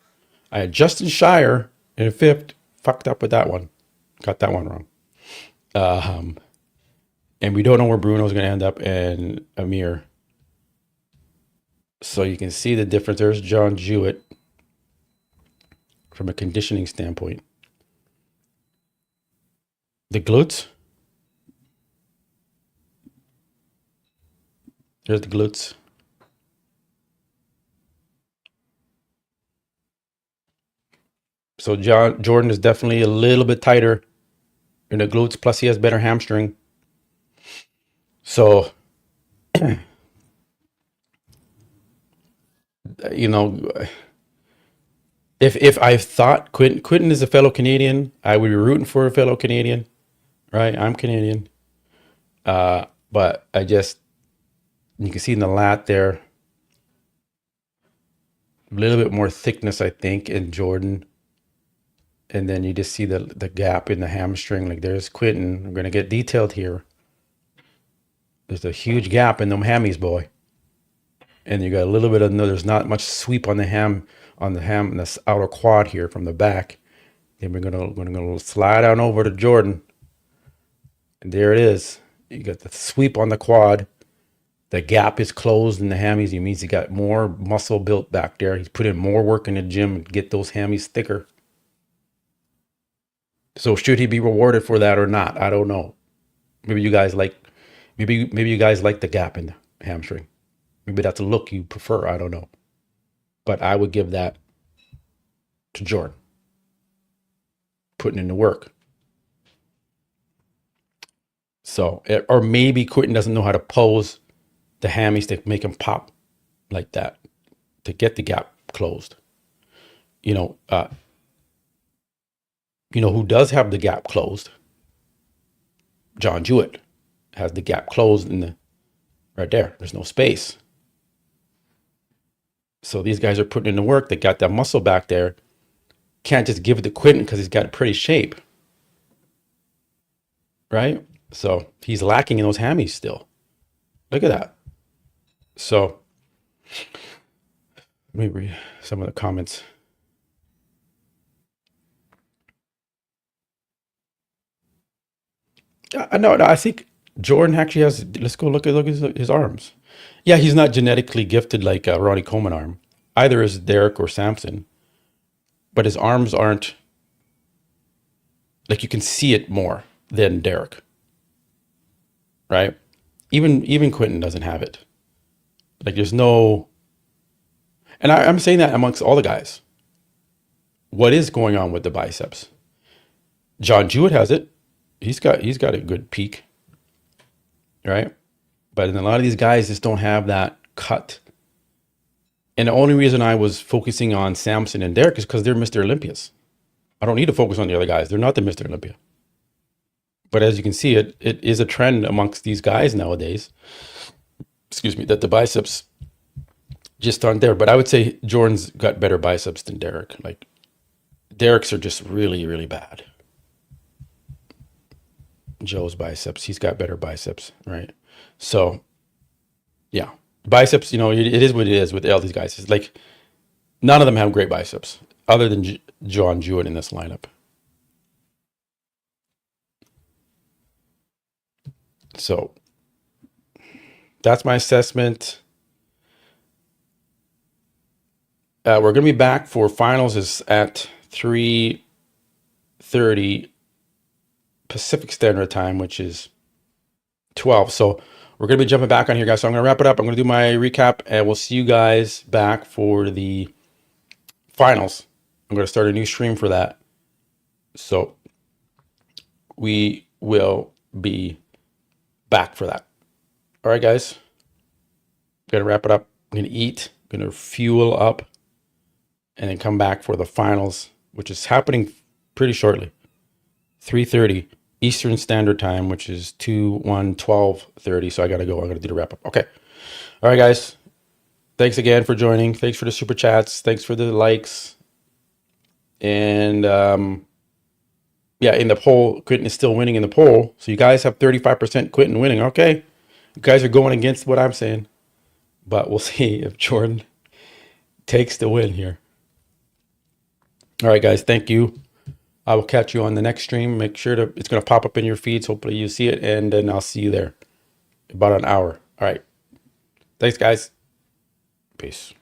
I had Justin Shire in fifth, fucked up with that one. Got that one wrong. And we don't know where Bruno's going to end up and Amir. So you can see the difference. There's John Jewett from a conditioning standpoint. The glutes. There's the glutes. So Jordan is definitely a little bit tighter in the glutes. Plus he has better hamstring. So, you know, if I thought Quentin is a fellow Canadian, I would be rooting for a fellow Canadian, right? I'm Canadian. But I just, you can see in the lat there, a little bit more thickness, I think, in Jordan. And then you just see the gap in the hamstring. Like there's Quentin. I'm going to get detailed here. There's a huge gap in them hammies, boy. And you got a little bit of, no, there's not much sweep on the ham, this outer quad here from the back. Then we're gonna slide on over to Jordan. And there it is. You got the sweep on the quad. The gap is closed in the hammies. It means he got more muscle built back there. He's put in more work in the gym to get those hammies thicker. So should he be rewarded for that or not? I don't know. Maybe you guys like the gap in the hamstring. Maybe that's a look you prefer. I don't know. But I would give that to Jordan. Putting in the work. So, or maybe Quentin doesn't know how to pose the hammies to make him pop like that, to get the gap closed. You know who does have the gap closed? John Jewett has the gap closed right there. There's no space. So these guys are putting in the work. They got that muscle back there. Can't just give it to Quentin because he's got a pretty shape. Right? So he's lacking in those hammies still. Look at that. So let me read some of the comments. No, I think Jordan actually has, let's go look at his arms. Yeah, he's not genetically gifted like Ronnie Coleman arm. Either is Derek or Samson. But his arms aren't, like you can see it more than Derek. Right? Even Quentin doesn't have it. Like there's no, and I'm saying that amongst all the guys. What is going on with the biceps? John Jewett has it. he's got a good peak, right? But a lot of these guys just don't have that cut. And the only reason I was focusing on Samson and Derek is because they're Mr. Olympias. I don't need to focus on the other guys. They're not the Mr. Olympia. But as you can see, it is a trend amongst these guys nowadays. Excuse me, that the biceps just aren't there. But I would say Jordan's got better biceps than Derek. Like Derek's are just really, really bad. Joe's biceps, he's got better biceps, right? So, yeah, biceps. You know, it is what it is with all these guys. It's like none of them have great biceps, other than John Jewett in this lineup. So that's my assessment. We're going to be back for finals is at 3:30 Pacific Standard Time, which is 12. So we're going to be jumping back on here, guys. So I'm going to wrap it up. I'm going to do my recap, and we'll see you guys back for the finals. I'm going to start a new stream for that. So we will be back for that. All right, guys. Going to wrap it up. I'm going to eat. I'm going to fuel up, and then come back for the finals, which is happening pretty shortly. 3:30 Eastern Standard Time, which is 12:30. So I got to go. I got to do the wrap up. Okay. All right, guys. Thanks again for joining. Thanks for the super chats. Thanks for the likes. And yeah, in the poll, Quentin is still winning in the poll. So you guys have 35% Quentin winning. Okay. You guys are going against what I'm saying. But we'll see if Jordan takes the win here. All right, guys. Thank you. I will catch you on the next stream. Make sure it's going to pop up in your feeds. Hopefully you see it. And then I'll see you there about an hour. All right. Thanks, guys. Peace.